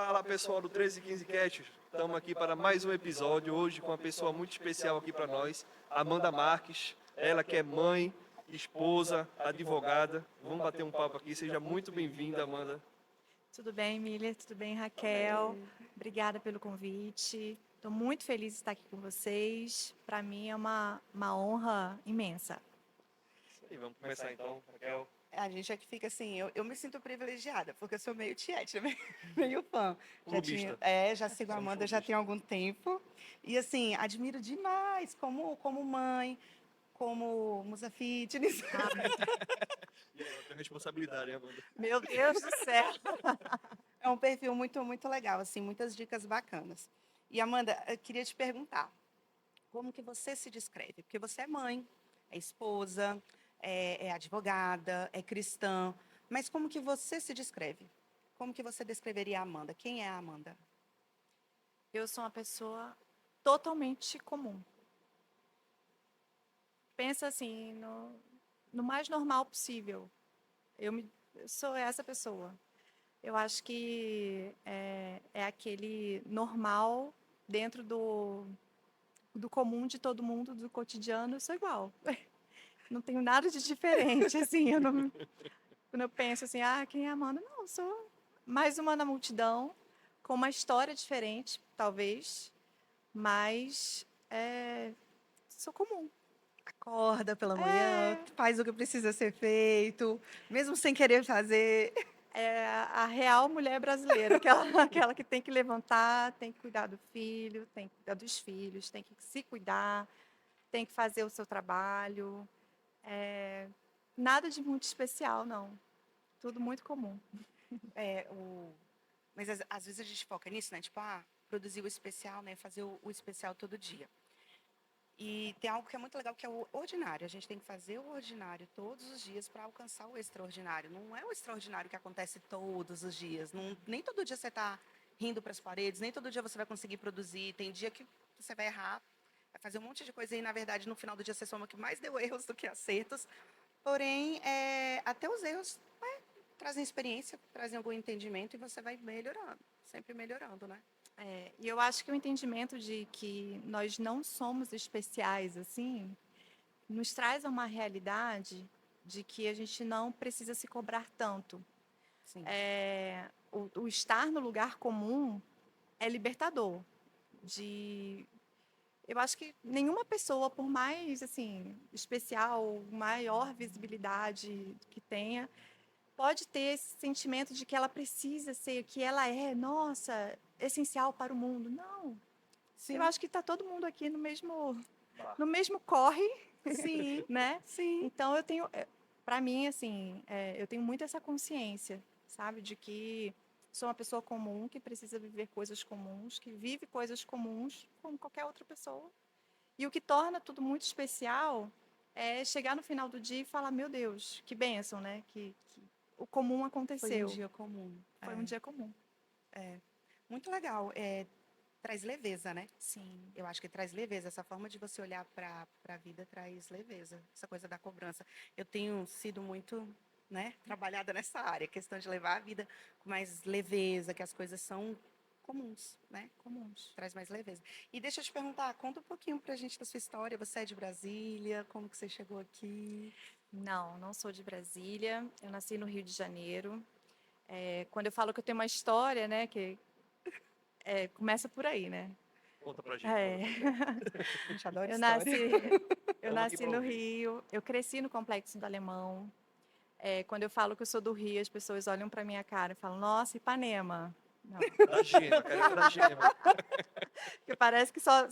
Fala pessoal do 1315 Cast, estamos aqui para mais um episódio, hoje com uma pessoa muito especial aqui para nós, Amanda Marques, ela que é mãe, esposa, advogada. Vamos bater um papo aqui, seja muito bem-vinda, Amanda. Tudo bem, Miller? Tudo bem, Raquel? Obrigada pelo convite. Estou muito feliz de estar aqui com vocês. Para mim é uma honra imensa. E vamos começar então, Raquel. A gente é que fica assim, eu me sinto privilegiada, porque eu sou meio tiete, meio fã. Clubista. Já sigo a Somos Amanda já clubistas. tem algum tempo. E assim, admiro demais como mãe, como musa fitness. E aí, eu tenho responsabilidade, hein, Amanda? Meu Deus do céu! É um perfil muito legal, assim, muitas dicas bacanas. E Amanda, eu queria te perguntar, como que você se descreve? Porque você é mãe, é esposa, é advogada, é cristã, mas como que você se descreve? Como que você descreveria a Amanda? Quem é a Amanda? Eu sou uma pessoa totalmente comum. Pensa assim, no mais normal possível. Eu sou essa pessoa. Eu acho que é aquele normal dentro do comum de todo mundo, do cotidiano, eu sou igual. Não tenho nada de diferente, assim, quando eu penso assim, quem é a Amanda? Não, eu sou mais uma na multidão, com uma história diferente, talvez, mas sou comum. Acorda pela manhã, É, faz o que precisa ser feito, mesmo sem querer fazer. é a real mulher brasileira, aquela que tem que levantar, tem que cuidar do filho, tem que cuidar dos filhos, tem que se cuidar, tem que fazer o seu trabalho. Nada de muito especial, não. Tudo muito comum. É, mas às vezes a gente foca nisso, né? Tipo, produzir o especial, né? Fazer o especial todo dia. E tem algo que é muito legal, que é o ordinário. A gente tem que fazer o ordinário todos os dias para alcançar o extraordinário. Não é o extraordinário que acontece todos os dias. Nem todo dia você está rindo para as paredes, nem todo dia você vai conseguir produzir. Tem dia que você vai errar, vai fazer um monte de coisa e, na verdade, no final do dia você soma que mais deu erros do que acertos. Porém, até os erros trazem experiência, trazem algum entendimento e você vai melhorando, sempre melhorando, né? E eu acho que o entendimento de que nós não somos especiais, assim, nos traz a uma realidade de que a gente não precisa se cobrar tanto. Sim. O estar no lugar comum é libertador. Eu acho que nenhuma pessoa, por mais assim especial, maior visibilidade que tenha, pode ter esse sentimento de que ela precisa ser, que ela é, nossa, essencial para o mundo. Não. Sim. Eu acho que está todo mundo aqui no mesmo corre, Sim, né? sim. Então para mim, assim, eu tenho muito essa consciência, sabe, de que sou uma pessoa comum que precisa viver coisas comuns, que vive coisas comuns como qualquer outra pessoa. E o que torna tudo muito especial é chegar no final do dia e falar, meu Deus, que bênção, né? Que o comum Foi um aconteceu. dia comum. Foi um dia comum. Muito legal. Traz leveza, né? Sim. Eu acho que traz leveza. Essa forma de você olhar para a vida traz leveza. Essa coisa da cobrança. Eu tenho sido muito, né, trabalhada nessa área, questão de levar a vida com mais leveza, que as coisas são comuns, né? Comuns. Traz mais leveza. E deixa eu te perguntar, conta um pouquinho pra gente da sua história. Você é de Brasília? Como que você chegou aqui? Não sou de Brasília. Eu nasci no Rio de Janeiro. Quando eu falo que eu tenho uma história, né, que começa por aí, né? Conta pra gente. É. A gente adora Eu história. nasci, eu Estamos aqui nasci pra no ouvir. Rio. Eu cresci no Complexo do Alemão. Quando eu falo que eu sou do Rio, as pessoas olham para minha cara e falam: Nossa, Ipanema. Não, Da Gema, carioca da Gema. porque parece que só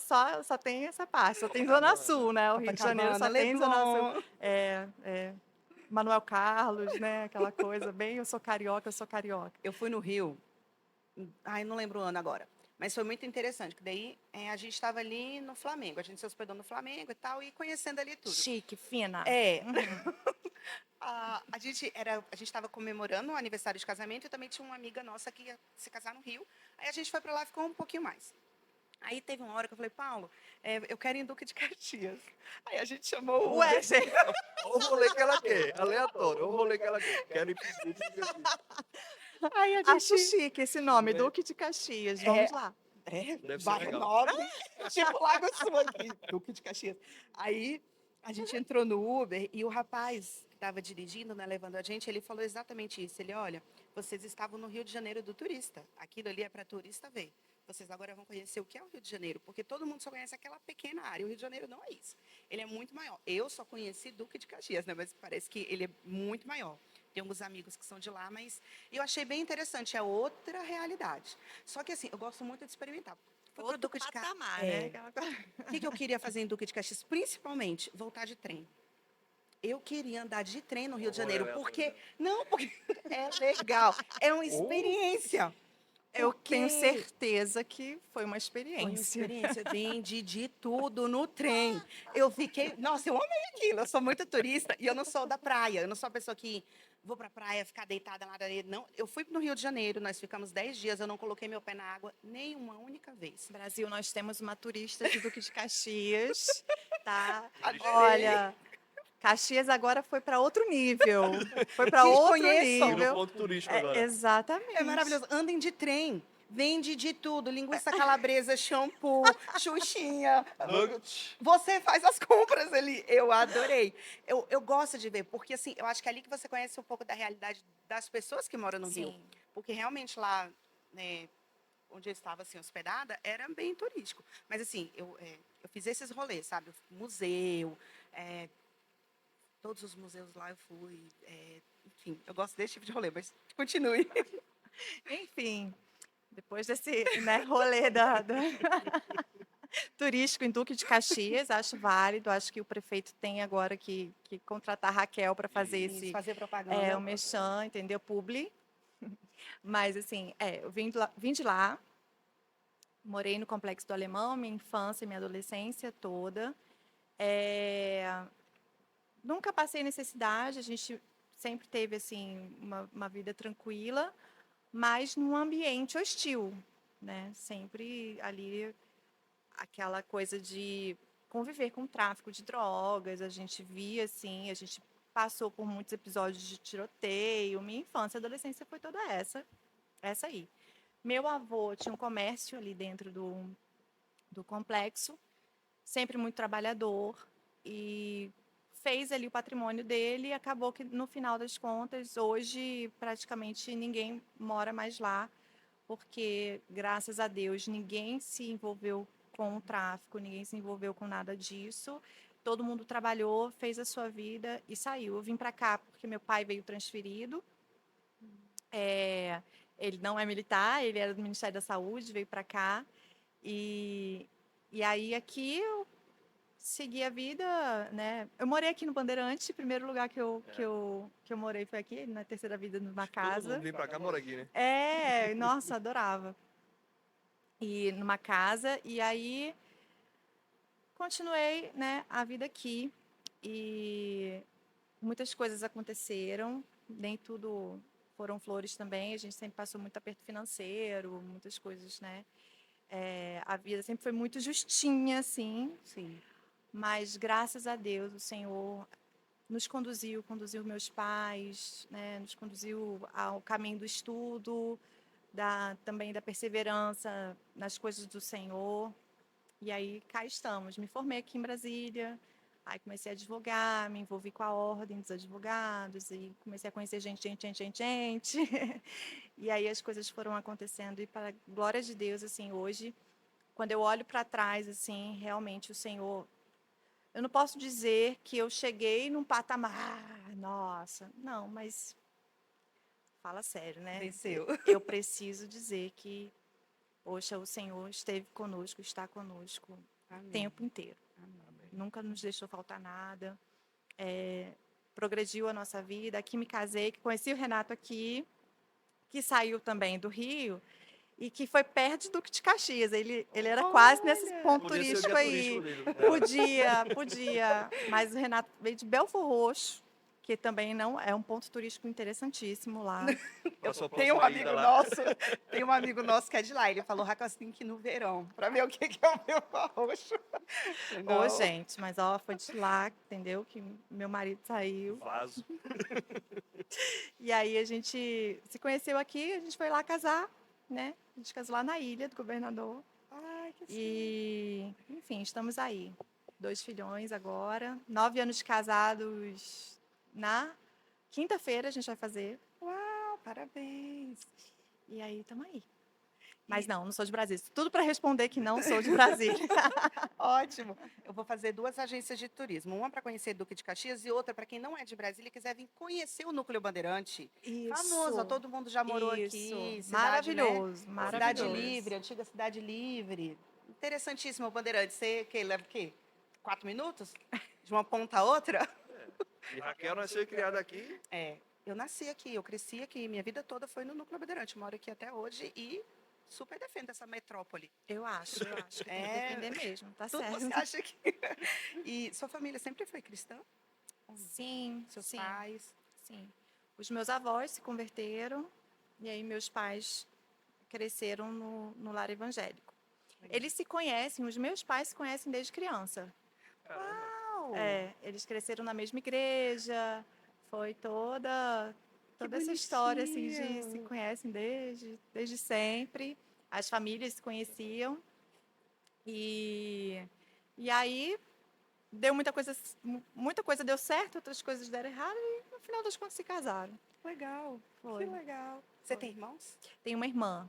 tem essa parte, só tem Zona Sul, né? O Rio de Janeiro Copacabana, só tem Zona Sul. Leblon. Manuel Carlos, né? Aquela coisa bem, eu sou carioca, eu sou carioca. Eu fui no Rio, não lembro o ano agora, mas foi muito interessante, que daí a gente estava ali no Flamengo, a gente se hospedou no Flamengo e tal, e conhecendo ali tudo. Chique, fina. É. A gente estava comemorando o aniversário de casamento e também tinha uma amiga nossa que ia se casar no Rio. Aí a gente foi para lá e ficou um pouquinho mais. Aí teve uma hora que eu falei, Paulo, eu quero ir em Duque de Caxias. Aí a gente chamou o Ué, Uber. Olha o rolê que ela quer, aleatório, olha o rolê que ela quer. Quero ir pro Duque. Aí a Acho gente... chique esse nome, É. Duque de Caxias. É, Vamos lá. Deve ser bairro legal. nobre, tipo Lago Sul aqui, Duque de Caxias. Aí a gente entrou no Uber e o rapaz que estava dirigindo, né, levando a gente, ele falou exatamente isso. Ele, olha, vocês estavam no Rio de Janeiro do turista. Aquilo ali é para turista ver. Vocês agora vão conhecer o que é o Rio de Janeiro, porque todo mundo só conhece aquela pequena área. O Rio de Janeiro não é isso. Ele é muito maior. Eu só conheci Duque de Caxias, né, mas parece que ele é muito maior. Tem alguns amigos que são de lá, mas eu achei bem interessante. É outra realidade. Só que, assim, eu gosto muito de experimentar. Fui pro Outro Duque de Caxias. patamar, né? Aquela coisa. O que eu queria fazer em Duque de Caxias? Principalmente, voltar de trem. Eu queria andar de trem no Rio de Janeiro, porque... Não, porque é legal. É uma experiência. Eu tenho Porque certeza que foi uma foi uma experiência. experiência. Vende de tudo no trem. Eu fiquei... Nossa, eu amei aquilo. Eu sou muito turista e eu não sou da praia. Eu não sou a pessoa que vou pra praia, ficar deitada na areia. Não, eu fui no Rio de Janeiro, nós ficamos 10 dias, eu não coloquei meu pé na água nem uma única vez. Brasil, nós temos uma turista de Duque de Caxias, tá? Adorei. Olha, Caxias agora foi para outro nível. Foi para Gente, outro conheçam. Virou nível. ponto turístico É, agora. exatamente. É maravilhoso. Andem de trem. Vende de tudo. Linguiça calabresa, shampoo, xuxinha. Nugget. Você faz as compras ali. Eu adorei. Eu gosto de ver, porque assim, eu acho que é ali que você conhece um pouco da realidade das pessoas que moram no Rio. Sim. Porque realmente lá, né, onde eu estava assim, hospedada, era bem turístico. Mas assim, eu fiz esses rolês, sabe? Museu, é, todos os museus lá eu fui. Enfim, eu gosto desse tipo de rolê, mas continue. Enfim, depois desse, né, rolê turístico em Duque de Caxias, acho válido. Acho que o prefeito tem agora que contratar a Raquel para fazer Isso, esse fazer propaganda. o merchan, entendeu? Publi. Mas assim, eu vim de lá, morei no Complexo do Alemão, minha infância, minha adolescência toda. É, nunca passei necessidade, a gente sempre teve assim uma vida tranquila, mas num ambiente hostil, né? Sempre ali aquela coisa de conviver com o tráfico de drogas, a gente via assim, a gente passou por muitos episódios de tiroteio, minha infância e adolescência foi toda essa aí. Meu avô tinha um comércio ali dentro do complexo, sempre muito trabalhador, e fez ali o patrimônio dele e acabou que, no final das contas, hoje praticamente ninguém mora mais lá, porque, graças a Deus, ninguém se envolveu com o tráfico, ninguém se envolveu com nada disso. Todo mundo trabalhou, fez a sua vida e saiu. Eu vim para cá porque meu pai veio transferido. Ele não é militar, ele era do Ministério da Saúde, veio para cá. E aí aqui eu segui a vida, né? Eu morei aqui no Bandeirantes, o primeiro lugar que eu morei foi aqui, na terceira vida, numa Todo mundo casa. vem pra cá, mora aqui, né? Nossa, adorava. E numa casa, e aí continuei, né, a vida aqui. E muitas coisas aconteceram, nem tudo foram flores também, a gente sempre passou muito aperto financeiro, muitas coisas, né? A vida sempre foi muito justinha, assim, Sim. mas graças a Deus o Senhor nos conduziu meus pais, né? Nos conduziu ao caminho do estudo, também da perseverança nas coisas do Senhor. E aí cá estamos. Me formei aqui em Brasília, aí comecei a advogar, me envolvi com a ordem dos advogados e comecei a conhecer gente. E aí as coisas foram acontecendo e, para a glória de Deus, assim, hoje, quando eu olho para trás, assim, realmente o Senhor, eu não posso dizer que eu cheguei num patamar, nossa, não, mas fala sério, né? Venceu. Eu preciso dizer que, poxa, o Senhor esteve conosco, está conosco o Amém. tempo inteiro. Amém. Nunca nos deixou faltar nada. Progrediu a nossa vida. Aqui me casei, que conheci o Renato aqui, que saiu também do Rio e que foi perto de Duque de Caxias. Ele era quase nesse Olha! ponto Podia ser o turístico guia aí. turístico dele. Dela. Podia. Mas o Renato veio de Belfor Roxo, que também não é um ponto turístico interessantíssimo lá. Pra sua Tem um próxima amigo ida lá. nosso, tem um amigo nosso que é de lá. Ele falou, Raquel, você tem que ir no verão para ver o que é o meu roxo. Ô, Não. gente, mas ó, foi de lá, entendeu? Que meu marido saiu. Vaso. E aí a gente se conheceu aqui, a gente foi lá casar, né? A gente casou lá na Ilha do Governador. Ai, que E, enfim, estamos aí. 2 filhões agora, 9 anos de casados na quinta-feira a gente vai fazer. Uau, parabéns. E aí, estamos aí. E Mas não sou de Brasília. Tudo para responder que não sou de Brasília. ótimo. Eu vou fazer 2 agências de turismo, uma para conhecer Duque de Caxias e outra para quem não é de Brasília e quiser vir conhecer o Núcleo Bandeirante. Famoso, ó, Isso, todo mundo já morou isso. aqui, cidade, né? Maravilhoso, Cidade maravilhoso. Livre, antiga Cidade Livre. Interessantíssimo o Bandeirante. Você que leva o quê? 4 minutos? De uma ponta a outra? E Raquel nasceu e criada aqui. É, eu nasci aqui, eu cresci aqui, minha vida toda foi no Núcleo Bandeirante. Moro aqui até hoje e super defendo essa metrópole. Eu acho que tem que É, defender mesmo, tá tudo certo. você acha que. E sua família sempre foi cristã? Sim, Seus sim, pais? sim. Os meus avós se converteram e aí meus pais cresceram no lar evangélico. Eles se conhecem, os meus pais se conhecem desde criança. Caramba. Uau! Eles cresceram na mesma igreja, foi toda Que essa história assim de se bonitinho. conhecem desde sempre. As famílias se conheciam e aí deu muita coisa deu certo, outras coisas deram errado e no final das contas se casaram. Legal, que Foi. legal. Você Foi. tem irmãos? Tem uma irmã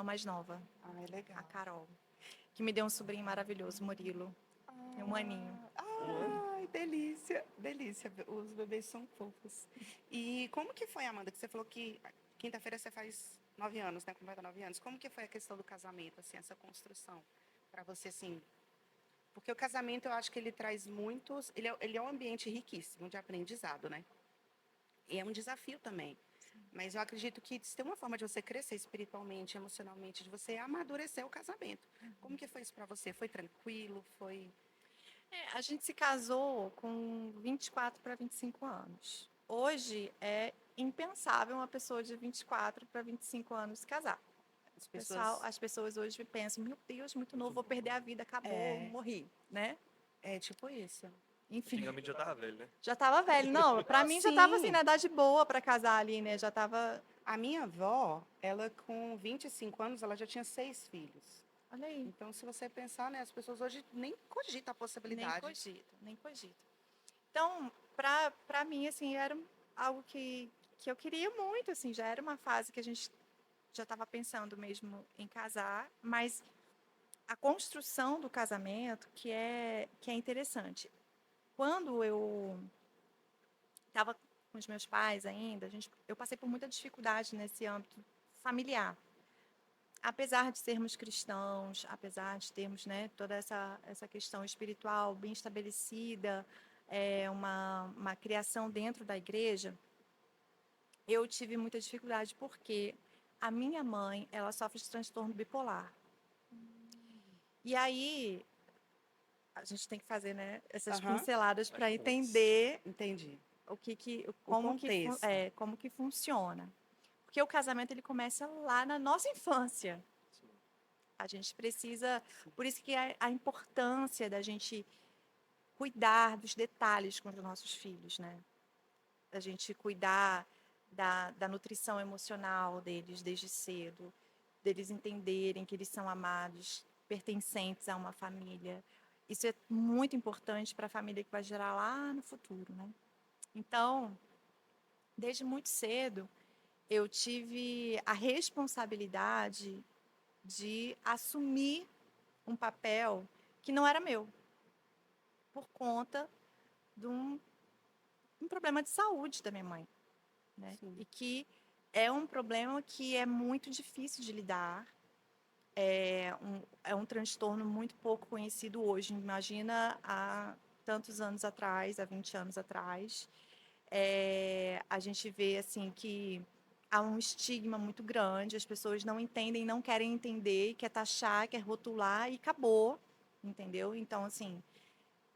mais nova, Ah, é legal. a Carol, que me deu um sobrinho maravilhoso, Murilo. Tem um aninho. Um ano? Ai, delícia, delícia. Os bebês são fofos. E como que foi, Amanda, que você falou que quinta-feira você faz 9 anos, né? Completa 9 anos. Como que foi a questão do casamento, assim, essa construção? Para você, assim... Porque o casamento, eu acho que ele traz muitos... Ele é um ambiente riquíssimo de aprendizado, né? E é um desafio também. Mas eu acredito que se tem uma forma de você crescer espiritualmente, emocionalmente, de você amadurecer o casamento. Como que foi isso para você? Foi tranquilo? Foi... A gente se casou com 24 para 25 anos. Hoje é impensável uma pessoa de 24 para 25 anos se casar. As pessoas... As pessoas hoje pensam, meu Deus, muito novo, vou perder a vida, acabou, É, morri, né? é tipo isso. Enfim, Antigamente já tava velho, né? já estava velho. Não, para mim já estava assim, Sim. na idade boa para casar ali, né? Já estava, A minha avó, ela com 25 anos, ela já tinha 6 filhos. olha aí, Então, se você pensar, né, as pessoas hoje nem cogitam a nem possibilidade. cogito, nem cogito. Então, para mim, assim, era algo que eu queria muito, assim, já era uma fase que a gente já estava pensando mesmo em casar, mas a construção do casamento que é interessante. Quando eu estava com os meus pais ainda, eu passei por muita dificuldade nesse âmbito familiar. Apesar de sermos cristãos, apesar de termos, né, toda essa questão espiritual bem estabelecida, uma criação dentro da igreja, eu tive muita dificuldade porque a minha mãe, ela sofre de transtorno bipolar. E aí, a gente tem que fazer, né, essas Aham, pinceladas para As pontes. entender entendi. o Contexto. como que funciona. Porque o casamento ele começa lá na nossa infância. A gente precisa, por isso que a importância da gente cuidar dos detalhes com os nossos filhos, né? Da gente cuidar da nutrição emocional deles desde cedo, deles entenderem que eles são amados, pertencentes a uma família. Isso é muito importante para a família que vai gerar lá no futuro, né? Então, desde muito cedo, eu tive a responsabilidade de assumir um papel que não era meu, por conta de um problema de saúde da minha mãe, né? Sim. E que é um problema que é muito difícil de lidar, é um transtorno muito pouco conhecido hoje. Imagina há tantos anos atrás, há 20 anos atrás. A gente vê assim que há um estigma muito grande, as pessoas não entendem, não querem entender, quer taxar, quer rotular e acabou, entendeu? Então, assim,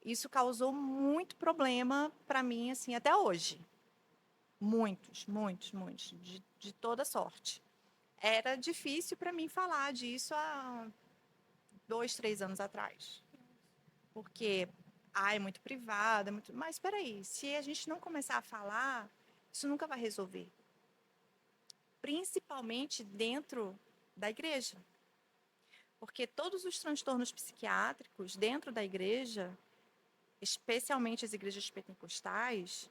isso causou muito problema para mim, assim, até hoje. Muitos, muitos, muitos, de toda sorte. Era difícil para mim falar disso há 2, 3 anos atrás. Porque, é muito privado, mas espera aí, se a gente não começar a falar, isso nunca vai resolver. Principalmente dentro da igreja. Porque todos os transtornos psiquiátricos dentro da igreja, especialmente as igrejas pentecostais,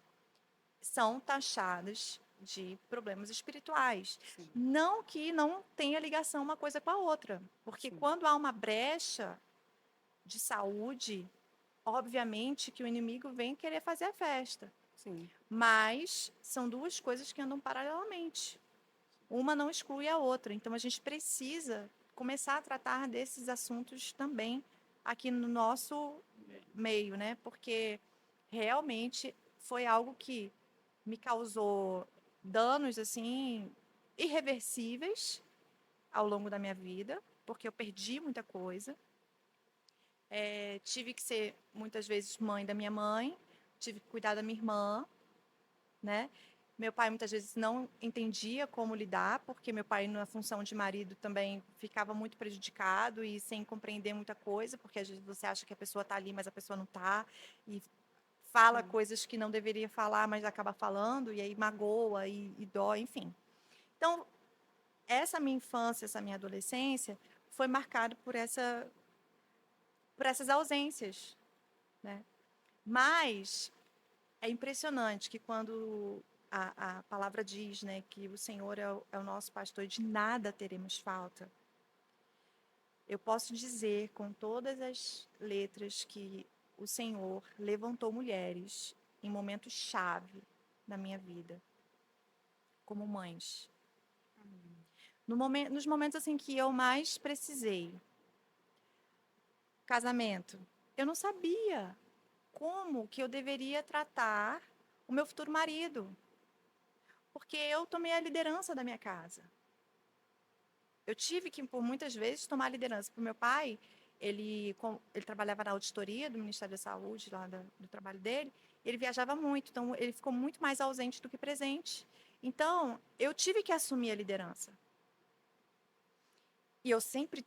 são taxadas de problemas espirituais. Sim. Não que não tenha ligação uma coisa com a outra. Porque Sim. quando há uma brecha de saúde, obviamente que o inimigo vem querer fazer a festa. Sim. Mas são duas coisas que andam paralelamente. Uma não exclui a outra. Então, a gente precisa começar a tratar desses assuntos também aqui no nosso meio, né? Porque realmente foi algo que me causou danos, assim, irreversíveis ao longo da minha vida, porque eu perdi muita coisa. Tive que ser, muitas vezes, mãe da minha mãe, tive que cuidar da minha irmã, né? Meu pai muitas vezes não entendia como lidar, porque meu pai, na função de marido, também ficava muito prejudicado e sem compreender muita coisa, porque às vezes você acha que a pessoa está ali, mas a pessoa não está, e fala Sim. coisas que não deveria falar, mas acaba falando, e aí magoa e dói, enfim. Então, essa minha infância, essa minha adolescência, foi marcada por essas ausências, né? Mas é impressionante que quando a palavra diz, né, que o Senhor é o nosso pastor e de nada teremos falta, eu posso dizer com todas as letras que o Senhor levantou mulheres em momentos chave na minha vida, como mães. Nos momentos assim que eu mais precisei. Casamento. Eu não sabia como que eu deveria tratar o meu futuro marido, porque eu tomei a liderança da minha casa. Eu tive que, por muitas vezes, tomar a liderança. Para o meu pai, ele trabalhava na auditoria do Ministério da Saúde, lá do trabalho dele, e ele viajava muito, então ele ficou muito mais ausente do que presente. Então, eu tive que assumir a liderança. E eu sempre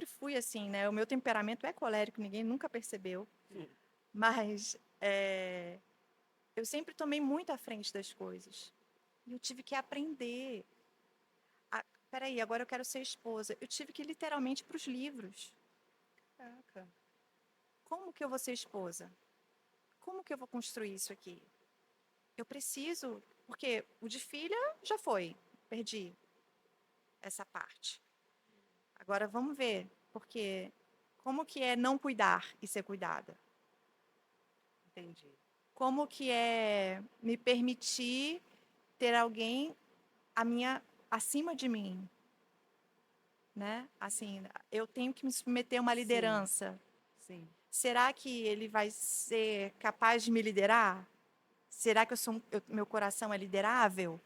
fui assim, né? O meu temperamento é colérico, ninguém nunca percebeu. Mas eu sempre tomei muito à frente das coisas. E eu tive que aprender. Peraí, agora eu quero ser esposa. Eu tive que ir literalmente para os livros. Caraca. Como que eu vou ser esposa? Como que eu vou construir isso aqui? Eu preciso, porque o de filha já foi, perdi essa parte. Agora vamos ver, porque como que é não cuidar e ser cuidada? Entendi. Como que é me permitir ter alguém acima de mim, né? Assim, eu tenho que me submeter a uma Sim. liderança. Sim. Será que ele vai ser capaz de me liderar? Será que meu coração é liderável?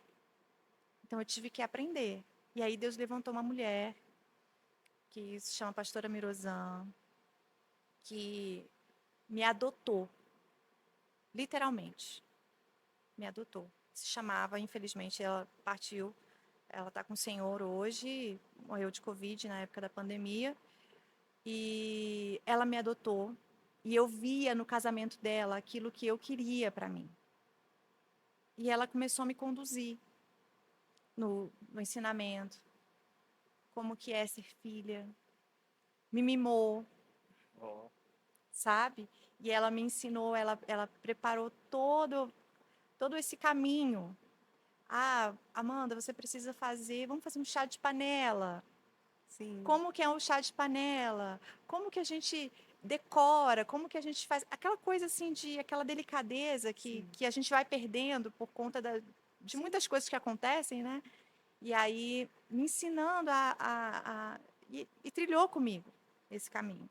Então eu tive que aprender. E aí Deus levantou uma mulher que se chama Pastora Mirozan, que me adotou, literalmente, me adotou. Se chamava, infelizmente, ela partiu. Ela está com o Senhor hoje, morreu de Covid na época da pandemia. E ela me adotou. E eu via no casamento dela aquilo que eu queria para mim. E ela começou a me conduzir no ensinamento. Como que é ser filha. Me mimou, Ó, sabe? E ela me ensinou, ela preparou todo esse caminho. Ah, Amanda, você precisa vamos fazer um chá de panela. Sim. Como que é um chá de panela? Como que a gente decora? Como que a gente faz? Aquela coisa assim aquela delicadeza que a gente vai perdendo por conta de Sim. muitas coisas que acontecem, né? E aí, me ensinando e trilhou comigo esse caminho.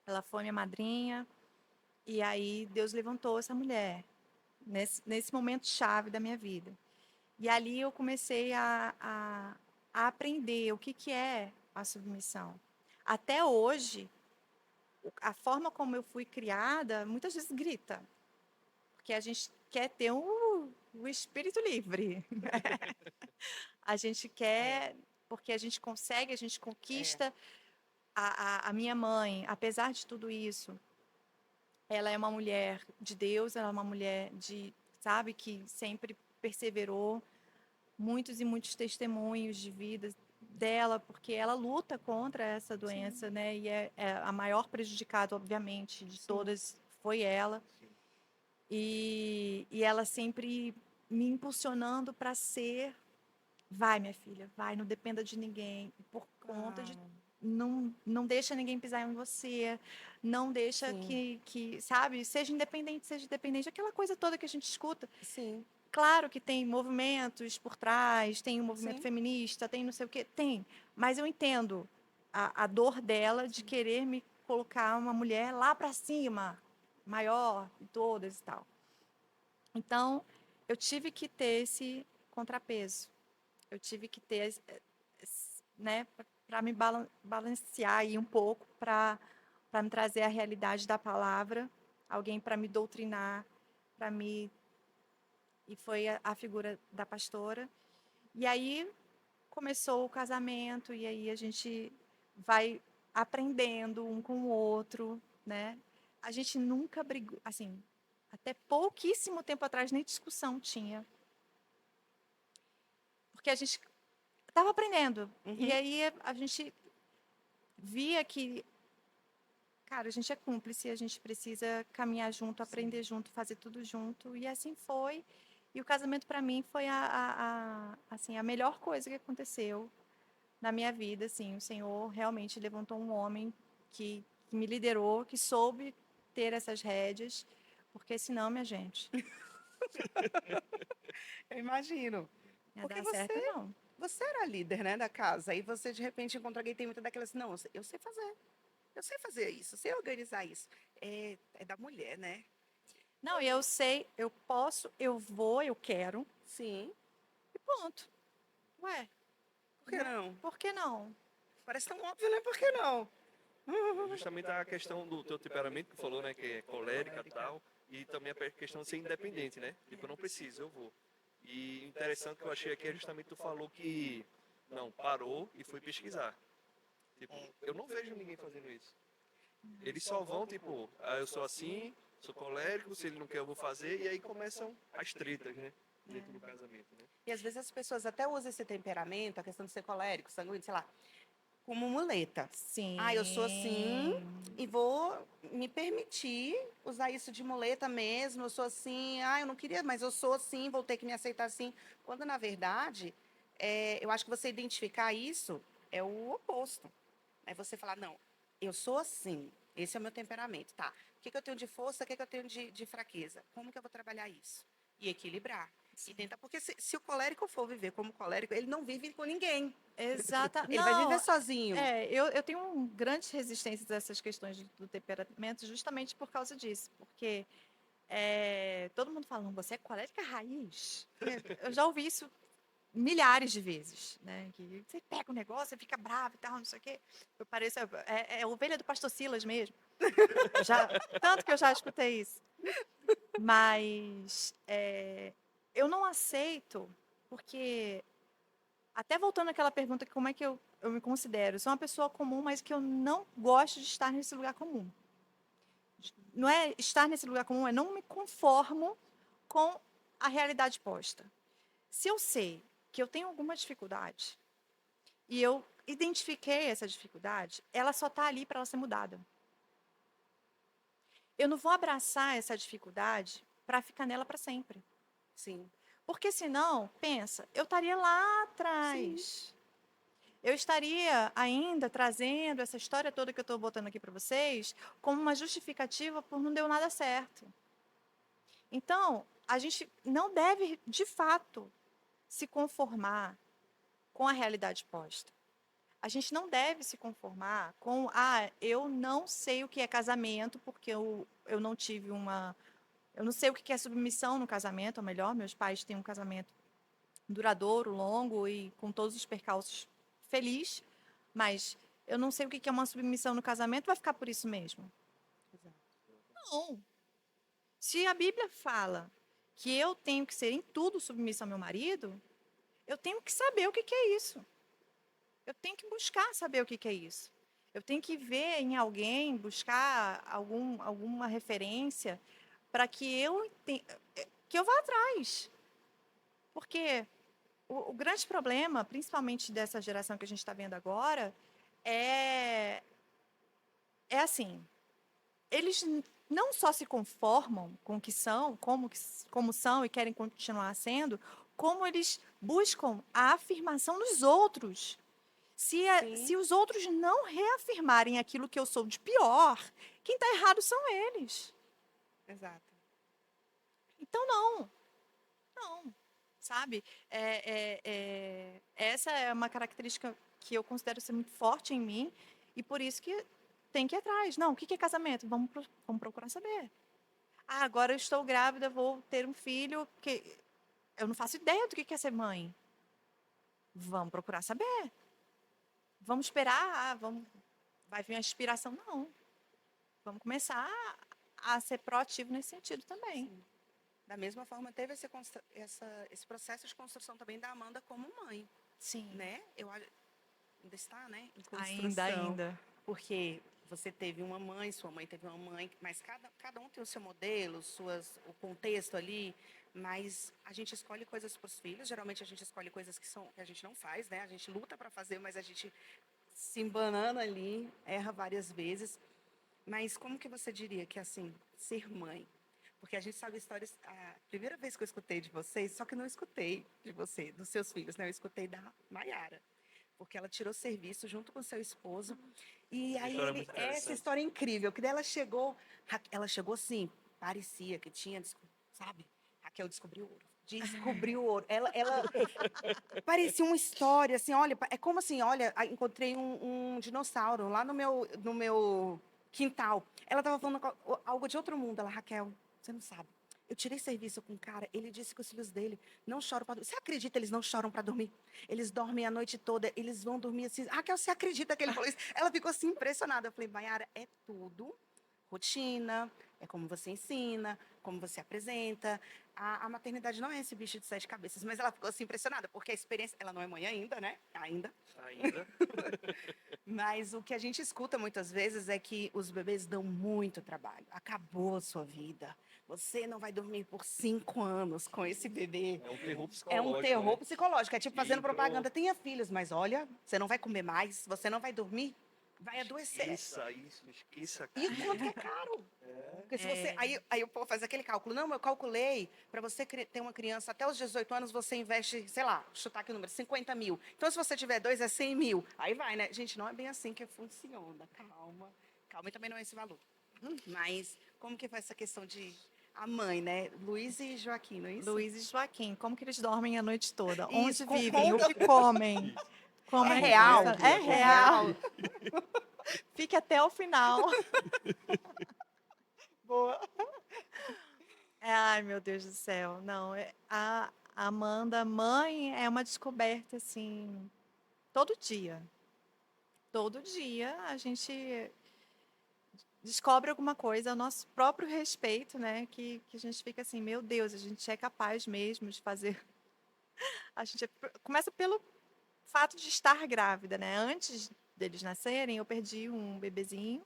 Ela foi minha madrinha, e aí Deus levantou essa mulher, nesse momento chave da minha vida. E ali eu comecei a aprender o que é a submissão. Até hoje, a forma como eu fui criada, muitas vezes grita. Porque a gente quer ter o espírito livre. A gente quer, porque a gente consegue, a gente conquista. A minha mãe, apesar de tudo isso, ela é uma mulher de Deus, ela é uma mulher sabe, que sempre perseverou, muitos e muitos testemunhos de vida dela, porque ela luta contra essa doença, né? E é a maior prejudicada, obviamente, de todas foi ela. E ela sempre me impulsionando para ser, vai, minha filha, vai, não dependa de ninguém, por conta de não deixa ninguém pisar em você, não deixa que, sabe, seja independente, aquela coisa toda que a gente escuta. Sim. Claro que tem movimentos por trás, tem o movimento Sim. feminista, tem não sei o quê, tem. Mas eu entendo a dor dela de querer me colocar uma mulher lá para cima, maior de todas e tal. Então, eu tive que ter esse contrapeso. Eu tive que ter, né, para me balancear aí um pouco, para me trazer a realidade da palavra, alguém para me doutrinar, para me e foi a figura da pastora. E aí começou o casamento, e aí a gente vai aprendendo um com o outro, né? A gente nunca brigou, assim, até pouquíssimo tempo atrás nem discussão tinha. Porque a gente estava aprendendo. E aí a gente via que, cara, a gente é cúmplice, a gente precisa caminhar junto, aprender junto, fazer tudo junto. E assim foi. E o casamento, para mim, foi assim, a melhor coisa que aconteceu na minha vida. Assim, o Senhor realmente levantou um homem que me liderou, que soube ter essas rédeas, porque senão, minha gente, Eu imagino. não ia Porque dar certo, não. você era líder, né, da casa, e você de repente encontra alguém que tem muita daquelas assim, não, eu sei fazer. Eu sei fazer isso, eu sei organizar isso. É da mulher, né? Não, e eu sei, eu posso, eu vou, eu quero, Sim. e ponto. Ué, Por que né? não? Por que não? Parece tão óbvio, né? Por que não? Justamente a questão do teu temperamento que falou, né, que é colérica e tal, e também a questão de ser independente, né? Tipo, eu não preciso, eu vou. E interessante que eu achei aqui é justamente tu falou que não, parou e foi pesquisar. Tipo, eu não vejo ninguém fazendo isso. Eles só vão, tipo, ah, eu sou assim, sou colérico, se ele não quer eu vou fazer, e aí começam as tretas, né? Dentro do casamento, né? E às vezes as pessoas até usam esse temperamento, a questão de ser colérico, sanguíneo, sei lá, como muleta. Sim. Ah, eu sou assim e vou me permitir usar isso de muleta mesmo. Eu sou assim, eu não queria, mas eu sou assim, vou ter que me aceitar assim. Quando, na verdade, eu acho que você identificar isso é o oposto. É você falar, não, eu sou assim, esse é o meu temperamento, tá? O que eu tenho de força, o que eu tenho de fraqueza? Como que eu vou trabalhar isso? E equilibrar. E tentar, porque se o colérico for viver como colérico, ele não vive com ninguém. Exata. Ele vai viver Não, sozinho. eu tenho grandes resistências a essas questões do temperamento justamente por causa disso. Porque todo mundo fala, "Não, você é colérica raiz." Eu já ouvi isso milhares de vezes, né? Que você pega o negócio, você fica bravo e tal, não sei o quê. Eu pareço, é a ovelha do pastor Silas mesmo. Tanto que eu já escutei isso. Mas eu não aceito, porque até voltando àquela pergunta, como é que eu me considero? Eu sou uma pessoa comum, mas que eu não gosto de estar nesse lugar comum. Não é estar nesse lugar comum, é não me conformo com a realidade posta. Se eu sei que eu tenho alguma dificuldade e eu identifiquei essa dificuldade, ela só está ali para ela ser mudada. Eu não vou abraçar essa dificuldade para ficar nela para sempre. Sim. Porque senão, pensa, eu estaria lá atrás. Eu estaria ainda trazendo essa história toda que eu estou botando aqui para vocês como uma justificativa por não deu nada certo. Então, a gente não deve, de fato, se conformar com a realidade posta. A gente não deve se conformar com, eu não sei o que é casamento, porque eu não tive uma. Eu não sei o que é submissão no casamento, ou melhor, meus pais têm um casamento duradouro, longo e com todos os percalços feliz, mas eu não sei o que é uma submissão no casamento, vai ficar por isso mesmo? Exato. Não. Se a Bíblia fala que eu tenho que ser em tudo submissa ao meu marido, eu tenho que saber o que é isso. Eu tenho que buscar saber o que é isso. Eu tenho que ver em alguém, buscar alguma referência para que eu vá atrás. Porque o grande problema, principalmente dessa geração que a gente está vendo agora, é, é assim, eles não só se conformam com o que são, como são e querem continuar sendo, como eles buscam a afirmação dos outros. Se Sim, os outros não reafirmarem aquilo que eu sou de pior, quem está errado são eles. exato. Então, não, sabe? Essa é uma característica que eu considero ser muito forte em mim e por isso que tem que ir atrás. Não, o que é casamento? Vamos procurar saber. Ah, agora eu estou grávida, vou ter um filho que eu não faço ideia do que é ser mãe. Vamos procurar saber. Vamos esperar, vai vir uma inspiração. Não. Vamos começar a ser proativo nesse sentido também. Sim. Da mesma forma, teve esse processo de construção também da Amanda como mãe, Sim. né? Ainda está, né, em Ainda, construção, ainda. porque você teve uma mãe, sua mãe teve uma mãe, mas cada um tem o seu modelo, o contexto ali, mas a gente escolhe coisas para os filhos, geralmente a gente escolhe coisas que a gente não faz, né? A gente luta para fazer, mas a gente se embanana ali, erra várias vezes. Mas como que você diria que, assim, ser mãe? Porque a gente sabe histórias. A primeira vez que eu escutei de vocês, só que não escutei de você, dos seus filhos, né? Eu escutei da Maiara. Porque ela tirou serviço junto com seu esposo. E Uma aí história muito essa interessante. história é incrível, que daí ela chegou assim, parecia que tinha, sabe? Raquel descobriu ouro. Descobriu ouro. Ela parecia uma história, assim, olha, é como assim, olha, encontrei um dinossauro lá no meu quintal. Ela estava falando algo de outro mundo. Ela, Raquel, você não sabe. Eu tirei serviço com um cara, ele disse que os filhos dele não choram para dormir. Você acredita, eles não choram para dormir? Eles dormem a noite toda, eles vão dormir assim. Raquel, você acredita que ele falou isso? Ela ficou assim impressionada. Eu falei, Maiara, é tudo rotina, é como você ensina, como você apresenta. A maternidade não é esse bicho de sete cabeças, mas ela ficou assim impressionada, porque a experiência, ela não é mãe ainda, né? Ainda. Ainda. Mas o que a gente escuta muitas vezes é que os bebês dão muito trabalho. Acabou a sua vida. Você não vai dormir por 5 anos com esse bebê. É um terror É um psicológico, terror né? psicológico. É tipo E fazendo propaganda. pronto. Tenha filhos, mas olha, você não vai comer mais, você não vai dormir, vai adoecer. Esqueça isso, esqueça, E o cara. quanto que é caro? Porque se você. É, Aí o povo faz aquele cálculo. Não, eu calculei, para você ter uma criança até os 18 anos, você investe, sei lá, chutar aqui o número, 50 mil. Então, se você tiver dois, é 100 mil. Aí vai, né? Gente, não é bem assim que funciona. Calma. Calma, e também não é esse valor. Mas como que foi essa questão de. A mãe, né? Luiz e Joaquim, não é isso? Luiz e Joaquim, como que eles dormem a noite toda? Isso, Onde com, vivem? com, O que comem? Como é é que real. funciona? É Acompanhe, É real. real. Fique até o final. Boa. Ai, meu Deus do céu. Não, a Amanda, mãe, é uma descoberta, assim, todo dia. Todo dia a gente descobre alguma coisa a nosso próprio respeito, né? Que a gente fica assim, meu Deus, a gente é capaz mesmo de fazer. A gente começa pelo fato de estar grávida, né? Antes deles nascerem, eu perdi um bebezinho,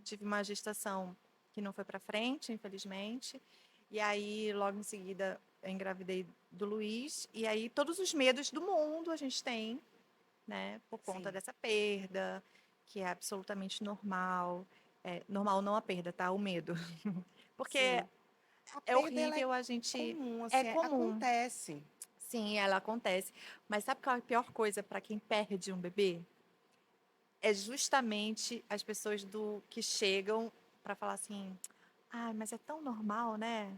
tive uma gestação que não foi para frente, infelizmente. E aí, logo em seguida, eu engravidei do Luiz. E aí, todos os medos do mundo a gente tem, né? Por conta Sim, dessa perda, que é absolutamente normal. É, normal não a perda, tá? O medo. Porque sim. A é perda, ela é horrível a gente. comum, É assim, comum, acontece. sim, ela acontece. Mas sabe qual é a pior coisa para quem perde um bebê? É justamente as pessoas do que chegam para falar assim: "Ah, mas é tão normal, né?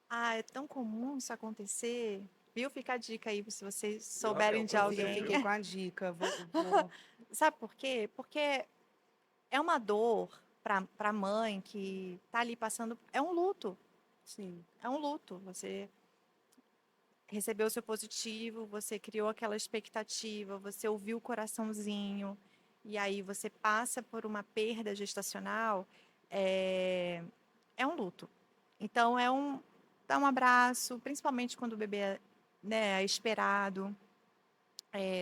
Ah, é tão comum isso acontecer". Viu? Fica a dica aí se vocês Viu, souberem Raquel? de Pra Eu vi, você eu alguém. ver. fiquei com a dica. Vou. Sabe por quê? Porque é uma dor para a mãe que tá ali passando, é um luto, Sim, é um luto. Você recebeu o seu positivo, você criou aquela expectativa, você ouviu o coraçãozinho, e aí você passa por uma perda gestacional, é, é um luto. Então, dá um abraço, principalmente quando o bebê, né, é esperado,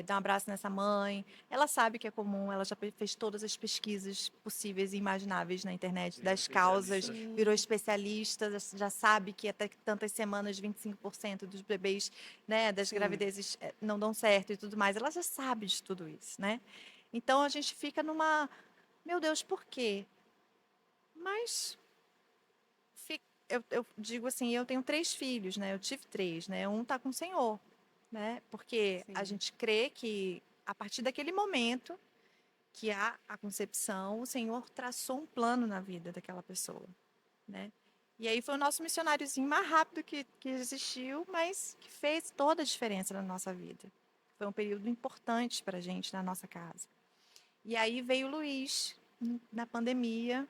Dá um abraço nessa mãe. Ela sabe que é comum, ela já fez todas as pesquisas possíveis e imagináveis na internet Virou das causas, especialista. virou especialista, já sabe que até tantas semanas 25% dos bebês, né, das Sim. gravidezes não dão certo e tudo mais. Ela já sabe de tudo isso, né? Então a gente fica numa, meu Deus, por quê? Mas eu digo assim, eu tenho 3 filhos, né? Eu tive 3, né? Um tá com o Senhor, né? Porque a Sim. gente crê que a partir daquele momento que há a concepção, o Senhor traçou um plano na vida daquela pessoa, né? E aí foi o nosso missionáriozinho mais rápido que existiu, mas que fez toda a diferença na nossa vida. Foi um período importante para a gente na nossa casa. E aí veio o Luiz na pandemia,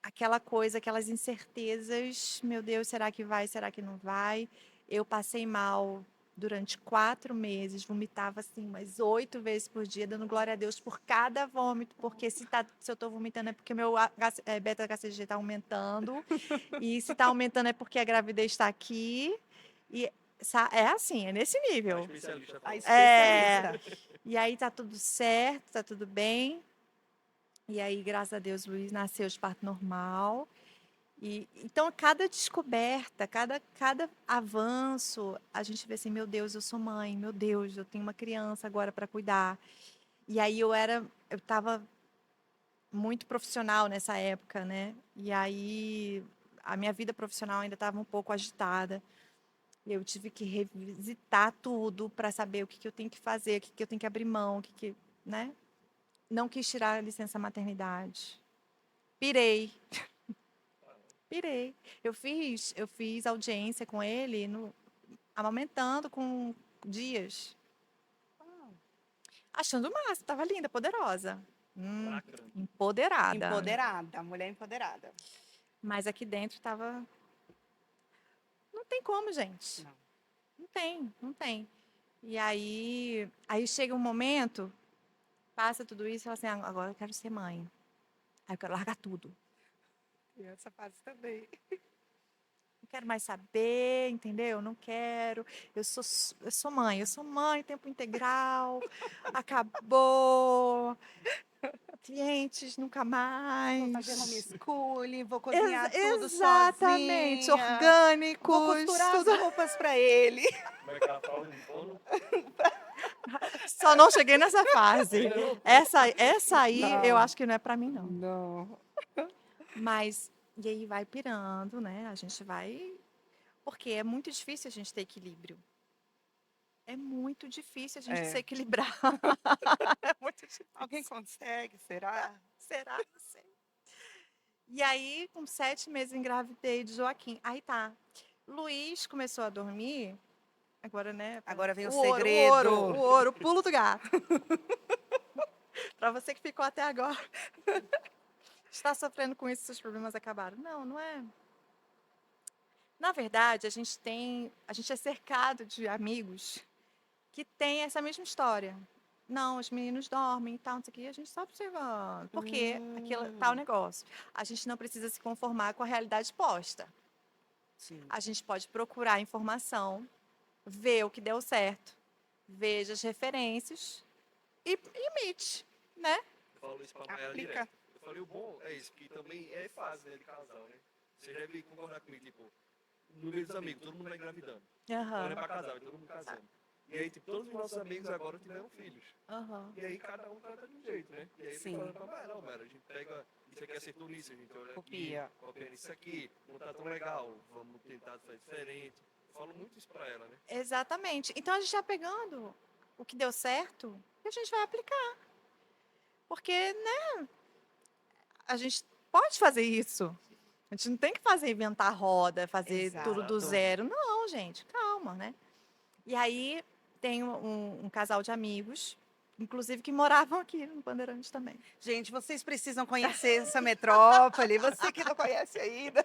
aquela coisa, aquelas incertezas, meu Deus, será que vai, será que não vai? Eu passei mal durante 4 meses, vomitava assim umas 8 vezes por dia, dando glória a Deus por cada vômito, porque se eu estou vomitando é porque meu beta-HCG está aumentando, e se está aumentando é porque a gravidez está aqui, e é assim, é nesse A nível. especialista A falou. especialista. E aí tá tudo certo, tá tudo bem. E aí, graças a Deus, Luiz nasceu de parto normal. E então, cada descoberta, cada avanço, a gente vê assim, meu Deus, eu sou mãe, meu Deus, eu tenho uma criança agora para cuidar. E aí eu estava muito profissional nessa época, né? E aí a minha vida profissional ainda estava um pouco agitada. E eu tive que revisitar tudo para saber o que, que eu tenho que fazer, o que, que eu tenho que abrir mão, né? Não quis tirar a licença maternidade. Pirei. Pirei. Eu fiz audiência com ele, amamentando com dias. Achando o máximo, tava linda, poderosa. Lacrando. Empoderada. Empoderada, mulher empoderada. Mas aqui dentro tava. Não tem como, gente. Não. Não tem, não tem. E aí chega um momento, passa tudo isso e fala assim: "Ah, agora eu quero ser mãe. Aí eu quero largar tudo. E essa fase também. Não quero mais saber, entendeu? Não quero. Eu sou mãe, tempo integral. Acabou. Clientes nunca Vou fazer mais. homeschooling, vou cozinhar tudo Exatamente, sozinha. Vou orgânicos, costurar as tudo. roupas para ele. Como é que ela fala no fono? Só não cheguei nessa fase. Essa aí eu Não. acho que não é para mim, não. Não. Mas, e aí vai pirando, né? A gente vai. Porque é muito difícil a gente ter equilíbrio. É muito difícil a gente se É. equilibrar. É muito difícil. Alguém consegue, será? Será? Não sei. E aí, com 7 meses, engravidei de Joaquim. Aí tá. Luiz começou a dormir. Agora, né? Agora vem o O ouro, o segredo. ouro, o ouro, o pulo do gato. Para você que ficou até agora. Está sofrendo com isso, seus problemas acabaram. Não, não é. Na verdade, a gente é cercado de amigos que têm essa mesma história. Não, os meninos dormem e tal, não sei o quê, e a gente está observando. Porque aquilo tal negócio. A gente não precisa se conformar com a realidade posta. Sim. A gente pode procurar informação, ver o que deu certo, veja as referências e imite, né? Eu falo isso pra Mayara Aplica. direto. Eu falei, o bom é isso, que também é fase, né, de casal, né? Você deve concordar comigo, tipo, no meio dos amigos, todo mundo vai engravidando. Não é pra casar, vai todo mundo casando. E aí, tipo, todos os nossos amigos agora tiveram filhos. Aham. E aí cada um trata de um jeito, né? E aí eu Sim. fico falando pra Mayara, não, Mayara, a gente pega, isso aqui acertou nisso, a gente olha Copia. aqui, copia nisso aqui, não tá tão legal, vamos tentar fazer diferente. Eu falo muito isso pra ela, né? Exatamente. Então a gente está pegando o que deu certo e a gente vai aplicar. Porque, né, a gente pode fazer isso. A gente não tem que inventar roda, fazer tudo do Exato. zero. Não, gente, calma, né? E aí tem um casal de amigos, inclusive que moravam aqui no Bandeirantes também. Gente, vocês precisam conhecer essa metrópole. Você que não conhece ainda,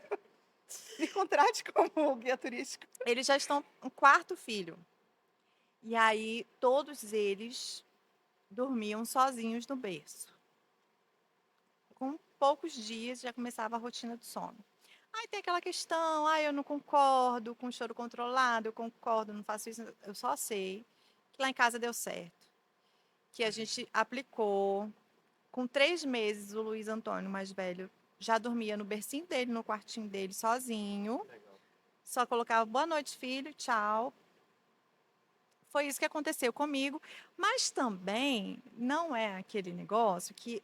me contrate como guia turístico. Eles já estão no 4º filho. E aí todos eles dormiam sozinhos no berço. Com poucos dias já começava a rotina do sono. Aí tem aquela questão, eu não concordo com o choro controlado, eu concordo, não faço isso, eu só sei que lá em casa deu certo. Que a gente aplicou. Com 3 meses, o Luiz Antônio, mais velho, já dormia no bercinho dele, no quartinho dele, sozinho. Legal. Só colocava boa noite, filho, tchau. Foi isso que aconteceu comigo. Mas também não é aquele negócio que,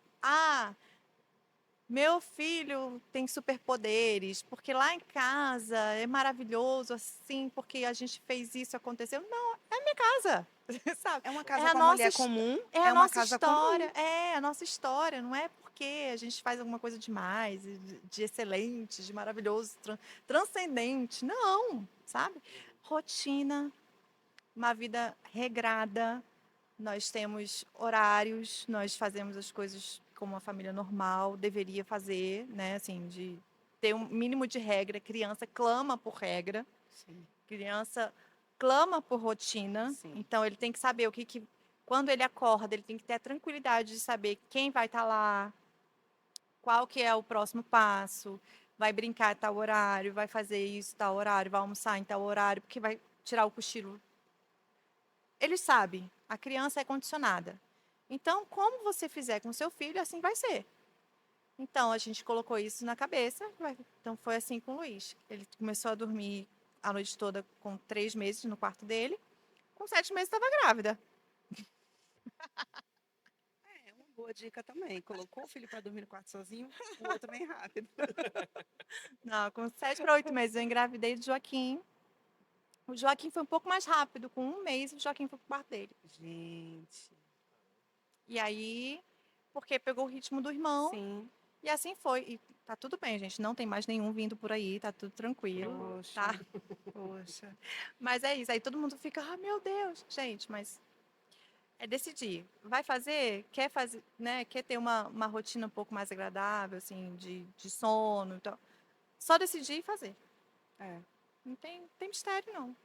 meu filho tem superpoderes, porque lá em casa é maravilhoso assim, porque a gente fez isso, aconteceu. Não, é a minha casa, sabe? É uma É casa a com a mulher nossa, comum, é a é uma nossa casa comum. história, é a nossa história, não é porque a gente faz alguma coisa demais, de excelente, de maravilhoso, transcendente, não, sabe? Rotina, uma vida regrada, nós temos horários, nós fazemos as coisas como uma família normal deveria fazer, né? Assim, de ter um mínimo de regra. Criança clama por regra, Sim, criança clama por rotina. sim. Então ele tem que saber quando ele acorda, ele tem que ter a tranquilidade de saber quem vai estar lá, qual que é o próximo passo, vai brincar em tal horário, vai fazer isso em tal horário, vai almoçar em tal horário, porque vai tirar o cochilo. Ele sabe, a criança é condicionada. Então, como você fizer com seu filho, assim vai ser. Então, a gente colocou isso na cabeça. Então, foi assim com o Luiz. Ele começou a dormir a noite toda com 3 meses no quarto dele. Com 7 meses, estava grávida. É uma boa dica também. Colocou o filho para dormir no quarto sozinho, o outro vem rápido. Não, com 7 para 8 meses, eu engravidei do Joaquim. O Joaquim foi um pouco mais rápido. Com 1 mês, o Joaquim foi pro quarto dele. Gente, E aí, porque pegou o ritmo do irmão. sim. E assim foi. E tá tudo bem, gente. Não tem mais nenhum vindo por aí, tá tudo tranquilo, Poxa, tá? poxa. Mas é isso. Aí todo mundo fica, meu Deus, gente, mas é decidir. Vai fazer? Quer fazer, né? Quer ter uma rotina um pouco mais agradável, assim, de sono. Então, só decidir e fazer. É. Não tem mistério, não.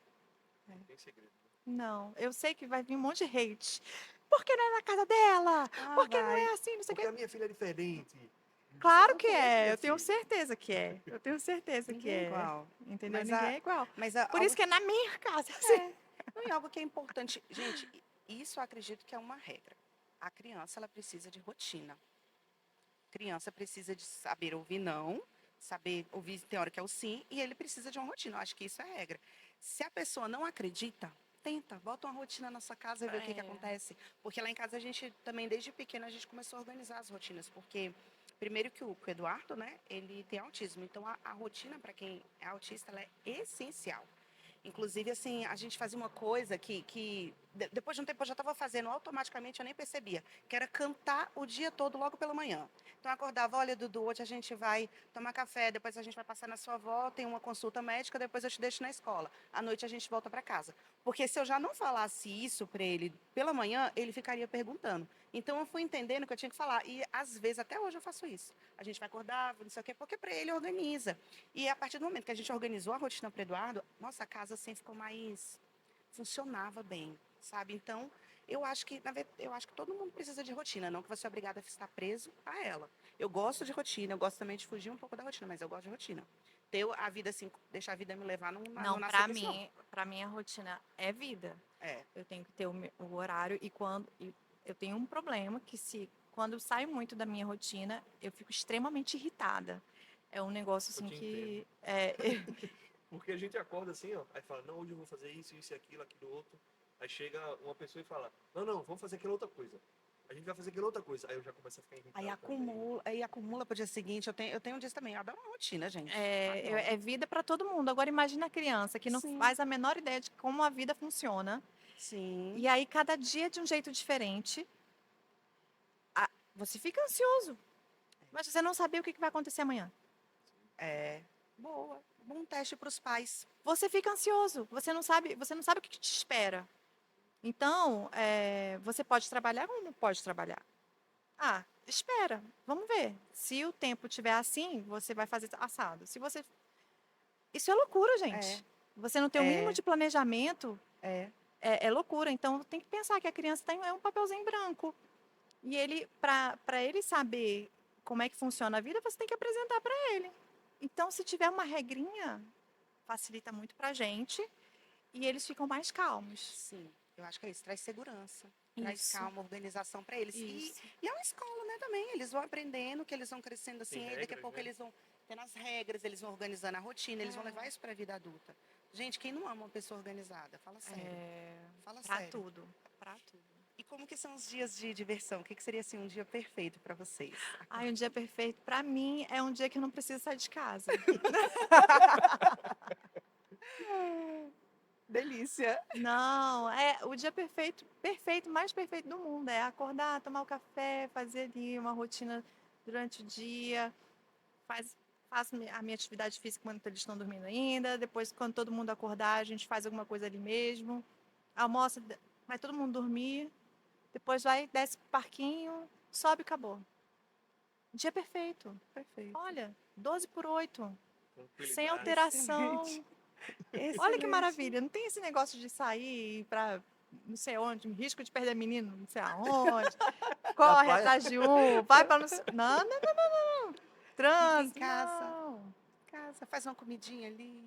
Tem segredo. Não. Eu sei que vai vir um monte de hate. Por que não é na casa dela? Por que não Vai. é assim? Não sei o Porque a quê. minha filha é diferente. Claro Não que conhece é. minha Eu tenho filha. certeza que é. Eu tenho certeza que Ninguém é é. igual. Entendeu? Mas, Ninguém é igual. Por algo isso que é na minha casa. Assim. é, não, e algo que é importante. Gente, isso eu acredito que é uma regra. A criança, ela precisa de rotina. A criança precisa de saber ouvir não, saber ouvir, tem hora que é o sim, e ele precisa de uma rotina. Eu acho que isso é a regra. Se a pessoa não acredita, tenta, bota uma rotina na sua casa e vê o que É. acontece. Porque lá em casa a gente também, desde pequena, a gente começou a organizar as rotinas, porque primeiro que o Eduardo, né, ele tem autismo, então a rotina para quem é autista, ela é essencial. Inclusive, assim, a gente fazia uma coisa depois de um tempo eu já estava fazendo automaticamente, eu nem percebia, que era cantar o dia todo logo pela manhã. Então, eu acordava, olha, Dudu, hoje a gente vai tomar café, depois a gente vai passar na sua avó, tem uma consulta médica, depois eu te deixo na escola. À noite a gente volta para casa. Porque se eu já não falasse isso para ele pela manhã, ele ficaria perguntando. Então, eu fui entendendo que eu tinha que falar. E, às vezes, até hoje eu faço isso. A gente vai acordar, não sei o quê, porque para ele organiza. E a partir do momento que a gente organizou a rotina para o Eduardo, nossa, a casa assim ficou mais. Funcionava bem, sabe? Então, eu acho que todo mundo precisa de rotina, não que você é obrigado a estar preso a ela. Eu gosto de rotina, eu gosto também de fugir um pouco da rotina, mas eu gosto de rotina. Ter a vida assim, deixar a vida me levar, não Não, nasceu com isso, não. para mim a rotina é vida. É, Eu tenho que ter o horário e eu tenho um problema que quando eu saio muito da minha rotina, eu fico extremamente irritada. É um negócio Eu assim te que Porque a gente acorda assim, ó, aí fala, não, hoje eu vou fazer isso, isso e aquilo outro. Aí chega uma pessoa e fala, não, vamos fazer aquela outra coisa. A gente vai fazer aquela outra coisa. Aí eu já começo a ficar irritado também. aí acumula para o dia seguinte. Eu tenho um dia também. Eu adoro uma rotina, gente. Adoro. é vida para todo mundo. Agora imagina a criança que não Sim, faz a menor ideia de como a vida funciona. sim. E aí cada dia é de um jeito diferente. Você fica ansioso, mas você não sabe o que vai acontecer amanhã. É. Boa. Bom teste para os pais. Você fica ansioso, você não sabe o que te espera. Então, você pode trabalhar ou não pode trabalhar? Espera, vamos ver. Se o tempo estiver assim, você vai fazer assado. Se você. Isso é loucura, É, gente. Você não tem o mínimo é, de planejamento, é. é loucura. Então, tem que pensar que a criança é um papelzinho branco. E ele, para ele saber como é que funciona a vida, você tem que apresentar para ele. Então, se tiver uma regrinha, facilita muito para a gente. e eles ficam mais calmos. Sim, eu acho que é isso. Traz segurança, traz Isso, calma, organização para eles. isso. E é uma escola, né, também. Eles vão aprendendo, que eles vão crescendo assim, Tem aí daqui a regras, pouco né? eles vão tendo as regras, eles vão organizando a rotina, eles vão levar É, isso para a vida adulta. Gente, quem não ama uma pessoa organizada? Fala sério. Fala pra sério. tudo, pra tudo. E como que são os dias de diversão? O que que seria assim um dia perfeito para vocês? Ai, um dia perfeito pra mim é um dia que eu não preciso sair de casa. Delícia. Não, é o dia perfeito, perfeito, mais perfeito do mundo. É acordar, tomar o café, fazer ali uma rotina durante o dia, faz, faço a minha atividade física quando eles estão dormindo ainda. Depois, quando todo mundo acordar, a gente faz alguma coisa ali mesmo. Almoça, vai todo mundo dormir. Depois vai, desce pro parquinho, sobe e acabou. Dia perfeito. Perfeito. Olha, 12/8, sem Tranquilidade. alteração. Excelente. Olha que Excelente. maravilha. Não tem esse negócio de sair para não sei onde, risco de perder menino, não sei aonde. Corre Rapaz, atrás de um, vai para não sei. Não, não, não. Fica em Trânsito, casa. não. Casa, faz uma comidinha ali.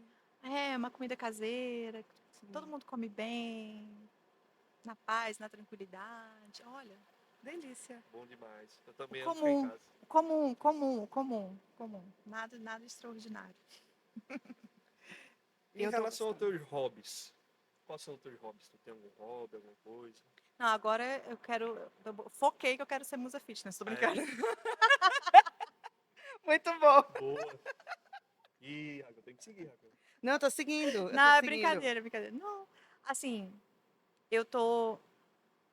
É, uma comida caseira, todo Sim. mundo come bem, na paz, na tranquilidade. Olha, Delícia. bom demais. Eu o também amo ficar em comum, casa. comum. Nada, nada extraordinário. Em Eu tô relação aos gostando. teus hobbies, quais são os teus hobbies? Tu tem algum hobby, alguma coisa? Não, agora eu foquei que eu quero ser musa fitness, tô Ah, é? brincando. Muito bom. Boa. Ih, Raquel, tem que seguir, Raquel. Não, eu tô seguindo. Eu Não, tô é seguindo. brincadeira. Não, assim, eu tô,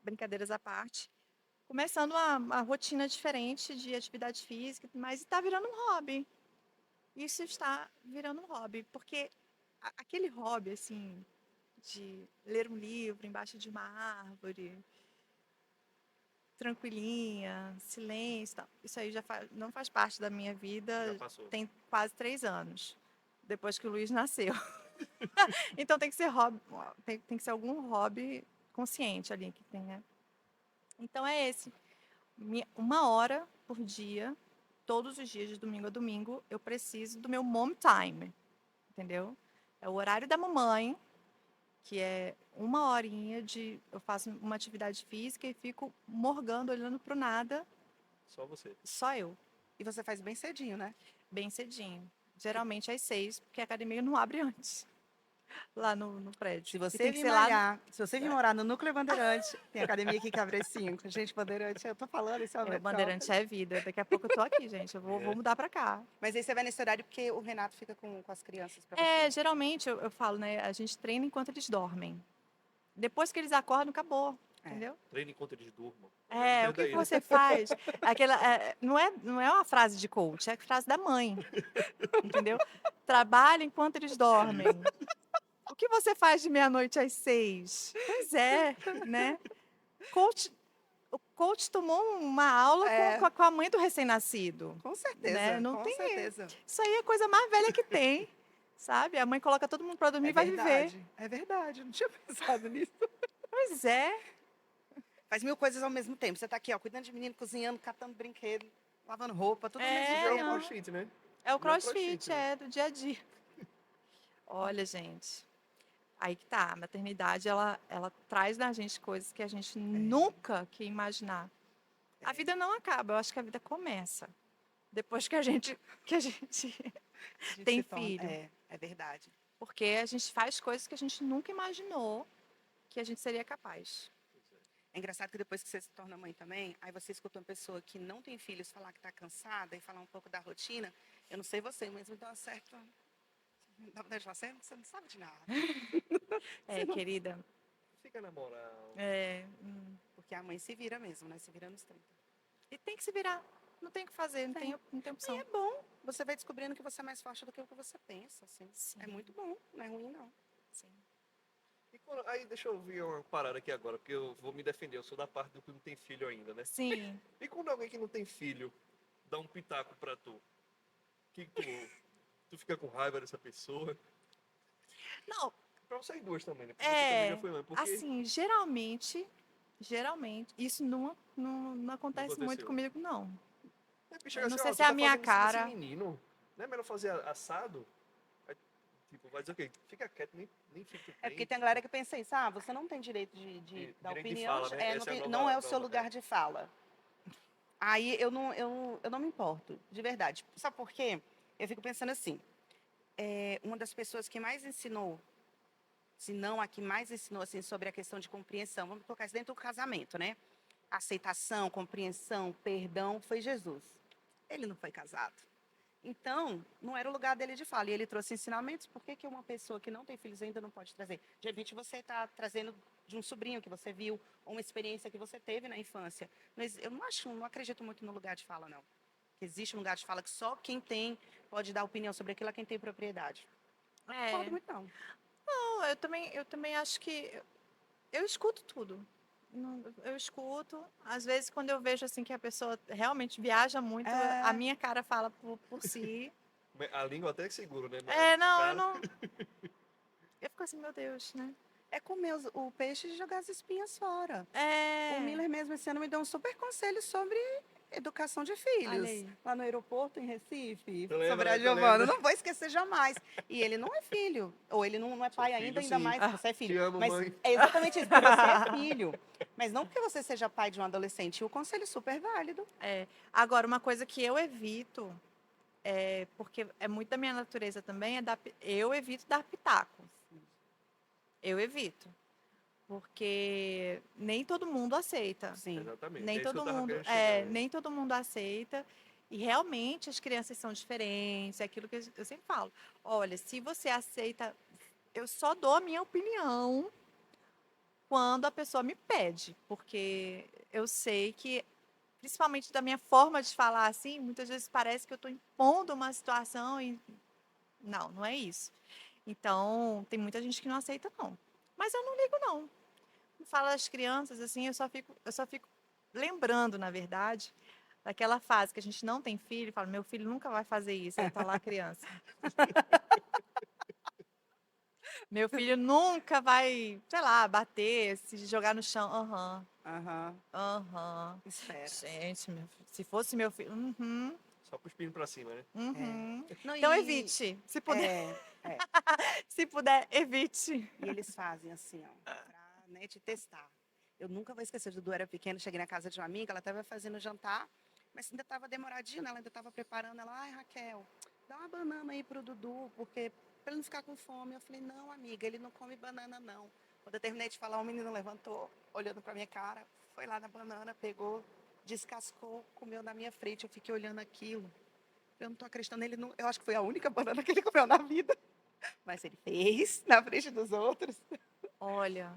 brincadeiras à parte, começando uma rotina diferente de atividade física, mas está virando um hobby. Isso está virando um hobby, porque aquele hobby, assim, de ler um livro embaixo de uma árvore, tranquilinha, silêncio, tal, isso aí já não faz parte da minha Já vida, passou. tem quase 3 anos, depois que o Luiz nasceu. Então tem que ser hobby, tem que ser algum hobby consciente ali que tenha. Então é esse. 1 hora por dia, todos os dias, de domingo a domingo, eu preciso do meu mom time, entendeu? É o horário da mamãe, que é 1 horinha de. Eu faço uma atividade física e fico morgando, olhando pro nada, Só você. só eu, E você faz bem cedinho, né? bem cedinho. Geralmente às 6, porque a academia não abre antes, lá no prédio. Se E você tem que vir ser lá. malhar, se você vir morar no Núcleo Bandeirante, tem academia aqui que abre às 5. Gente, Bandeirante, eu tô falando, isso é uma É, o Bandeirante metrópole. é vida. Daqui a pouco eu tô aqui, gente. Eu vou É. mudar pra cá. Mas aí você vai nesse horário porque o Renato fica com as crianças pra É, você. geralmente eu falo, né? A gente treina enquanto eles dormem. Depois que eles acordam, acabou. É. Entendeu? Treine enquanto eles durmam. É, o Entenda que aí, né? você faz? Não é uma frase de coach, é a frase da mãe. Entendeu? Trabalha enquanto eles dormem. O que você faz de meia-noite às 6? Pois é, né? Coach, o coach tomou uma aula É, com a mãe do recém-nascido. com Né? certeza, Não com tem. certeza. Isso aí é a coisa mais velha que tem. Sabe? A mãe coloca todo mundo para dormir e vai viver. É verdade, não tinha pensado nisso. Pois é. Faz mil coisas ao mesmo tempo. Você tá aqui, ó, cuidando de menino, cozinhando, catando brinquedo, lavando roupa, tudo ao mesmo Isso já é o tempo. Não. crossfit, né? É o Já é o crossfit, crossfit, né? é do dia a dia. Olha, gente, aí que tá. A maternidade, ela traz na gente coisas que a gente nunca que imaginar. A vida não acaba, eu acho que a vida começa. Depois que a gente A gente tem se torna. filho. É verdade. Porque a gente faz coisas que a gente nunca imaginou que a gente seria capaz. É engraçado que depois que você se torna mãe também, aí você escuta uma pessoa que não tem filhos falar que está cansada e falar um pouco da rotina. Eu não sei você, mas me dá uma certa. Dá vontade de falar, você não sabe de nada. Você É, não... querida. Fica na moral. É, Porque a mãe se vira mesmo, né? Se vira nos 30. e tem que se virar. Não tem o que fazer, não tem E opção. é bom. Você vai descobrindo que você é mais forte do que o que você pensa, assim. Sim, É muito bom, não é ruim, não. sim. Aí deixa eu ver uma parada aqui agora, porque eu vou me defender. Eu sou da parte do que não tem filho ainda, né? Sim. E quando alguém que não tem filho dá um pitaco pra tu, tu fica com raiva dessa pessoa? Não, Pra vocês duas também, né? Porque você também já foi mãe. Porque assim, geralmente, isso não não acontece muito aconteceu. comigo, não. É porque Eu chega não assim, sei ó, se tu é a tá minha fazendo isso nesse cara. menino. Não é melhor fazer assado? Aí, Tipo, vai dizer o quê? Fica quieto, nem fica É porque bem. tem a galera que pensa isso, você não tem direito de dar Direito de opinião, fala, né? não, Essa é a não é o seu nova, lugar de fala. Aí eu não me importo, de verdade. Sabe por quê? Eu fico pensando assim, uma das pessoas que mais ensinou, se não a que mais ensinou assim, sobre a questão de compreensão, vamos colocar isso dentro do casamento, né? Aceitação, compreensão, perdão, foi Jesus. Ele não foi casado. Então, não era o lugar dele de fala. E ele trouxe ensinamentos. Por que uma pessoa que não tem filhos ainda não pode trazer? De repente, você está trazendo de um sobrinho que você viu, ou uma experiência que você teve na infância. Mas eu não acredito muito no lugar de fala, não. Existe um lugar de fala que só quem tem pode dar opinião sobre aquilo a quem tem propriedade. Não concordo É. muito, não. Não, eu também acho que eu escuto tudo. Eu escuto. Às vezes, quando eu vejo assim que a pessoa realmente viaja muito, a É, minha cara fala por si. A língua até que segura, né? Mas É, não, eu cara, não. Eu fico assim, meu Deus, né? é comer o peixe e jogar as espinhas fora. O É. Miller mesmo esse ano me deu um super conselho sobre educação de Olha filhos. aí. Lá no aeroporto, em Recife, tu sobre lembra, a né? Tu Giovana. Eu lembra? não vou esquecer jamais. E ele não é filho. Ou ele não é Sou pai filho, ainda sim. mais. Você é Te filho. amo, Mas mãe. é exatamente isso, porque você é filho. Mas não porque você seja pai de um adolescente. E o conselho super válido. É. Agora, uma coisa que eu evito, porque é muito da minha natureza também, eu evito dar pitaco. Eu evito. Porque nem todo mundo aceita. Sim. Exatamente. Nem É isso que eu todo tava mundo, querendo chegar. nem todo mundo aceita. E realmente as crianças são diferentes, é aquilo que eu sempre falo. Olha, se você aceita, eu só dou a minha opinião quando a pessoa me pede, porque eu sei que, principalmente da minha forma de falar assim, muitas vezes parece que eu estou impondo uma situação e não, não é isso. Então, tem muita gente que não aceita, não. Mas eu não ligo, não. Fala das crianças, assim, eu só fico lembrando, na verdade, daquela fase que a gente não tem filho, e fala, meu filho nunca vai fazer isso, aí tá lá a criança. Meu filho nunca vai, sei lá, bater, se jogar no chão. Aham, Aham. aham. Espera. Gente, se fosse meu filho. Uhum, Só cuspindo pra cima, né? É. uhum. Não, Então evite. Se puder, é, é. se puder, evite. E eles fazem assim, ó, pra, né, te testar. Eu nunca vou esquecer, o Dudu era pequeno, cheguei na casa de uma amiga, ela estava fazendo jantar, mas ainda estava demoradinho, né? Ela ainda estava preparando, ela, ai, Raquel, dá uma banana aí pro Dudu, porque para ele não ficar com fome. Eu falei, não, amiga, ele não come banana, não. Quando eu terminei de falar, o menino levantou, olhando para minha cara, foi lá na banana, pegou, descascou, comeu na minha frente. Eu fiquei olhando aquilo. Eu não estou acreditando, ele não, eu acho que foi a única banana que ele comeu na vida. Mas ele fez na frente dos outros. Olha,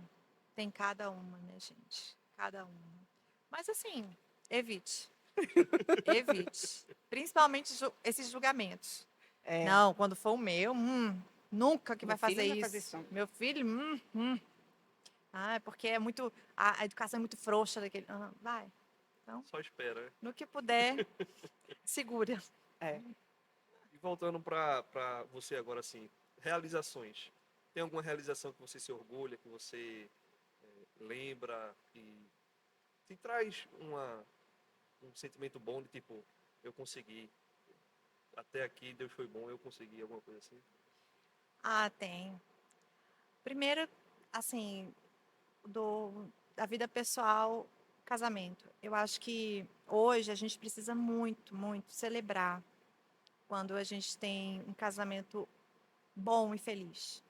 tem cada uma, né, gente? Cada uma. Mas assim, evite. Evite. Principalmente esses julgamentos. É, Não, quando for o meu, nunca que meu vai filho fazer não vai fazer isso. isso, não. Meu filho, Ah, é porque é muito. A educação é muito frouxa daquele. Vai. Então, Só espera, né? no que puder, segura. É. E voltando pra você agora, assim, realizações. Tem alguma realização que você se orgulha, que você lembra e te traz um sentimento bom de tipo, eu consegui, até aqui Deus foi bom, eu consegui alguma coisa assim? Ah, tem. Primeiro, assim, da vida pessoal, casamento. Eu acho que hoje a gente precisa muito, muito celebrar quando a gente tem um casamento bom e feliz.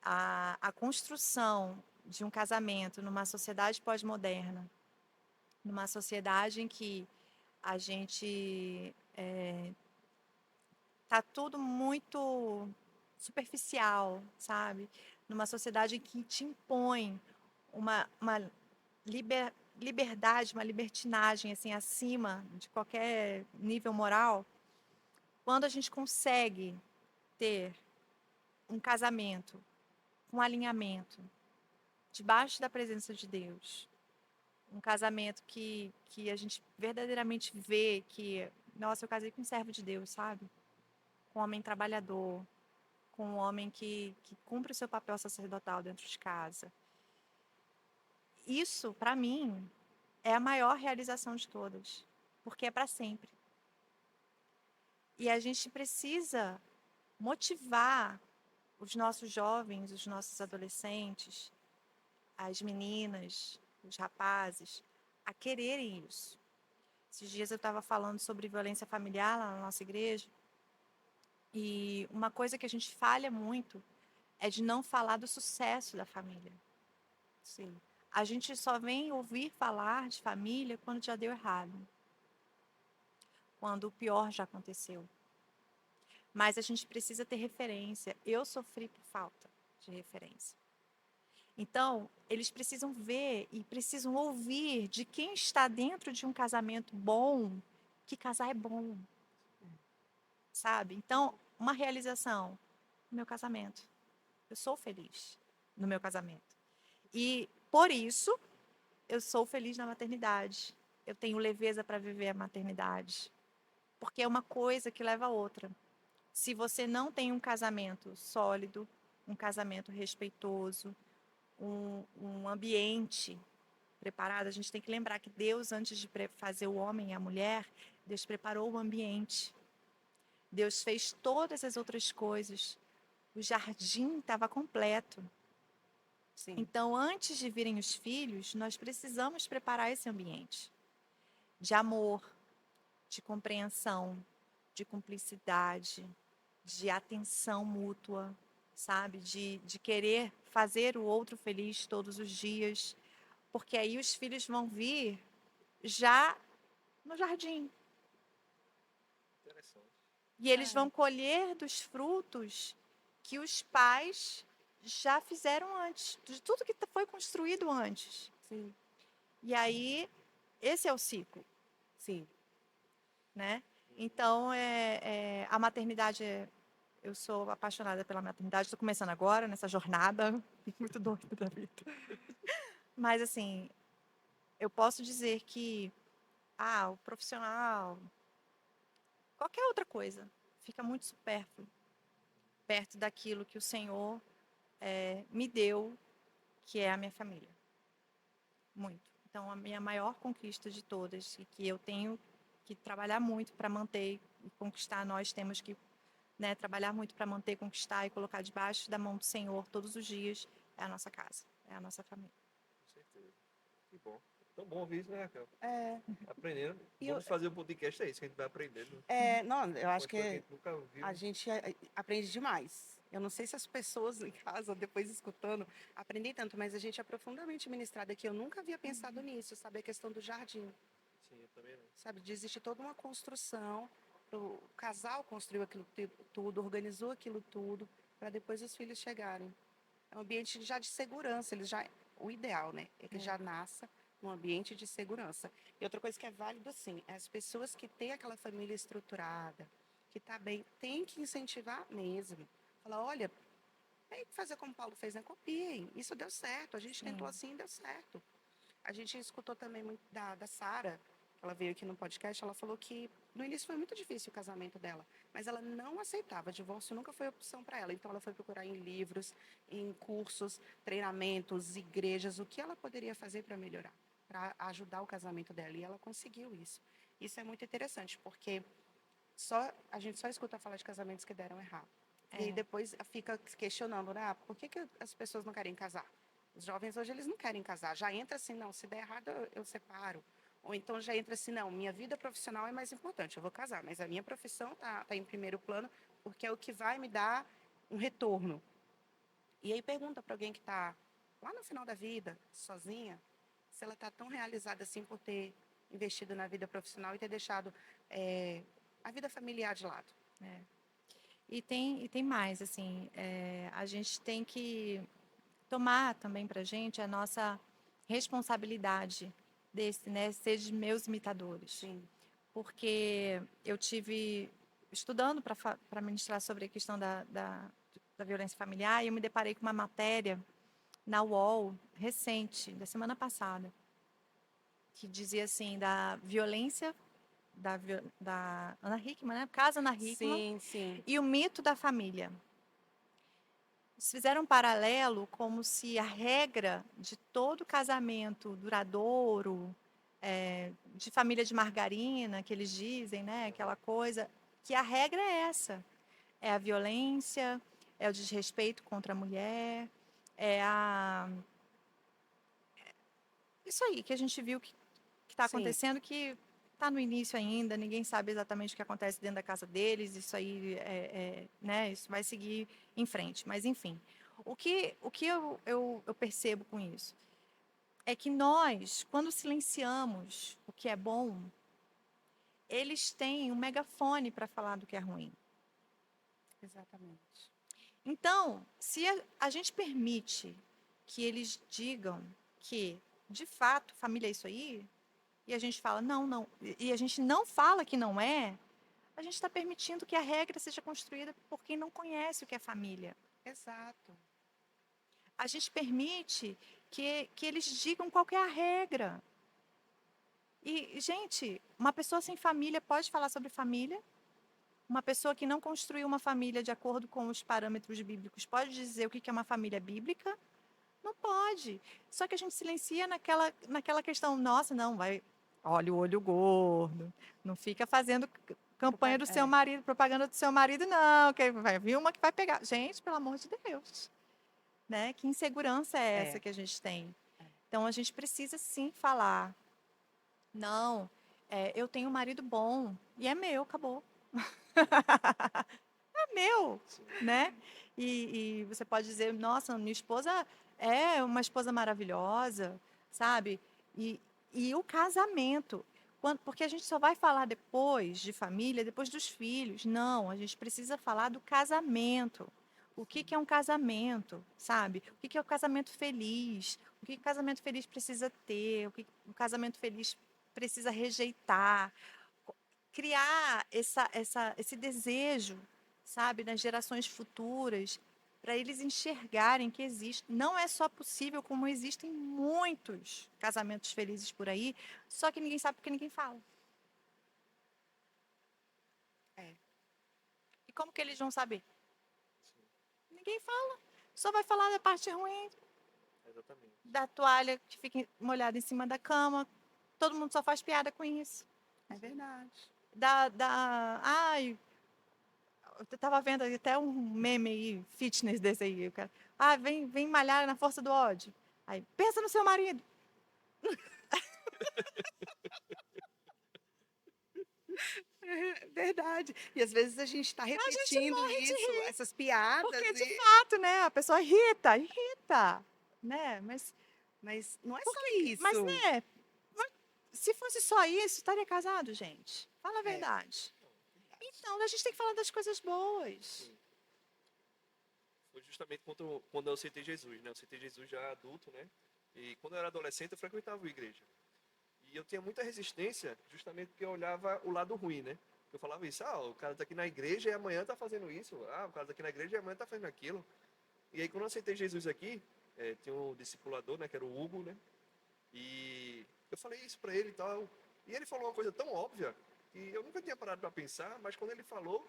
A construção de um casamento numa sociedade pós-moderna, numa sociedade em que a gente tá tudo muito superficial, sabe? Numa sociedade que te impõe uma liberdade, uma libertinagem assim acima de qualquer nível moral. Quando a gente consegue ter um casamento com alinhamento, debaixo da presença de Deus, um casamento que a gente verdadeiramente vê que, nossa, eu casei com um servo de Deus, sabe? Com um homem trabalhador, com um homem que cumpre o seu papel sacerdotal dentro de casa. Isso, para mim, é a maior realização de todas, porque é para sempre. E a gente precisa motivar os nossos jovens, os nossos adolescentes, as meninas, os rapazes, a quererem isso. Esses dias eu estava falando sobre violência familiar lá na nossa igreja, e uma coisa que a gente falha muito é de não falar do sucesso da família. Sim. A gente só vem ouvir falar de família quando já deu errado, quando o pior já aconteceu. Mas a gente precisa ter referência. Eu sofri por falta de referência. Então, eles precisam ver e precisam ouvir de quem está dentro de um casamento bom, que casar é bom, sabe? Então, uma realização no meu casamento. Eu sou feliz no meu casamento. E, por isso, eu sou feliz na maternidade. Eu tenho leveza para viver a maternidade. Porque é uma coisa que leva a outra. Se você não tem um casamento sólido, um casamento respeitoso, um ambiente preparado, a gente tem que lembrar que Deus, antes de fazer o homem e a mulher, Deus preparou o ambiente. Deus fez todas as outras coisas. O jardim estava completo. Sim. Então, antes de virem os filhos, nós precisamos preparar esse ambiente de amor, de compreensão, de cumplicidade, de atenção mútua, sabe? De querer fazer o outro feliz todos os dias, porque aí os filhos vão vir já no jardim. Interessante. E eles vão colher dos frutos que os pais já fizeram antes, de tudo que foi construído antes. Sim. E aí, esse é o ciclo, Sim. né? Então, a maternidade, eu sou apaixonada pela maternidade, estou começando agora nessa jornada muito doida da vida. Mas, assim, eu posso dizer que, o profissional, qualquer outra coisa, fica muito supérfluo perto daquilo que o Senhor me deu, que é a minha família. Muito. Então, a minha maior conquista de todas, e que eu tenho que trabalhar muito para manter e conquistar, nós temos que trabalhar muito para manter, conquistar e colocar debaixo da mão do Senhor todos os dias, é a nossa casa, é a nossa família. Com certeza. Que bom. Tão bom ouvir isso, né, Raquel? É, Aprendendo. E Vamos fazer um podcast, é isso que a gente vai aprendendo. não, eu acho Umas coisas que a que gente nunca viu. a gente aprende demais. Eu não sei se as pessoas em casa, depois escutando, aprendem tanto, mas a gente é profundamente ministrada aqui. Eu nunca havia pensado nisso, sabe? A questão do jardim, Sim, eu também não. sabe? De existir toda uma construção. O casal construiu aquilo tudo, organizou aquilo tudo, para depois os filhos chegarem. É um ambiente já de segurança, o ideal, né? É que já nasça num ambiente de segurança. E outra coisa que é válido, assim, é as pessoas que têm aquela família estruturada, que está bem, tem que incentivar mesmo. Falar, olha, tem que fazer como Paulo fez, né? Copiem. Isso deu certo. A gente tentou assim e deu certo. A gente escutou também muito da Sara, ela veio aqui no podcast, ela falou que no início foi muito difícil o casamento dela, mas ela não aceitava, divórcio nunca foi opção para ela, então ela foi procurar em livros, em cursos, treinamentos, igrejas, o que ela poderia fazer para melhorar, para ajudar o casamento dela, e ela conseguiu isso. Isso é muito interessante, porque a gente só escuta falar de casamentos que deram errado. E aí depois fica questionando, né? Por que as pessoas não querem casar? Os jovens hoje, eles não querem casar. Já entra assim, não, se der errado, eu separo. Ou então já entra assim, não, minha vida profissional é mais importante, eu vou casar, mas a minha profissão tá em primeiro plano, porque é o que vai me dar um retorno. E aí pergunta para alguém que está lá no final da vida, sozinha, se ela está tão realizada assim por ter investido na vida profissional e ter deixado a vida familiar de lado. E tem mais, assim, a gente tem que tomar também para a gente a nossa responsabilidade ser de meus imitadores. Sim. Porque eu tive, estudando para ministrar sobre a questão da violência familiar, e eu me deparei com uma matéria na UOL, recente, da semana passada, que dizia assim, da violência da Ana Hickman, né? Casa Ana Hickman, Sim. e o mito da família. Eles fizeram um paralelo como se a regra de todo casamento duradouro, de família de margarina, que eles dizem, né? Aquela coisa, que a regra é essa. É a violência, é o desrespeito contra a mulher, é a isso aí que a gente viu que está Sim. acontecendo, que está no início ainda, ninguém sabe exatamente o que acontece dentro da casa deles, isso aí né, isso vai seguir em frente. Mas, enfim, o que eu percebo com isso é que nós, quando silenciamos o que é bom, eles têm um megafone para falar do que é ruim. Exatamente. Então, se a gente permite que eles digam que, de fato, família é isso aí, e a gente fala, não, não, e a gente não fala que não é, a gente está permitindo que a regra seja construída por quem não conhece o que é família. Exato. A gente permite que eles digam qual que é a regra. E, gente, uma pessoa sem família pode falar sobre família? Uma pessoa que não construiu uma família de acordo com os parâmetros bíblicos pode dizer o que é uma família bíblica? Não pode. Só que a gente silencia naquela questão, nossa, não, vai, olha o olho gordo, não fica fazendo campanha do seu marido, propaganda do seu marido, não, que vai vir uma que vai pegar. Gente, pelo amor de Deus, né? Que insegurança é essa que a gente tem? Então, a gente precisa sim falar, não, eu tenho um marido bom e é meu, acabou. É meu, Sim. né? E você pode dizer, nossa, minha esposa é uma esposa maravilhosa, sabe? E o casamento, porque a gente só vai falar depois de família, depois dos filhos. Não, a gente precisa falar do casamento. O que é um casamento, sabe? O que é um casamento feliz? O que o casamento feliz precisa ter? O que o casamento feliz precisa rejeitar? Criar esse desejo, sabe, nas gerações futuras, para eles enxergarem que existe. Não é só possível, como existem muitos casamentos felizes por aí, só que ninguém sabe porque ninguém fala. É. E como que eles vão saber? Ninguém fala. Só vai falar da parte ruim, Exatamente. da toalha que fica molhada em cima da cama. Todo mundo só faz piada com isso. É verdade. Ai, eu tava vendo até um meme aí, fitness desse aí. O cara, vem malhar na força do ódio. Aí, pensa no seu marido. É verdade. E às vezes a gente está A gente repetindo morre de isso, rir. essas piadas, Porque, de e... fato, né, a pessoa irrita, né? mas não é Por só mas, isso. né, se fosse só isso, estaria casado, gente. Fala a É, verdade. verdade. Então, a gente tem que falar das coisas boas. Sim. Foi justamente quando eu aceitei Jesus, né? Eu aceitei Jesus já adulto, né? E quando eu era adolescente, eu frequentava a igreja. E eu tinha muita resistência, justamente porque eu olhava o lado ruim, né? Eu falava isso, o cara tá aqui na igreja e amanhã tá fazendo isso. O cara tá aqui na igreja e amanhã tá fazendo aquilo. E aí, quando eu aceitei Jesus aqui, tinha um discipulador, né? Que era o Hugo, né? E eu falei isso pra ele e tal. E ele falou uma coisa tão óbvia que eu nunca tinha parado pra pensar, mas quando ele falou,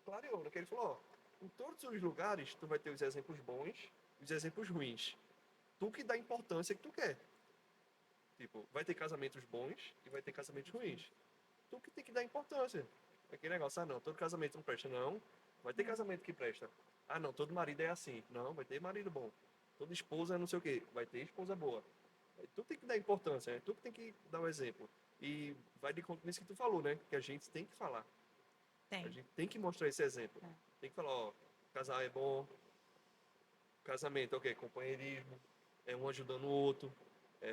clareou, né? Que ele falou, em todos os lugares tu vai ter os exemplos bons e os exemplos ruins. Tu que dá a importância que tu quer. Tipo, vai ter casamentos bons e vai ter casamentos ruins. Tu que tem que dar importância. Aquele negócio, não, todo casamento não presta, não. Vai ter casamento que presta. Não, todo marido é assim. Não, vai ter marido bom. Toda esposa é não sei o quê. Vai ter esposa boa. Tu tem que dar importância, né? Tu que tem que dar o exemplo. E vai de conta nisso que tu falou, né? Que a gente tem que falar. A Tem. gente tem que mostrar esse exemplo. Tem que falar, casar é bom. Casamento é o quê? Companheirismo. É um ajudando o outro.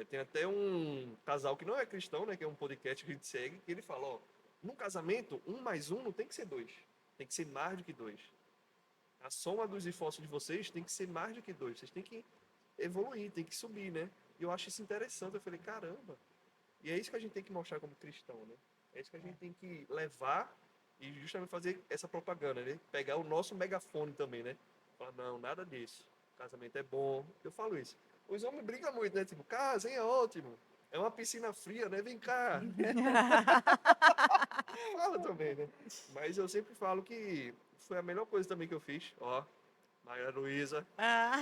Tem até um casal que não é cristão, né? Que é um podcast que a gente segue, que ele fala, num casamento, 1 mais 1 não tem que ser 2. Tem que ser mais do que 2. A soma dos esforços de vocês tem que ser mais do que 2. Vocês têm que evoluir, tem que subir, né? E eu acho isso interessante. Eu falei, caramba. E é isso que a gente tem que mostrar como cristão, né? É isso que a gente tem que levar e justamente fazer essa propaganda, né? Pegar o nosso megafone também, né? Falar, não, nada disso. Casamento é bom. Eu falo isso. Os homens brigam muito, né? Tipo, casem é ótimo. É uma piscina fria, né? Vem cá. Fala também, né? Mas eu sempre falo que foi a melhor coisa também que eu fiz. Maria Luísa. Ah.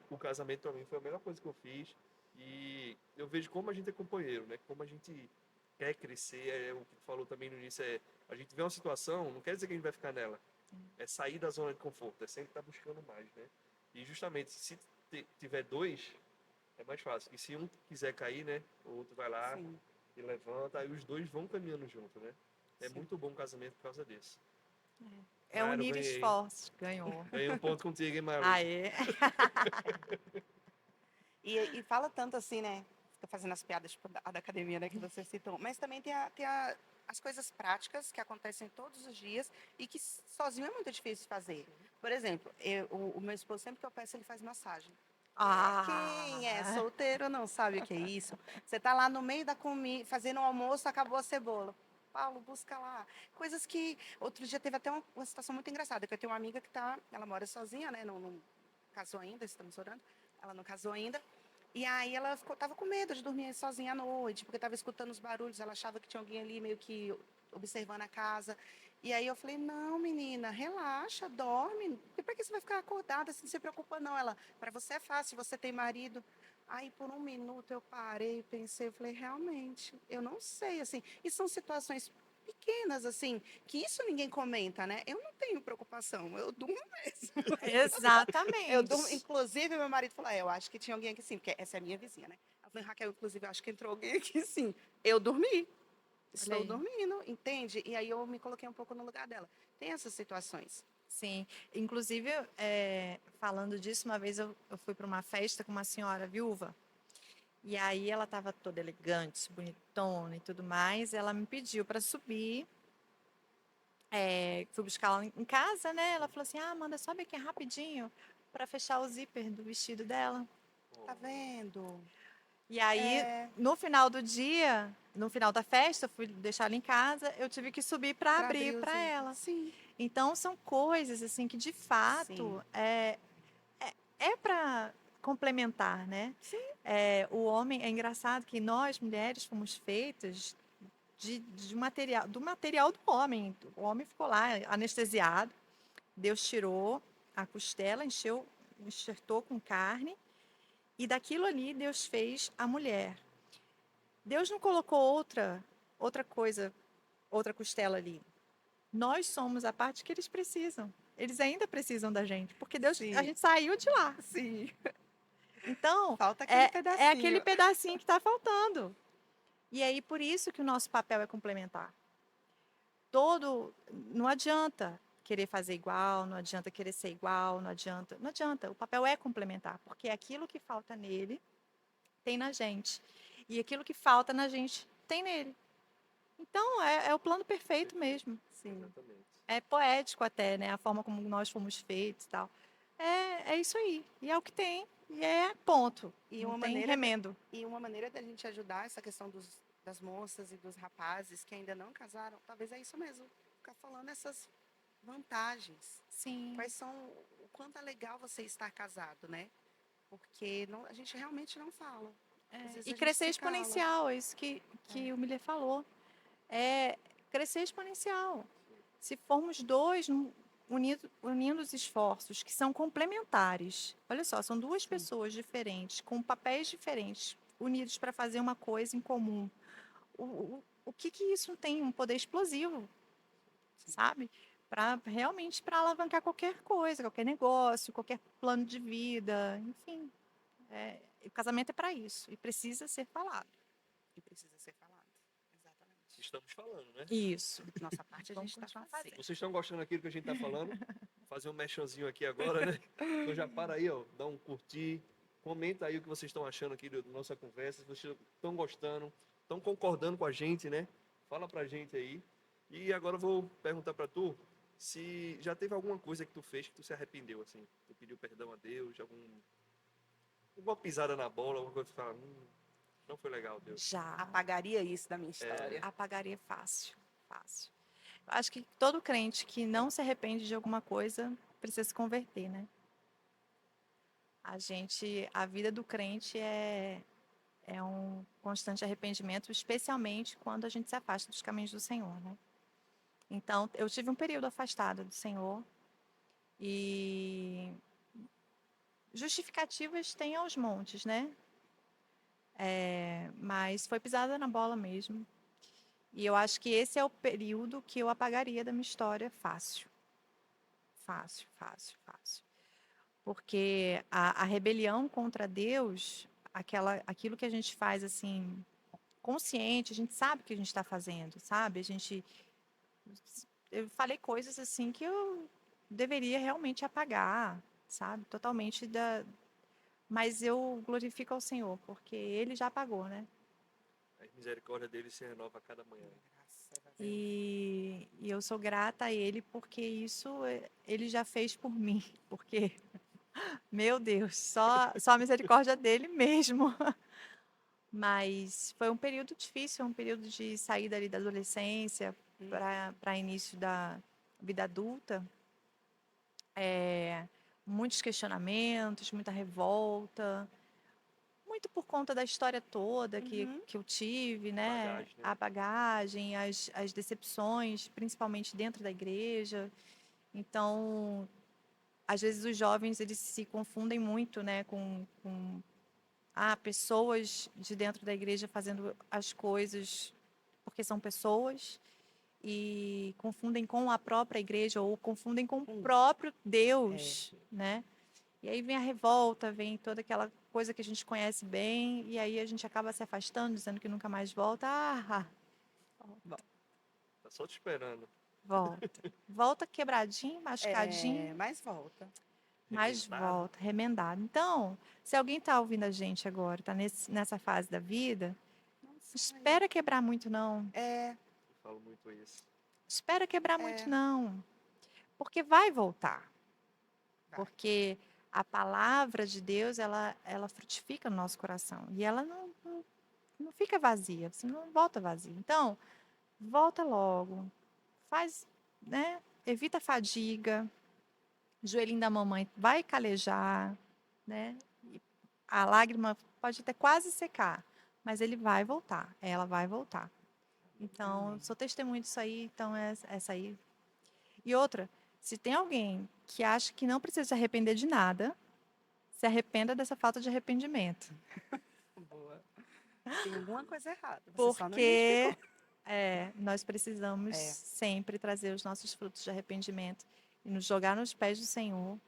O casamento pra mim foi a melhor coisa que eu fiz. E eu vejo como a gente é companheiro, né? Como a gente quer crescer. O que tu falou também no início a gente vê uma situação, não quer dizer que a gente vai ficar nela. É sair da zona de conforto, é sempre estar buscando mais, né? E justamente, se tiver dois, é mais fácil. E se um quiser cair, né? O outro vai lá Sim, e levanta, aí os dois vão caminhando junto, né? É sim. muito bom o casamento por causa disso. É Claro, unir ganhei. esforços. Ganhou. Ganhei um ponto contigo, hein, Malu? Aê. E fala tanto assim, né? Fica fazendo as piadas tipo, da academia, né, que você citou. Mas também as coisas práticas que acontecem todos os dias e que sozinho é muito difícil de fazer. Por exemplo, o meu esposo, sempre que eu peço, ele faz massagem. Quem é Ah, solteiro não sabe o que é isso. Você tá lá no meio da comida, fazendo o almoço, acabou a cebola. Paulo, busca lá. Coisas que. Outro dia teve até uma situação muito engraçada, que eu tenho uma amiga que tá. Ela mora sozinha, né? Não casou ainda, estamos orando. Ela não casou ainda. E aí ela tava com medo de dormir sozinha à noite, porque estava escutando os barulhos, ela achava que tinha alguém ali meio que observando a casa. E aí eu falei, não, menina, relaxa, dorme. E para que você vai ficar acordada assim, não se preocupa não. Ela, para você é fácil, você tem marido. Aí por um minuto eu parei, pensei, eu falei, realmente, eu não sei, assim, e são situações pequenas, assim, que isso ninguém comenta, né? Eu não tenho preocupação, eu durmo mesmo. Eu durmo, exatamente. inclusive, meu marido falou, eu acho que tinha alguém aqui sim, porque essa é a minha vizinha, né? Ela falou, Raquel, inclusive, eu acho que entrou alguém aqui sim. Eu dormi, Olha estou aí. dormindo, entende? E aí eu me coloquei um pouco no lugar dela. Tem essas situações. Sim. Inclusive, falando disso, uma vez eu fui para uma festa com uma senhora viúva. E aí ela estava toda elegante, bonitona e tudo mais. Ela me pediu para subir. Fui buscar ela em casa, né? Ela falou assim: Ah, Amanda, sobe aqui rapidinho para fechar o zíper do vestido dela. Tá vendo? E aí, É, no final do dia, no final da festa, eu fui deixar ela em casa, eu tive que subir para para abrir abrir o para zíper. ela. Sim, Então, são coisas assim que de sim, fato é para complementar, né? sim, O homem é engraçado que nós mulheres fomos feitas de material, do material do homem. O homem ficou lá anestesiado, Deus tirou a costela, enxertou com carne e daquilo ali Deus fez a mulher. Deus não colocou outra coisa, outra costela ali. Nós somos a parte que eles precisam. Eles ainda precisam da gente, porque a sim, gente saiu de lá. sim. Então, Falta aquele é aquele pedacinho. pedacinho que está faltando. E aí, por isso que o nosso papel é complementar. Não adianta querer fazer igual, não adianta querer ser igual, não adianta. O papel é complementar, porque aquilo que falta nele tem na gente. E aquilo que falta na gente tem nele. Então, é o plano perfeito mesmo. Sim. Exatamente. É poético até, né? A forma como nós fomos feitos e tal. É isso aí. E é o que tem. E é ponto. E Não uma tem maneira, remendo. e uma maneira da gente ajudar essa questão das moças e dos rapazes que ainda não casaram, talvez é isso mesmo. Ficar falando essas vantagens. Sim. Quais são, o quanto é legal você estar casado, né? Porque a gente realmente não fala. Às vezes E a gente crescer se cala. exponencial, é isso que É, o Miller falou. É crescer exponencial. Se formos dois unindo os esforços, que são complementares. Olha só, são duas sim, pessoas diferentes, com papéis diferentes, unidos para fazer uma coisa em comum. O que isso tem? Um poder explosivo, sim. sabe? Realmente para alavancar qualquer coisa, qualquer negócio, qualquer plano de vida, enfim. O casamento é para isso e precisa ser falado. E precisa ser falado. Exatamente. Estamos falando, né? Isso. Nossa parte a gente Vamos está continuar fazendo. fazendo. Vocês estão gostando daquilo que a gente está falando? Fazer um mexãozinho aqui agora, né? Então já para aí, ó, dá um curtir, comenta aí o que vocês estão achando aqui da nossa conversa, se vocês estão gostando, estão concordando com a gente, né? Fala pra gente aí. E agora eu vou perguntar pra tu se já teve alguma coisa que tu fez que tu se arrependeu, assim. Tu pediu perdão a Deus, alguma pisada na bola, alguma coisa que tu fala, não foi legal, Deus. Já Apagaria isso da minha história. apagaria fácil, fácil. Eu acho que todo crente que não se arrepende de alguma coisa precisa se converter, né? A vida do crente é um constante arrependimento, especialmente quando a gente se afasta dos caminhos do Senhor, né? Então, eu tive um período afastada do Senhor e justificativas tem aos montes, né? Mas foi pisada na bola mesmo. E eu acho que esse é o período que eu apagaria da minha história fácil. fácil, fácil, fácil. Porque a rebelião contra Deus, aquilo que a gente faz assim, consciente, a gente sabe o que a gente está fazendo, sabe? Eu falei coisas assim que eu deveria realmente apagar, sabe? Totalmente mas eu glorifico ao Senhor, porque Ele já apagou, né? A misericórdia dele se renova a cada manhã. Graças a Deus. E eu sou grata a Ele porque Ele já fez por mim, porque, meu Deus, só a misericórdia dele mesmo. Mas foi um período difícil, um período de saída ali da adolescência para início da vida adulta. Muitos questionamentos, muita revolta, muito por conta da história toda que eu tive, né? Bagagem, né? A bagagem, as decepções, principalmente dentro da igreja. Então, às vezes os jovens eles se confundem muito, né, com pessoas de dentro da igreja fazendo as coisas porque são pessoas e confundem com a própria igreja ou confundem com o próprio Deus, né? E aí vem a revolta, vem toda aquela coisa que a gente conhece bem e aí a gente acaba se afastando, dizendo que nunca mais volta. Tá só te esperando. Volta. Volta quebradinho, machucadinho, Mas volta. mas Remendado. volta, remendado. Então, se alguém está ouvindo a gente agora, está nessa fase da vida, Não não sai. espera quebrar muito, não. Eu falo muito isso. Espera quebrar muito, não. Porque vai voltar. Vai. Porque a palavra de Deus, ela frutifica no nosso coração. E ela não fica vazia, você não volta vazia. Então, volta logo. Faz, né? Evita a fadiga. O joelhinho da mamãe vai calejar, né? E a lágrima pode até quase secar, mas ele vai voltar, ela vai voltar. Então, Amém. sou testemunho disso aí, então essa aí. E outra, se tem alguém que acha que não precisa se arrepender de nada, se arrependa dessa falta de arrependimento. Boa. Tem alguma coisa errada. Você só não Porque identificou. nós precisamos sempre trazer os nossos frutos de arrependimento e nos jogar nos pés do Senhor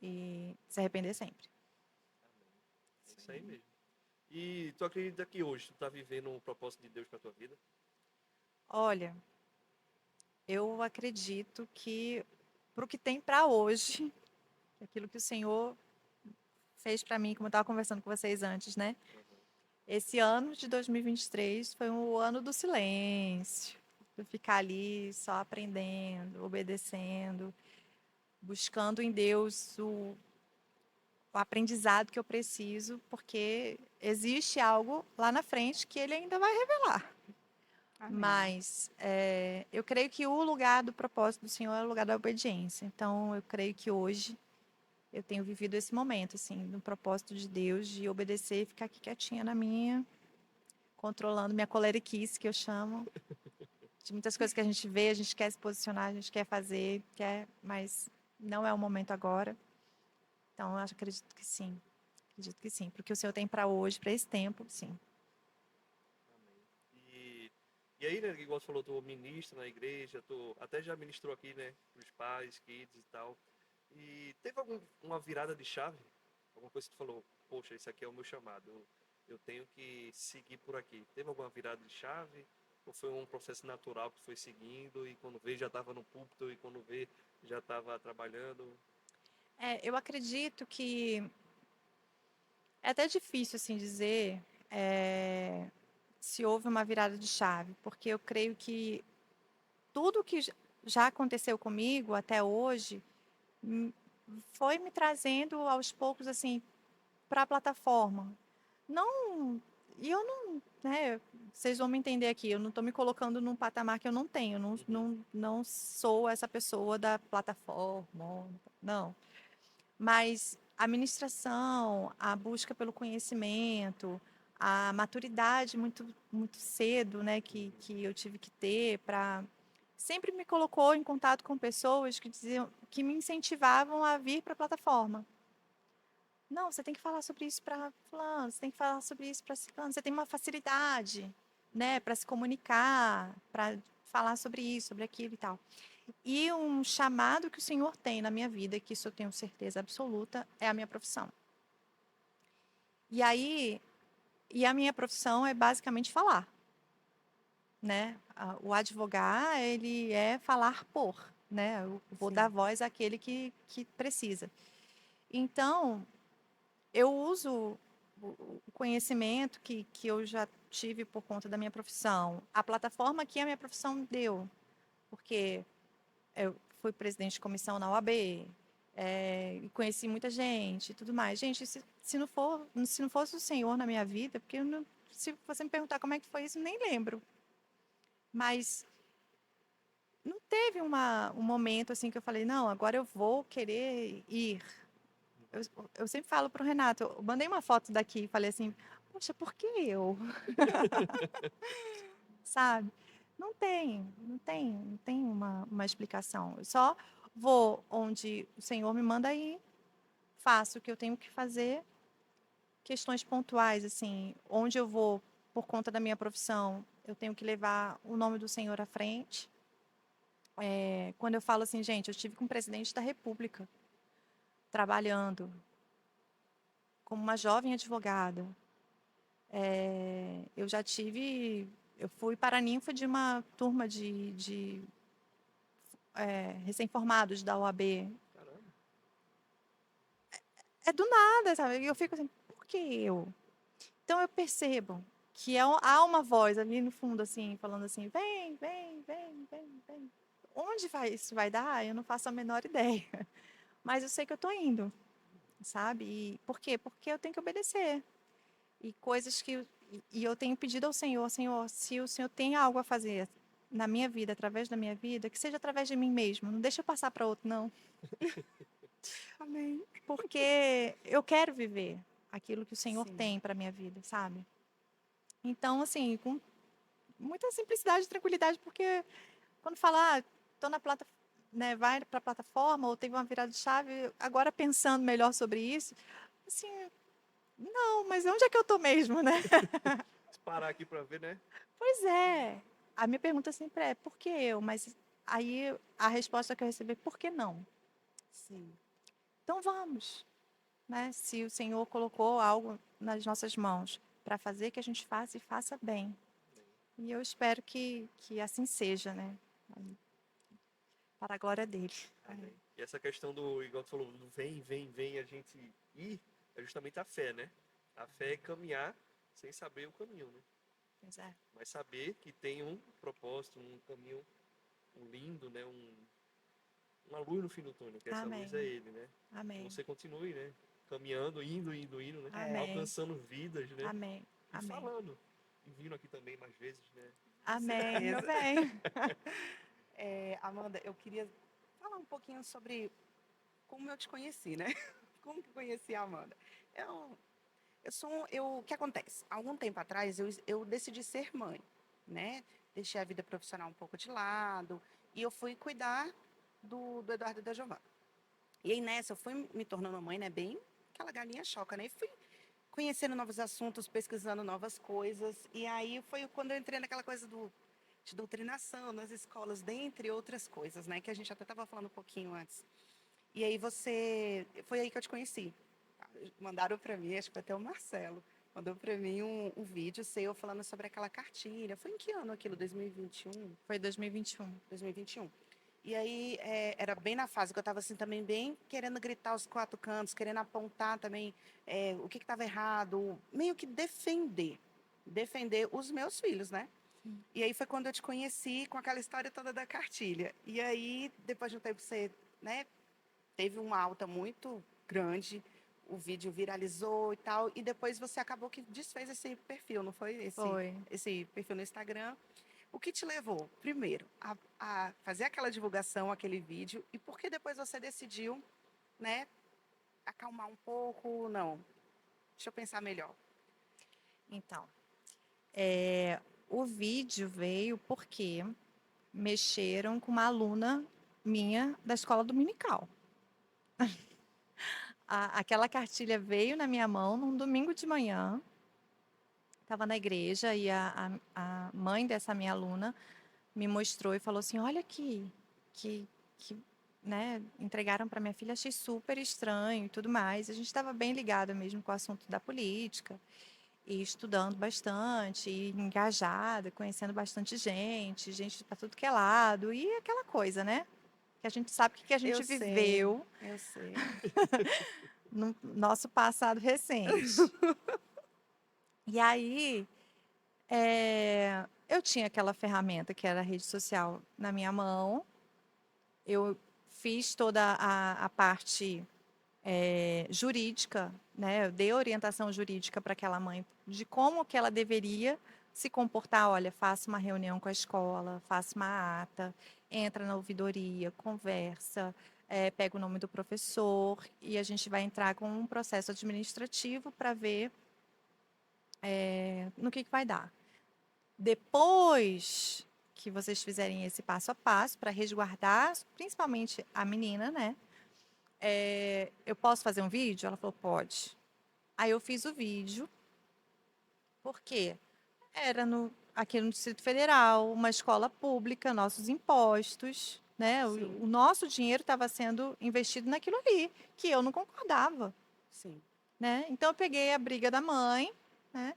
e se arrepender sempre. É isso aí mesmo. E tu acredita que hoje tu tá vivendo um propósito de Deus pra tua vida? Olha, eu acredito que para o que tem para hoje, aquilo que o Senhor fez para mim, como eu estava conversando com vocês antes, né? Esse ano de 2023 foi um ano do silêncio, de ficar ali só aprendendo, obedecendo, buscando em Deus o aprendizado que eu preciso, porque existe algo lá na frente que Ele ainda vai revelar. Amém. Mas eu creio que o lugar do propósito do Senhor é o lugar da obediência. Então, eu creio que hoje eu tenho vivido esse momento, assim, no propósito de Deus, de obedecer e ficar aqui quietinha na minha, controlando minha coleriquice, que eu chamo. De muitas coisas que a gente vê, a gente quer se posicionar, a gente quer fazer, mas não é o momento agora. Então, eu acredito que sim. Acredito que sim. Porque o Senhor tem para hoje, para esse tempo, sim. E aí, né, igual você falou, tu ministra na igreja, tu até já ministrou aqui, né, pros pais, kids e tal. E teve uma virada de chave? Alguma coisa que tu falou, poxa, esse aqui é o meu chamado, eu tenho que seguir por aqui. Teve alguma virada de chave? Ou foi um processo natural que tu foi seguindo e quando vê já estava no púlpito e quando vê já estava trabalhando? Eu acredito que é até difícil assim dizer se houve uma virada de chave, porque eu creio que tudo que já aconteceu comigo até hoje hum, foi me trazendo aos poucos assim para a plataforma. Não, e eu não, né? Vocês vão me entender aqui. Eu não estou me colocando num patamar que eu não tenho. Não sou essa pessoa da plataforma. Não. Mas a ministração, a busca pelo conhecimento, a maturidade muito cedo, né, que eu tive que ter para sempre me colocou em contato com pessoas que diziam, que me incentivavam a vir para a plataforma. Não, você tem que falar sobre isso para fulano, você tem que falar sobre isso para ciclano, você tem uma facilidade, né, para se comunicar, para falar sobre isso, sobre aquilo e tal. E um chamado que o Senhor tem na minha vida, que isso eu tenho certeza absoluta, é a minha profissão. E aí, e a minha profissão é basicamente falar, né? O advogar, ele é falar por, né? Eu vou Sim. dar voz àquele que precisa. Então, eu uso o conhecimento que eu já tive por conta da minha profissão, a plataforma que a minha profissão deu, porque eu fui presidente de comissão na OAB, e conheci muita gente e tudo mais. Gente, se não fosse o Senhor na minha vida, porque se você me perguntar como é que foi isso, eu nem lembro. Mas não teve um momento assim que eu falei, não, agora eu vou querer ir. Eu, eu sempre falo para o Renato, eu mandei uma foto daqui e falei assim, poxa, por que eu? Sabe? Não tem uma explicação. Eu só vou onde o Senhor me manda ir, faço o que eu tenho que fazer, questões pontuais, assim, onde eu vou por conta da minha profissão, eu tenho que levar o nome do Senhor à frente. Quando eu falo assim, gente, eu estive com o presidente da República, trabalhando como uma jovem advogada. Eu fui paraninfa de uma turma de recém-formados da OAB. Caramba. É do nada, sabe? E eu fico assim, por que eu? Então eu percebo que há uma voz ali no fundo, assim, falando assim, vem, vem, vem, vem, vem. Onde isso vai dar? Eu não faço a menor ideia. Mas eu sei que eu estou indo, sabe? E por quê? Porque eu tenho que obedecer. E coisas que eu tenho pedido ao Senhor, Senhor, se o Senhor tem algo a fazer na minha vida, através da minha vida, que seja através de mim mesmo. Não deixa eu passar para outro, não. Amém. Porque eu quero viver aquilo que o Senhor Sim. tem para a minha vida, sabe? Então, assim, com muita simplicidade e tranquilidade, porque quando falar, estou na plataforma, né, vai para a plataforma, ou teve uma virada de chave, agora pensando melhor sobre isso, assim, não, mas onde é que eu estou mesmo, né? Se parar aqui para ver, né? Pois é. A minha pergunta sempre é, por que eu? Mas aí a resposta que eu recebi é, por que não? Sim. Então vamos, né? Se o Senhor colocou algo nas nossas mãos para fazer, que a gente faça e faça bem. E eu espero que assim seja, né? Para a glória dele. Amém. E essa questão do, igual tu falou, do vem, vem, vem, a gente ir, é justamente a fé, né? A fé é caminhar sem saber o caminho, né? Pois é. Mas saber que tem um propósito, um caminho, um lindo, né? Uma luz no fim do túnel, que essa luz é Amém. ele, né? Que Amém. você continue, né? Caminhando, indo, né? É. Amém. Alcançando vidas, né? Amém. E Amém. falando. E vindo aqui também mais vezes, né? Com Amém, meu certeza. bem. Amanda, eu queria falar um pouquinho sobre como eu te conheci, né? Como que eu conheci a Amanda? O que acontece? Há algum tempo atrás, eu decidi ser mãe, né? Deixei a vida profissional um pouco de lado e eu fui cuidar do Eduardo e da Giovana. E aí, nessa, eu fui me tornando mãe, né? Bem aquela galinha choca, né? E fui conhecendo novos assuntos, pesquisando novas coisas. E aí foi quando eu entrei naquela coisa de doutrinação nas escolas, dentre outras coisas, né? Que a gente até estava falando um pouquinho antes. E aí foi aí que eu te conheci. Mandaram para mim, acho que foi até o Marcelo, mandou para mim um vídeo seu falando sobre aquela cartilha. Foi em que ano aquilo? 2021? Foi 2021. 2021. E aí era bem na fase que eu estava assim também bem querendo gritar os quatro cantos, querendo apontar também o que estava errado, meio que defender os meus filhos, né? E aí foi quando eu te conheci com aquela história toda da cartilha. E aí, depois de um tempo, você, né, teve uma alta muito grande, o vídeo viralizou e tal, e depois você acabou que desfez esse perfil, não foi? Foi. Esse perfil no Instagram. O que te levou, primeiro, a fazer aquela divulgação, aquele vídeo, e por que depois você decidiu, né, acalmar um pouco? Não, deixa eu pensar melhor. Então, o vídeo veio porque mexeram com uma aluna minha da escola dominical. Aquela cartilha veio na minha mão num domingo de manhã. Estava na igreja e a mãe dessa minha aluna me mostrou e falou assim: olha aqui. que né, entregaram para minha filha, achei super estranho e tudo mais. A gente estava bem ligado mesmo com o assunto da política, e estudando bastante, e engajada, conhecendo bastante gente, gente para tudo que é lado, e aquela coisa, né? Que a gente sabe o que a gente Eu sei, viveu eu sei. no nosso passado recente. E aí, eu tinha aquela ferramenta que era a rede social na minha mão, eu fiz toda a parte jurídica, né? Eu dei orientação jurídica para aquela mãe de como que ela deveria se comportar. Olha, faça uma reunião com a escola, faça uma ata, entra na ouvidoria, conversa, pega o nome do professor e a gente vai entrar com um processo administrativo para ver no que vai dar. Depois que vocês fizerem esse passo a passo para resguardar, principalmente a menina, né? Eu posso fazer um vídeo? Ela falou, pode. Aí eu fiz o vídeo, porque era aqui no Distrito Federal, uma escola pública, nossos impostos, né? Sim, O nosso dinheiro estava sendo investido naquilo ali, que eu não concordava, sim. né? Então eu peguei a briga da mãe, né?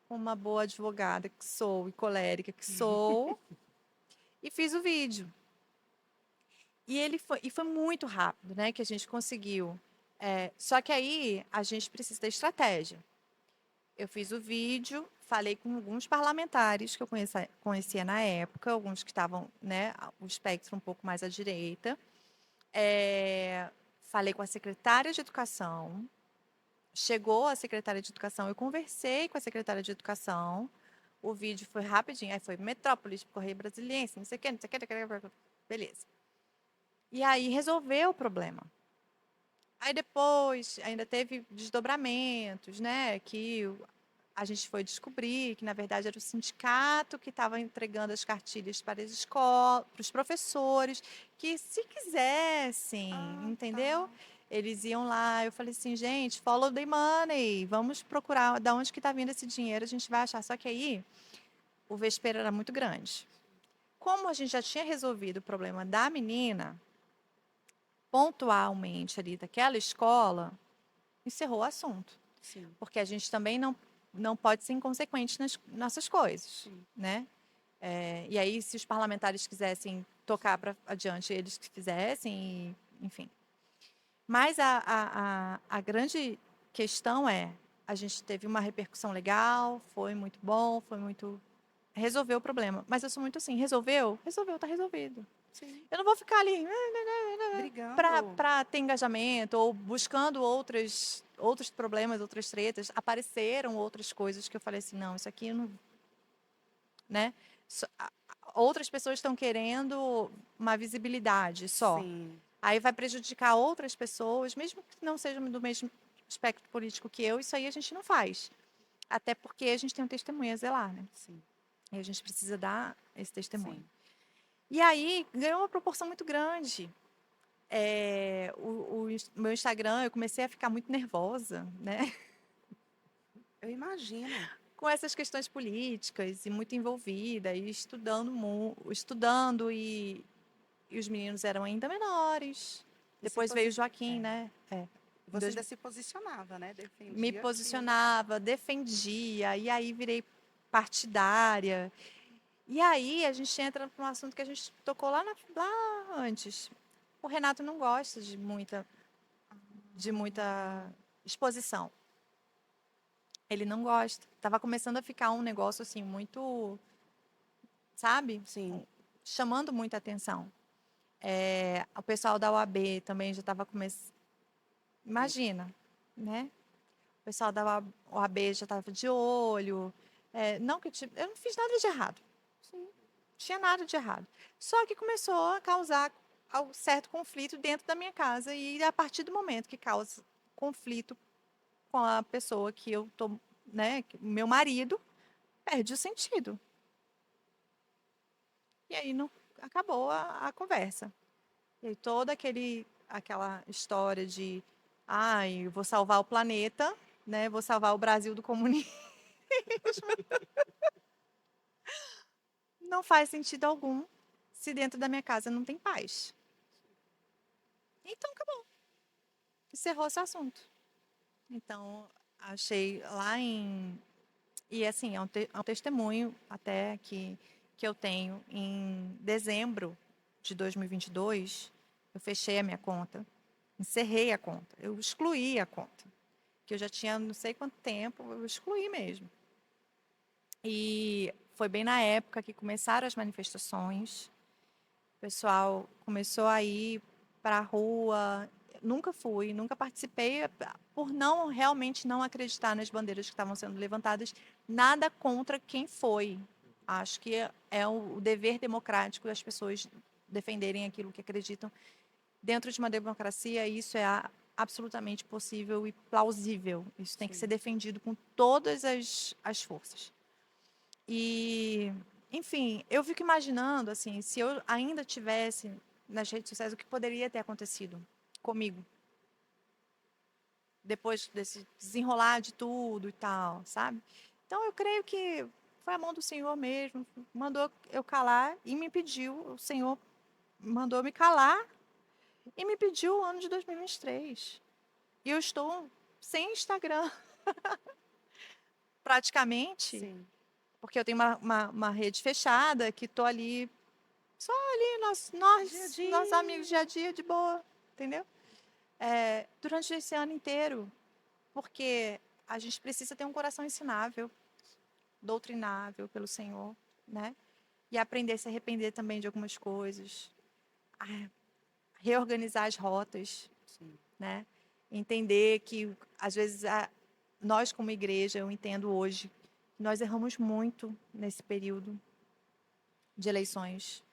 Com uma boa advogada que sou e colérica que sou, e fiz o vídeo. E foi muito rápido, né? Que a gente conseguiu. Só que aí a gente precisa ter estratégia. Eu fiz o vídeo, falei com alguns parlamentares que eu conhecia na época, alguns que estavam, né, o espectro um pouco mais à direita. Falei com a secretária de Educação. Chegou a secretária de Educação, eu conversei com a secretária de Educação. O vídeo foi rapidinho, aí foi Metrópolis, Correio Brasiliense, não sei o quê, não sei o quê, beleza. E aí resolveu o problema. Aí depois ainda teve desdobramentos, né? Que a gente foi descobrir que, na verdade, era o sindicato que estava entregando as cartilhas para as escolas, para os professores, que se quisessem, Ah, entendeu? tá. Eles iam lá, eu falei assim, gente, follow the money, vamos procurar de onde que está vindo esse dinheiro, a gente vai achar. Só que aí o vespeiro era muito grande. Como a gente já tinha resolvido o problema da menina, pontualmente ali daquela escola, encerrou o assunto. Sim, Porque a gente também não pode ser inconsequente nas nossas coisas, sim. né? E aí, se os parlamentares quisessem tocar para adiante, eles que fizessem, enfim. Mas a grande questão a gente teve uma repercussão legal, foi muito bom, foi muito... Resolveu o problema. Mas eu sou muito assim, resolveu? Resolveu, tá resolvido. Sim. Eu não vou ficar ali Brigando. para ter engajamento ou buscando outros problemas, outras tretas. Apareceram outras coisas que eu falei assim, não, isso aqui eu não, né? Outras pessoas estão querendo uma visibilidade só. Sim, Aí vai prejudicar outras pessoas, mesmo que não sejam do mesmo espectro político que eu, isso aí a gente não faz. Até porque a gente tem um testemunho a zelar, né? sim, E a gente precisa dar esse testemunho. sim. E aí ganhou uma proporção muito grande. O meu Instagram, eu comecei a ficar muito nervosa, né? Eu imagino. Com essas questões políticas e muito envolvida e estudando e os meninos eram ainda menores. E se Depois veio o posi... Joaquim, é. né? Em Você dois- ainda se posicionava, né? Me Defendia aquilo. posicionava, defendia e aí virei partidária. E aí a gente entra para um assunto que a gente tocou lá antes. O Renato não gosta de muita exposição. Ele não gosta. Tava começando a ficar um negócio assim muito, sabe? Sim, Chamando muita atenção. O pessoal da OAB também já estava começando. sim. Imagina, né? O pessoal da OAB já estava de olho. Não que eu não fiz nada de errado. Sim. Tinha nada de errado. Só que começou a causar certo conflito dentro da minha casa. E a partir do momento que causa conflito com a pessoa que eu tô, né, meu marido, perde o sentido. E aí não acabou a conversa. E aí toda aquela história de, ai, eu vou salvar o planeta, né? Vou salvar o Brasil do comunismo. Não faz sentido algum se dentro da minha casa não tem paz? Então, acabou. Encerrou esse assunto. Então, achei lá em... E, assim, é um testemunho até que eu tenho. Em dezembro de 2022, eu fechei a minha conta, encerrei a conta, eu excluí a conta, que eu já tinha não sei quanto tempo, eu excluí mesmo. E foi bem na época que começaram as manifestações, o pessoal começou a ir para a rua. Nunca fui, nunca participei, por não realmente não acreditar nas bandeiras que estavam sendo levantadas. Nada contra quem foi. Acho que é o dever democrático das pessoas defenderem aquilo que acreditam. Dentro de uma democracia, isso é absolutamente possível e plausível. Isso tem que ser Sim. defendido com todas as forças. E, enfim, eu fico imaginando, assim, se eu ainda tivesse nas redes sociais, o que poderia ter acontecido comigo. Depois desse desenrolar de tudo e tal, sabe? Então, eu creio que foi a mão do Senhor mesmo, mandou eu calar e me pediu, o Senhor mandou me calar e me pediu o ano de 2023. E eu estou sem Instagram, praticamente, Sim. porque eu tenho uma rede fechada, que estou ali, só ali, Dia a nós dia. amigos, dia a dia, de boa, entendeu? Durante esse ano inteiro, porque a gente precisa ter um coração ensinável, doutrinável pelo Senhor, né? E aprender a se arrepender também de algumas coisas, a reorganizar as rotas, Sim. né? Entender que, às vezes, nós como igreja, eu entendo hoje, nós erramos muito nesse período de eleições.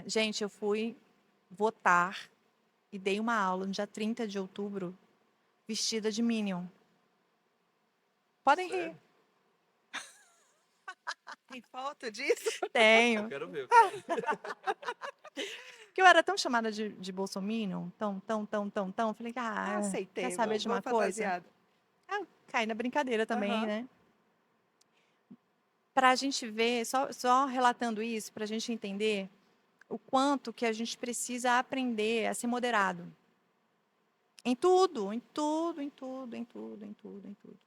Gente, eu fui votar e dei uma aula no dia 30 de outubro, vestida de Minion. Podem rir. Sério? Tem foto disso? Eu Tenho. quero ver, eu quero ver. Porque eu era tão chamada de bolsominion, tão. Falei, quer Aceitei, saber de vou uma coisa? fantasiado. Caí na brincadeira também, Aham. né? Para a gente ver, só relatando isso, para a gente entender o quanto que a gente precisa aprender a ser moderado. Em tudo, em tudo, em tudo, em tudo, em tudo, em tudo.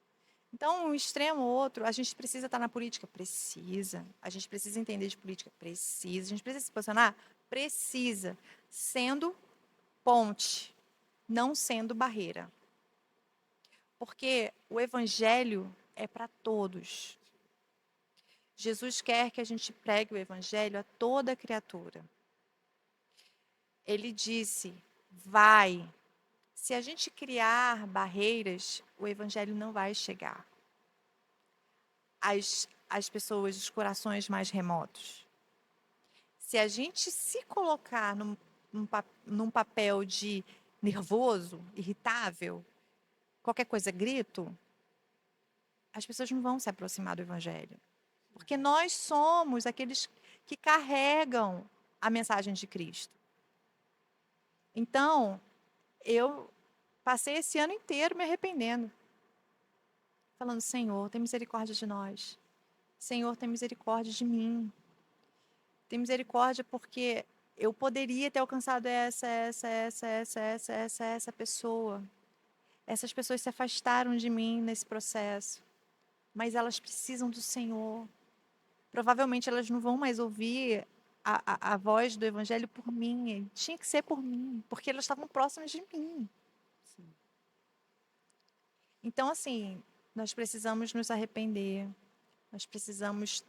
Então, um extremo ou outro, a gente precisa estar na política? Precisa. A gente precisa entender de política? Precisa. A gente precisa se posicionar? Precisa. Sendo ponte, não sendo barreira. Porque o evangelho é para todos. Jesus quer que a gente pregue o evangelho a toda criatura. Ele disse: vai. Se a gente criar barreiras, o evangelho não vai chegar às pessoas, os corações mais remotos. Se a gente se colocar num papel de nervoso, irritável, qualquer coisa grito, as pessoas não vão se aproximar do evangelho. Porque nós somos aqueles que carregam a mensagem de Cristo. Então, eu passei esse ano inteiro me arrependendo, falando: Senhor, tem misericórdia de nós. Senhor, tem misericórdia de mim. Tem misericórdia porque eu poderia ter alcançado essa pessoa. Essas pessoas se afastaram de mim nesse processo, mas elas precisam do Senhor. Provavelmente elas não vão mais ouvir a voz do Evangelho por mim. Tinha que ser por mim, porque elas estavam próximas de mim. Sim. Então, assim, nós precisamos nos arrepender, nós precisamos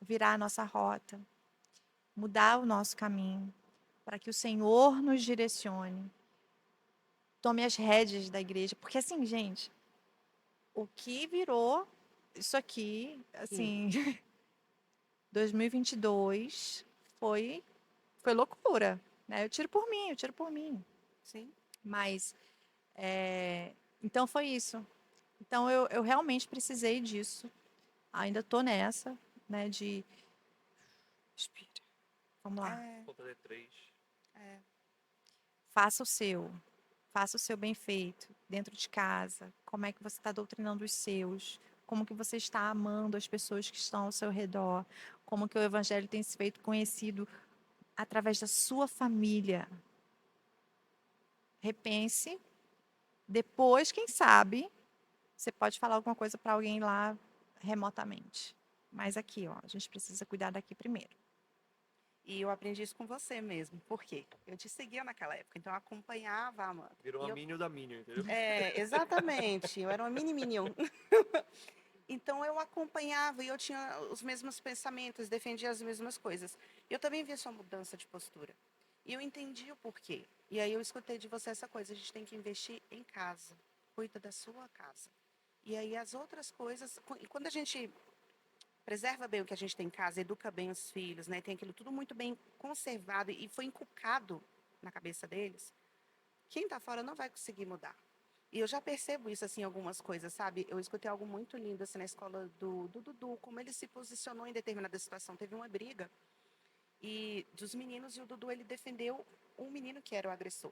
virar a nossa rota, mudar o nosso caminho, para que o Senhor nos direcione, tome as rédeas da igreja. Porque, assim, gente, o que virou isso aqui, assim, 2022 foi loucura, né? Eu tiro por mim, eu tiro por mim. Sim. Mas, então foi isso. Então eu realmente precisei disso. Ainda tô nessa, né? De respira. Vamos lá. Vou fazer 3. Faça o seu. Faça o seu bem feito, dentro de casa. Como é que você está doutrinando os seus? como que você está amando as pessoas que estão ao seu redor, como que o evangelho tem se feito conhecido através da sua família. Repense. Depois, quem sabe, você pode falar alguma coisa para alguém lá remotamente. Mas aqui, ó, a gente precisa cuidar daqui primeiro. E eu aprendi isso com você mesmo. Por quê? Eu te seguia naquela época, então eu acompanhava a Amanda. Virou E uma eu- Minion da Minion, entendeu? exatamente. Eu era uma mini Minion. Então eu acompanhava e eu tinha os mesmos pensamentos, defendia as mesmas coisas. Eu também vi sua mudança de postura. E eu entendi o porquê. E aí eu escutei de você essa coisa, a gente tem que investir em casa. Cuida da sua casa. E aí as outras coisas, e quando a gente preserva bem o que a gente tem em casa, educa bem os filhos, né? Tem aquilo tudo muito bem conservado e foi inculcado na cabeça deles. Quem está fora não vai conseguir mudar. E eu já percebo isso, assim, em algumas coisas, sabe? Eu escutei algo muito lindo, assim, na escola do Dudu, como ele se posicionou em determinada situação. Teve uma briga e dos meninos e o Dudu, ele defendeu um menino que era o agressor.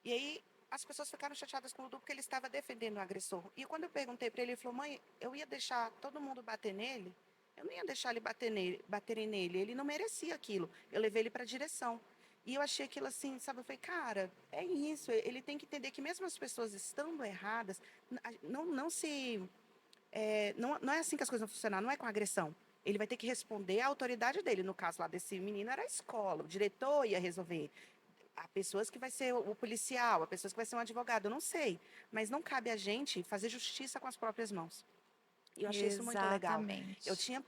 E aí as pessoas ficaram chateadas com o Dudu porque ele estava defendendo o agressor. E quando eu perguntei para ele, ele falou: mãe, eu ia deixar todo mundo bater nele? Eu não ia deixar ele baterem nele. Ele não merecia aquilo. Eu levei ele para a direção. E eu achei aquilo assim, sabe? Eu falei, cara, é isso. Ele tem que entender que mesmo as pessoas estando erradas, não se... não é assim que as coisas vão funcionar, não é com agressão. Ele vai ter que responder à autoridade dele. No caso lá desse menino, era a escola. O diretor ia resolver. Há pessoas que vai ser o policial, há pessoas que vai ser um advogado, eu não sei. Mas não cabe a gente fazer justiça com as próprias mãos. E eu achei isso muito legal. Eu Exatamente. tinha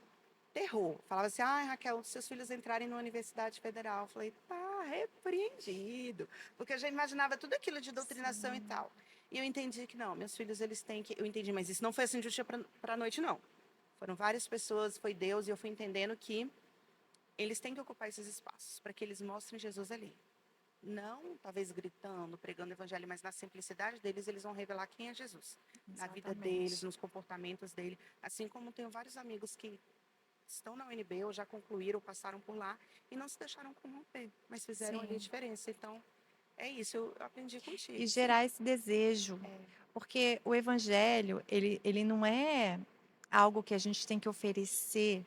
terror. Falava assim, ah, Raquel, se seus filhos entrarem na Universidade Federal. Eu falei, tá, repreendido. Porque eu já imaginava tudo aquilo de doutrinação e Sim. tal. E eu entendi que não, meus filhos, eles têm que... Eu entendi, mas isso não foi assim de um dia para a noite, não. Foram várias pessoas, foi Deus, e eu fui entendendo que eles têm que ocupar esses espaços para que eles mostrem Jesus ali. Não, talvez gritando, pregando o evangelho, mas na simplicidade deles, eles vão revelar quem é Jesus. Na vida deles, Exatamente. nos comportamentos dele. Assim como tenho vários amigos que estão na UNB ou já concluíram, passaram por lá e não se deixaram corromper, mas fizeram ali a Sim. diferença. Então, é isso, eu aprendi E contigo. gerar esse desejo. Porque o evangelho, ele não é algo que a gente tem que oferecer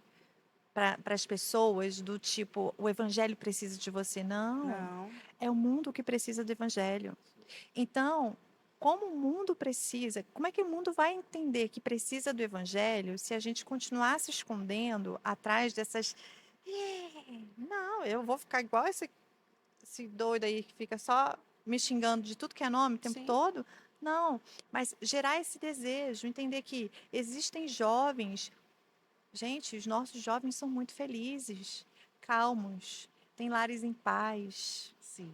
para as pessoas do tipo, o evangelho precisa de você. Não. Não, É o mundo que precisa do evangelho. Então, como o mundo precisa, como é que o mundo vai entender que precisa do evangelho se a gente continuar se escondendo atrás dessas. Não, eu vou ficar igual esse doido aí que fica só me xingando de tudo que é nome o tempo sim, todo. Não, mas gerar esse desejo, entender que existem jovens. Gente, os nossos jovens são muito felizes, calmos, têm lares em paz, sim,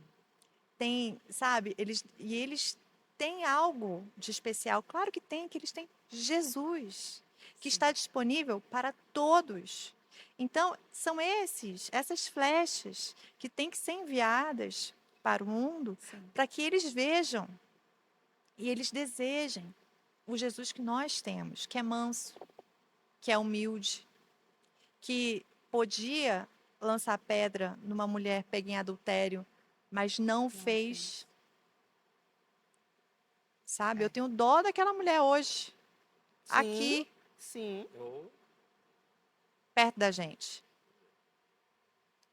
tem, sabe, eles têm algo de especial. Claro que tem, que eles têm Jesus, que sim, está disponível para todos. Então, são essas flechas que têm que ser enviadas para o mundo sim, para que eles vejam e eles desejem o Jesus que nós temos, que é manso, que é humilde, que podia lançar pedra numa mulher pega em adultério, mas não não fez. fez. Sabe? Eu É. tenho dó daquela mulher hoje, Sim, aqui, sim, Oh, perto da gente,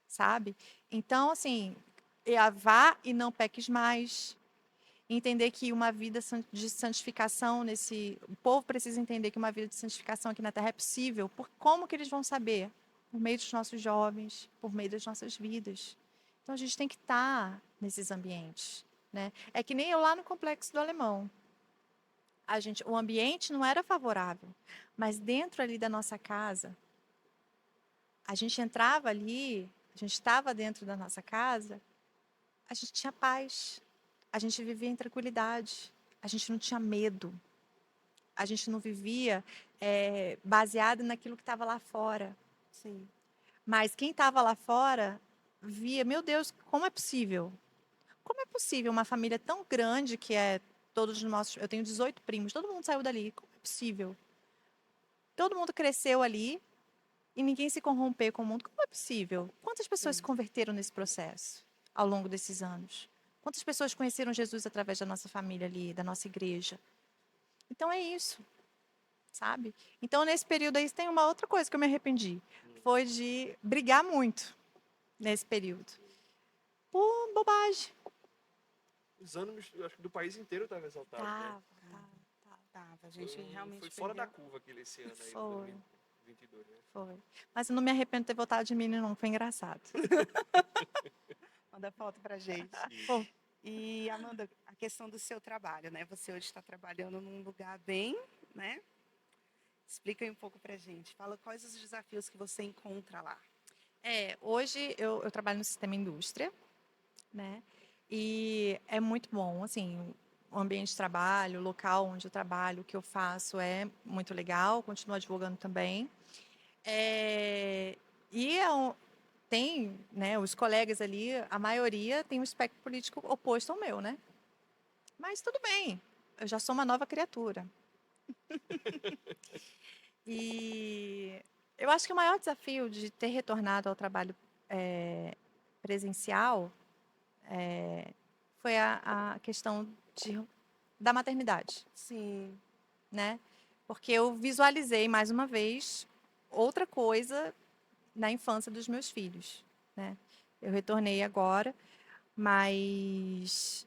sabe? Então, assim, vá e não peques mais. Entender que uma vida de santificação nesse. O povo precisa entender que uma vida de santificação aqui na Terra é possível. Por como que eles vão saber? Por meio dos nossos jovens, por meio das nossas vidas. Então a gente tem que estar nesses ambientes. Né? É que nem eu lá no Complexo do Alemão. O ambiente não era favorável, mas dentro ali da nossa casa, a gente entrava ali, a gente estava dentro da nossa casa, a gente tinha paz, a gente vivia em tranquilidade, a gente não tinha medo, a gente não vivia baseado naquilo que estava lá fora. sim, Mas quem estava lá fora via, meu Deus, como é possível? Como é possível uma família tão grande que é todos os nossos. Eu tenho 18 primos, todo mundo saiu dali. Como é possível? Todo mundo cresceu ali e ninguém se corromper com o mundo. Como é possível? Quantas pessoas se sim, converteram nesse processo ao longo desses anos? Quantas pessoas conheceram Jesus através da nossa família ali, da nossa igreja? Então é isso, sabe? Então, nesse período aí, tem uma outra coisa que eu me arrependi. Foi de brigar muito nesse período. Por bobagem. Os ânimos, eu acho que do país inteiro estavam exaltados, né? Tava, a gente realmente Foi fora da perdeu. curva aquele esse ano aí, Foi. 2022, né? Foi. Mas eu não me arrependo de ter votado de mim, não. Foi engraçado. Manda foto pra gente. Pô, E, Amanda, a questão do seu trabalho, né? Você hoje está trabalhando num lugar bem, né? Explica aí um pouco pra gente. Fala quais os desafios que você encontra lá. hoje eu trabalho no sistema indústria, né? E é muito bom, assim, o ambiente de trabalho, o local onde eu trabalho, o que eu faço é muito legal, continuo advogando também. É, e tem, né, os colegas ali, a maioria tem um espectro político oposto ao meu, né? Mas tudo bem, eu já sou uma nova criatura. E eu acho que o maior desafio de ter retornado ao trabalho presencial foi a questão da maternidade, Sim. né? Porque eu visualizei mais uma vez outra coisa na infância dos meus filhos, né? Eu retornei agora, mas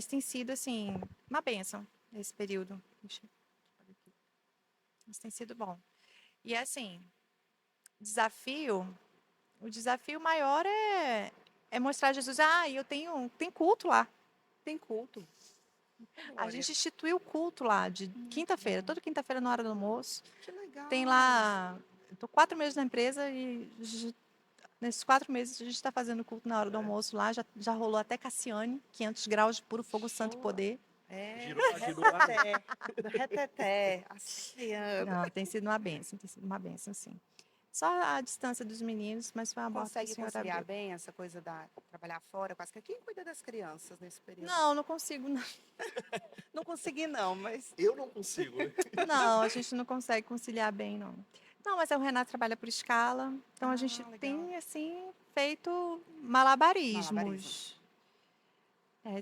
tem sido assim uma bênção esse período. Mas tem sido bom. E assim, desafio, o desafio maior é mostrar a Jesus, eu tem culto lá. Tem culto. A Glória. gente instituiu o culto lá de quinta-feira, toda quinta-feira na hora do almoço. Que legal. Tem lá, eu tô 4 meses na empresa e nesses 4 meses a gente está fazendo culto na hora do almoço lá. Já rolou até Cassiane, 500 graus de puro fogo santo e Boa. poder. Girou lá. Reteté. Do reteté. Açaiana. Não, tem sido uma benção, sim. Só a distância dos meninos, mas foi uma porta que o Consegue Senhor conciliar abriu. bem essa coisa da trabalhar fora? Quase que quem cuida das crianças nesse período? Não, não consigo, não. Não consegui, não, mas Eu não consigo, né? Não, a gente não consegue conciliar bem, não. Não, mas o Renato trabalha por escala, então a gente legal. tem, assim, feito Malabarismo. malabarismos.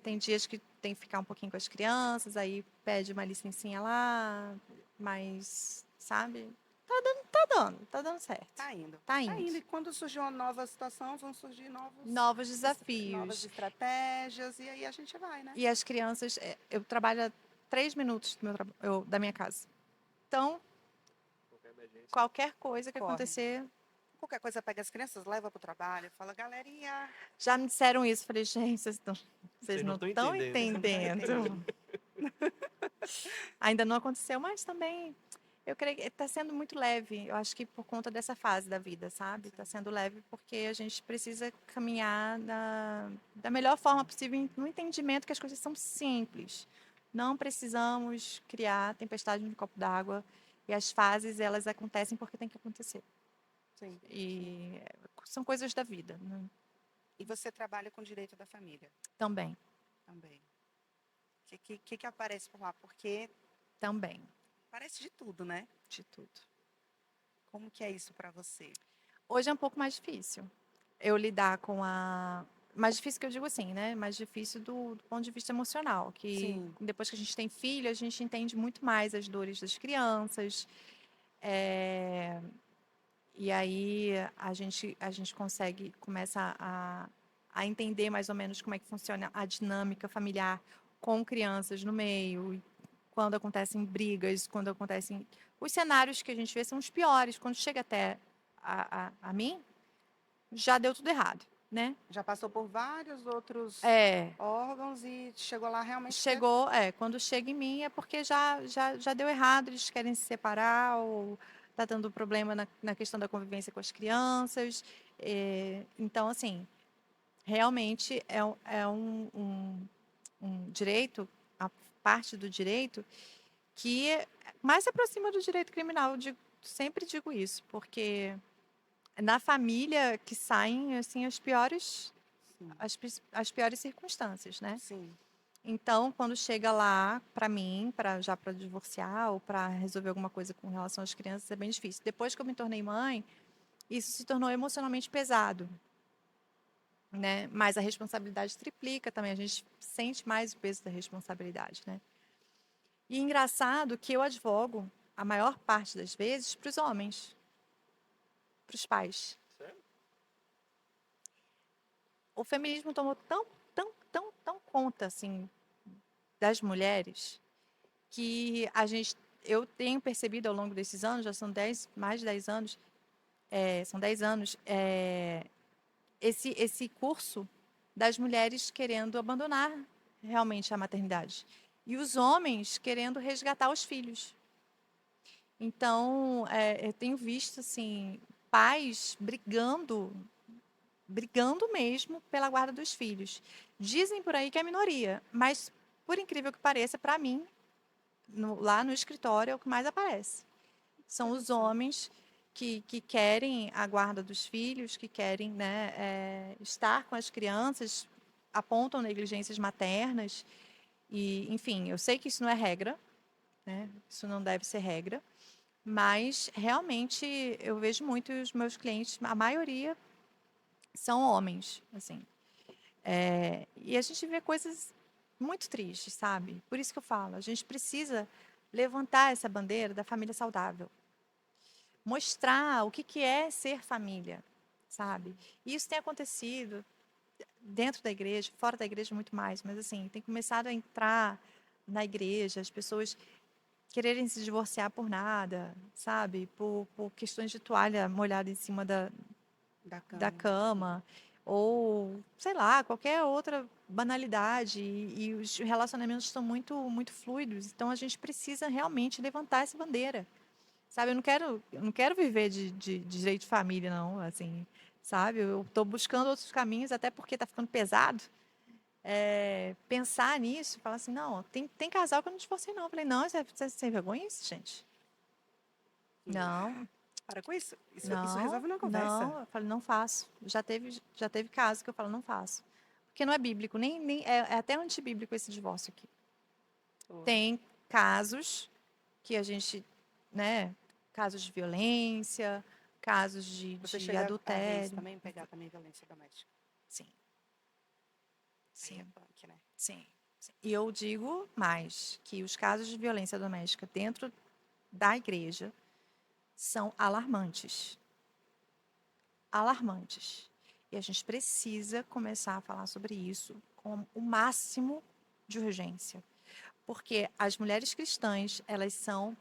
Tem dias que tem que ficar um pouquinho com as crianças, aí pede uma licencinha lá, mas, sabe? Tá dando certo. Tá indo. Tá Tá indo. indo. E quando surgir uma nova situação, vão surgir Novos novas desafios. estratégias, e aí a gente vai, né? E as crianças, eu trabalho a 3 minutos da minha casa. Então, Qualquer emergência. qualquer coisa que Corre. acontecer, Qualquer coisa pega as crianças, leva pro trabalho, fala, galerinha. já me disseram isso. Falei, gente, vocês não não estão estão entendendo. entendendo. Ainda não aconteceu, mas também eu creio que está sendo muito leve. Eu acho que por conta dessa fase da vida, sabe? Está sendo leve porque a gente precisa caminhar da melhor forma possível, no entendimento que as coisas são simples. Não precisamos criar tempestade no copo d'água e as fases elas acontecem porque tem que acontecer. Sim. E são coisas da vida, né? E você trabalha com direito da família Também. também. O que aparece por lá? Porque Também, parece de tudo, né? de tudo. Como que é isso para você? Hoje é um pouco mais difícil eu lidar com a. Mais difícil que eu digo assim, né? Mais difícil do ponto de vista emocional. Que Sim. depois que a gente tem filho, a gente entende muito mais as dores das crianças. é, E aí a gente começa a entender mais ou menos como é que funciona a dinâmica familiar com crianças no meio. E quando acontecem brigas, quando acontecem. Os cenários que a gente vê são os piores. Quando chega até a mim, já deu tudo errado, né? Já passou por vários outros É, órgãos e chegou lá realmente. quando chega em mim é porque já deu errado, eles querem se separar ou tá dando problema na questão da convivência com as crianças. Então, assim, realmente é um direito, a parte do direito que mais se aproxima do direito criminal. Sempre digo isso, porque na família que saem assim Sim. as piores circunstâncias, né? Sim. Então, quando chega lá para mim, para divorciar ou para resolver alguma coisa com relação às crianças, é bem difícil. Depois que eu me tornei mãe, isso se tornou emocionalmente pesado, né? Mas a responsabilidade triplica também, a gente sente mais o peso da responsabilidade, né? E engraçado que eu advogo a maior parte das vezes, para os homens, para os pais. Sério? O feminismo tomou tão conta, assim, das mulheres, que eu tenho percebido ao longo desses anos, já são mais de 10 anos, são 10 anos, esse curso das mulheres querendo abandonar realmente a maternidade. E os homens querendo resgatar os filhos. Então, eu tenho visto, assim, pais brigando mesmo pela guarda dos filhos. Dizem por aí que é minoria, mas, por incrível que pareça, para mim, lá no escritório é o que mais aparece. São os homens que querem a guarda dos filhos, que querem, né, estar com as crianças, apontam negligências maternas. E, enfim, eu sei que isso não é regra, né? Isso não deve ser regra, mas realmente eu vejo muito os meus clientes, a maioria são homens, assim. E a gente vê coisas muito tristes, sabe? Por isso que eu falo, a gente precisa levantar essa bandeira da família saudável, mostrar o que é ser família, sabe? E isso tem acontecido dentro da igreja, fora da igreja muito mais, mas assim, tem começado a entrar na igreja, as pessoas quererem se divorciar por nada, sabe? Por questões de toalha molhada em cima Da da cama. cama, ou sei lá, qualquer outra banalidade. E os relacionamentos estão muito fluidos, então a gente precisa realmente levantar essa bandeira. Sabe, eu não quero viver de direito de família, não, assim, sabe? Eu estou buscando outros caminhos, até porque está ficando pesado. Pensar nisso, falar assim, não, tem casal que eu não divorciei, não. Eu falei, não, você é sem vergonha isso, gente? Não, Para com isso. Isso não, resolve numa conversa. não. Eu falei, não faço. Já teve caso que eu falo, não faço. Porque não é bíblico, é até antibíblico esse divórcio aqui. Pô. Tem casos que a gente, né, casos de violência, casos Você de chega a ver isso adultério. também, pegar também violência doméstica. Sim, Aí é sim, punk, né? sim, sim. E eu digo mais, que os casos de violência doméstica dentro da igreja são alarmantes. Alarmantes. E a gente precisa começar a falar sobre isso com o máximo de urgência. Porque as mulheres cristãs, elas são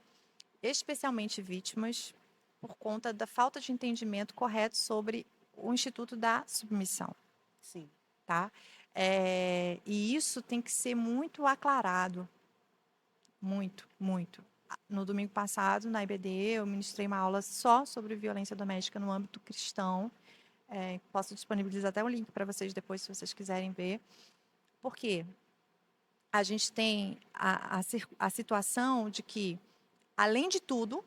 especialmente vítimas por conta da falta de entendimento correto sobre o Instituto da Submissão, Sim. tá? E isso tem que ser muito aclarado, muito. No domingo passado, na IBD, eu ministrei uma aula só sobre violência doméstica no âmbito cristão. Posso disponibilizar até um link para vocês depois, se vocês quiserem ver. Por quê? A gente tem a situação de que, além de tudo,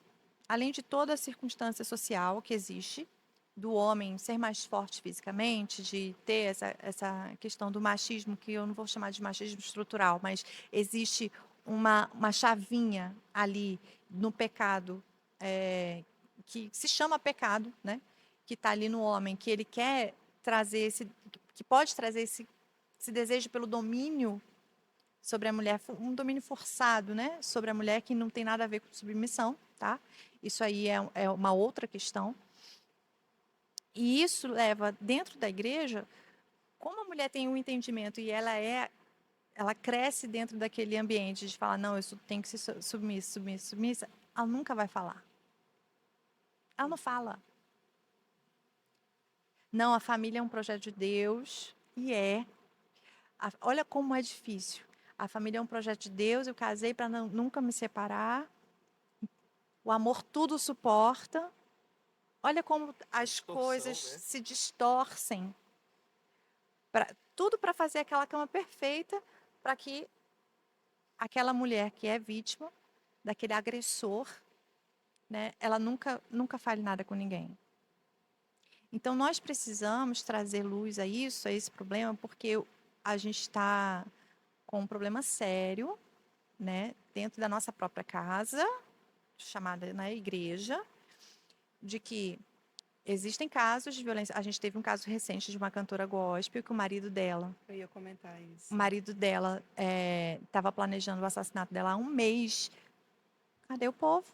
além de toda a circunstância social que existe, do homem ser mais forte fisicamente, de ter essa questão do machismo, que eu não vou chamar de machismo estrutural, mas existe uma chavinha ali no pecado, que se chama pecado, né? Que está ali no homem, que ele quer trazer que pode trazer esse desejo pelo domínio sobre a mulher, um domínio forçado, né? Sobre a mulher, que não tem nada a ver com submissão, tá? Isso aí é uma outra questão. E isso leva, dentro da igreja, como a mulher tem um entendimento e ela cresce dentro daquele ambiente de falar, não, eu tenho que ser submissa, ela nunca vai falar. Ela não fala. Não, a família é um projeto de Deus, e olha como é difícil. A família é um projeto de Deus, eu casei para nunca me separar. O amor tudo suporta. Olha como as coisas Distorção, né? se distorcem. Tudo para fazer aquela cama perfeita, para que aquela mulher que é vítima daquele agressor, né, ela nunca fale nada com ninguém. Então, nós precisamos trazer luz a isso, a esse problema, porque a gente está com um problema sério, né, dentro da nossa própria casa, chamada na igreja, de que existem casos de violência. A gente teve um caso recente de uma cantora gospel que Eu ia comentar o isso. marido dela estava planejando o assassinato dela há um mês. Cadê o povo?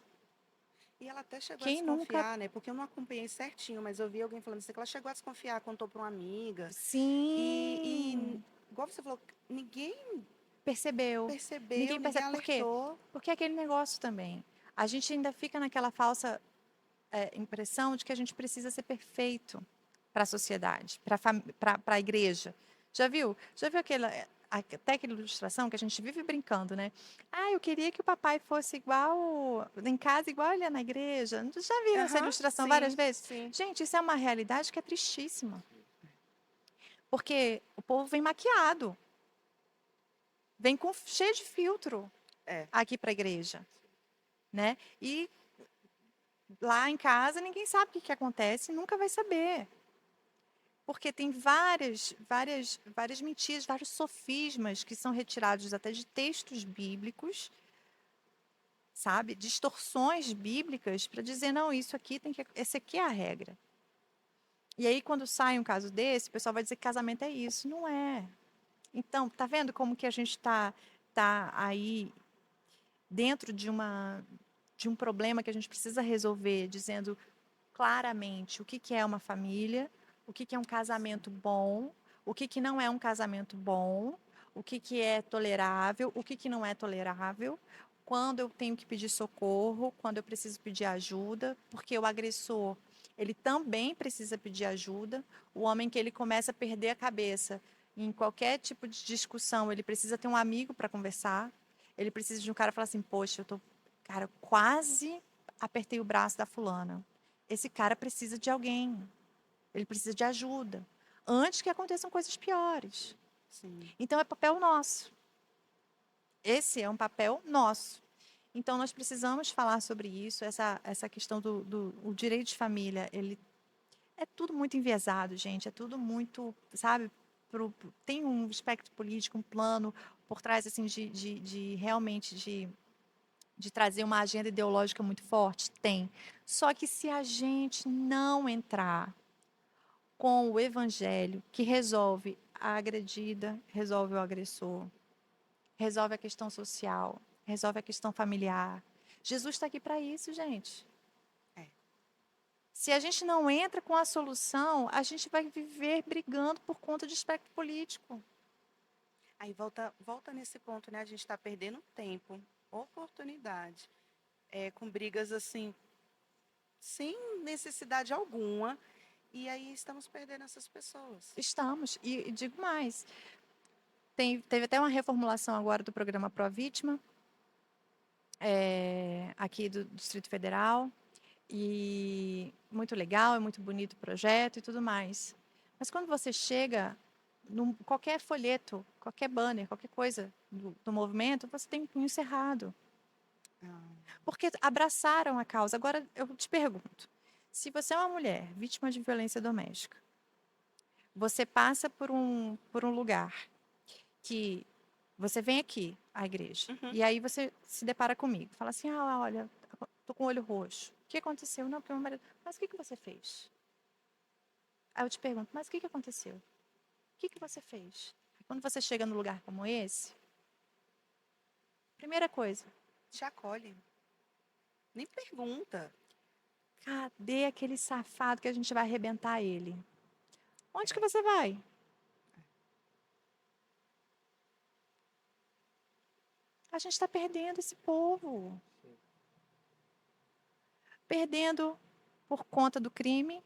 E ela até chegou a Quem nunca. desconfiar, né? Porque eu não acompanhei certinho, mas eu vi alguém falando assim, que ela chegou a desconfiar, contou para uma amiga. Sim. Igual você falou, ninguém Percebeu. percebeu, Ninguém ninguém percebe. Por quê? alertou. Porque é aquele negócio também. A gente ainda fica naquela falsa impressão de que a gente precisa ser perfeito para a sociedade, para a igreja. Já viu? Já viu até aquela ilustração que a gente vive brincando, né? Ah, eu queria que o papai fosse igual em casa, igual ele é na igreja. Já viram essa Aham, ilustração várias sim, vezes? sim. Gente, isso é uma realidade que é tristíssima. Porque o povo vem maquiado, vem cheio de filtro É. aqui para a igreja, né? E lá em casa ninguém sabe o que acontece, nunca vai saber. Porque tem várias mentiras, vários sofismas que são retirados até de textos bíblicos, sabe? Distorções bíblicas para dizer, não, isso aqui esse aqui é a regra. E aí, quando sai um caso desse, o pessoal vai dizer que casamento é isso. Não é. Então, tá vendo como que a gente tá aí dentro de um problema que a gente precisa resolver, dizendo claramente o que que é uma família, o que que é um casamento bom, o que que não é um casamento bom, o que que é tolerável, o que que não é tolerável, quando eu tenho que pedir socorro, quando eu preciso pedir ajuda, porque o agressor, ele também precisa pedir ajuda. O homem que ele começa a perder a cabeça em qualquer tipo de discussão, ele precisa ter um amigo para conversar. Ele precisa de um cara falar assim: "Poxa, cara, quase apertei o braço da fulana. Esse cara precisa de alguém. Ele precisa de ajuda. Antes que aconteçam coisas piores." Sim. Então, é papel nosso. Esse é um papel nosso. Então, nós precisamos falar sobre isso. Essa questão o direito de família, ele é tudo muito enviesado, gente. É tudo muito, sabe? Tem um espectro político, um plano por trás, assim, de realmente de trazer uma agenda ideológica muito forte? Tem. Só que se a gente não entrar com o evangelho que resolve a agredida, resolve o agressor, resolve a questão social, resolve a questão familiar. Jesus está aqui para isso, gente. É. Se a gente não entra com a solução, a gente vai viver brigando por conta de espectro político. Aí volta nesse ponto, né? A gente está perdendo tempo, oportunidade, com brigas assim, sem necessidade alguma. E aí estamos perdendo essas pessoas. Estamos. E digo mais, teve até uma reformulação agora do programa Pró Vítima, aqui do Distrito Federal. E muito legal, é muito bonito o projeto e tudo mais. Mas quando você chega qualquer folheto, qualquer banner, qualquer coisa do movimento, você tem um punho cerrado. Ah, Porque abraçaram a causa. Agora, eu te pergunto, se você é uma mulher vítima de violência doméstica, você passa por um lugar que você vem aqui, à igreja, uhum. e aí você se depara comigo, fala assim: "Ah, olha, tô com o olho roxo. O que aconteceu?" "Não, porque meu marido." "Mas o que que você fez?" Aí eu te pergunto: "Mas o que que aconteceu? O que que você fez?" Quando você chega num lugar como esse, primeira coisa, Te acolhe. Nem pergunta. cadê aquele safado que a gente vai arrebentar ele? Onde que É. você vai? A gente está perdendo esse povo. Perdendo por conta do crime,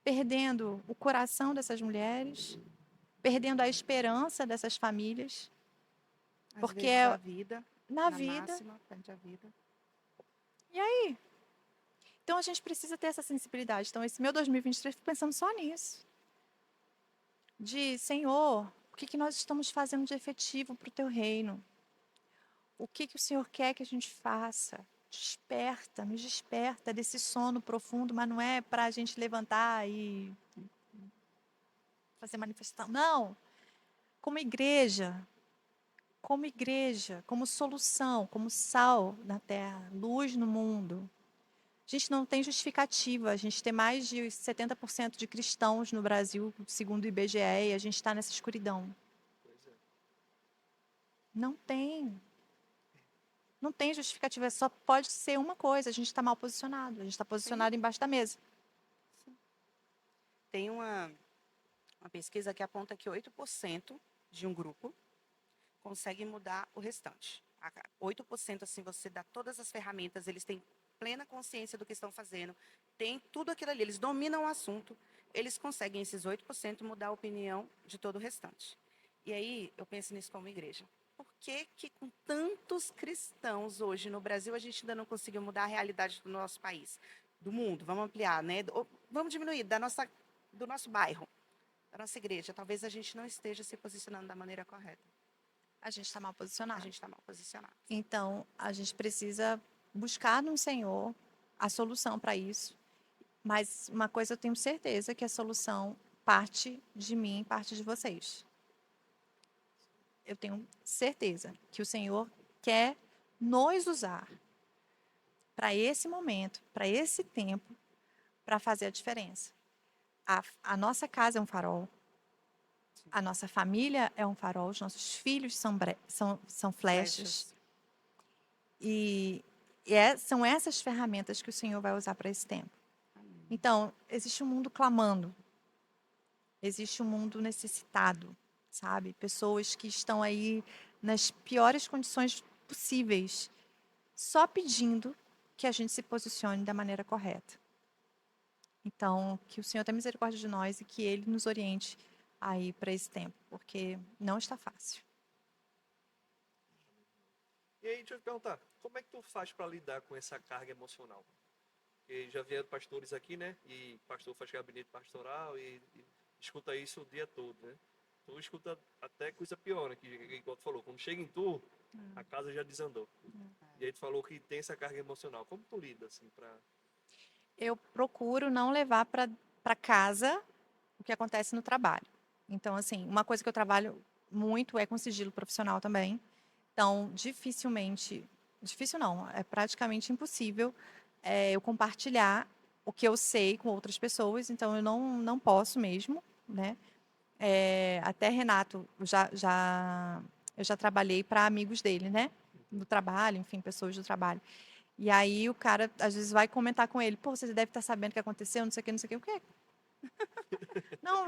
perdendo o coração dessas mulheres, perdendo a esperança dessas famílias, Às porque vezes a vida, na na vida. máxima, perde a vida. E aí? Então a gente precisa ter essa sensibilidade. Então, esse meu 2023, estou pensando só nisso. De, Senhor, o que que nós estamos fazendo de efetivo para o teu reino? O que que o Senhor quer que a gente faça? Desperta, nos desperta desse sono profundo, mas não é para a gente levantar e fazer manifestação. Não. Como igreja, como solução, como sal na terra, luz no mundo. A gente não tem justificativa. A gente tem mais de 70% de cristãos no Brasil, segundo o IBGE, e a gente está nessa escuridão. Pois é. Não tem. Não tem justificativa, só pode ser uma coisa, a gente está mal posicionado, a gente está posicionado embaixo da mesa. Tem uma pesquisa que aponta que 8% de um grupo consegue mudar o restante. 8%, assim, você dá todas as ferramentas, eles têm plena consciência do que estão fazendo, tem tudo aquilo ali, eles dominam o assunto, eles conseguem, esses 8%, mudar a opinião de todo o restante. E aí, eu penso nisso como igreja. Por que que com tantos cristãos hoje no Brasil, a gente ainda não conseguiu mudar a realidade do nosso país? Do mundo, vamos ampliar, né? Vamos diminuir do nosso bairro, da nossa igreja. Talvez a gente não esteja se posicionando da maneira correta. A gente está mal A posicionado. gente está mal posicionado. Então, a gente precisa buscar no Senhor a solução para isso. Mas uma coisa eu tenho certeza que a solução parte de mim, parte de vocês. Eu tenho certeza que o Senhor quer nos usar para esse momento, para esse tempo, para fazer a diferença. A nossa casa é um farol, a nossa família é um farol, os nossos filhos são flechas. E são essas ferramentas que o Senhor vai usar para esse tempo. Então, existe um mundo clamando, existe um mundo necessitado, sabe? Pessoas que estão aí nas piores condições possíveis, só pedindo que a gente se posicione da maneira correta. Então, que o Senhor tenha misericórdia de nós e que Ele nos oriente aí para esse tempo, porque não está fácil. E aí, deixa eu te perguntar, como é que tu faz para lidar com essa carga emocional? Porque já vieram pastores aqui, né? E pastor faz gabinete pastoral e escuta isso o dia todo, né? Tu escuta até coisa pior, né? Que, igual tu falou, quando chega em tu, a casa já desandou. E aí tu falou que tem essa carga emocional. Como tu lida, assim, pra... Eu procuro não levar para casa o que acontece no trabalho. Então, assim, uma coisa que eu trabalho muito é com sigilo profissional também. Então, difícil não, é praticamente impossível eu compartilhar o que eu sei com outras pessoas, então eu não posso mesmo, né? Até Renato, eu já trabalhei para amigos dele, né? Do trabalho, enfim, pessoas do trabalho. E aí o cara, às vezes, vai comentar com ele, pô, você deve estar sabendo o que aconteceu, não sei o que, não sei o que. O quê? Não,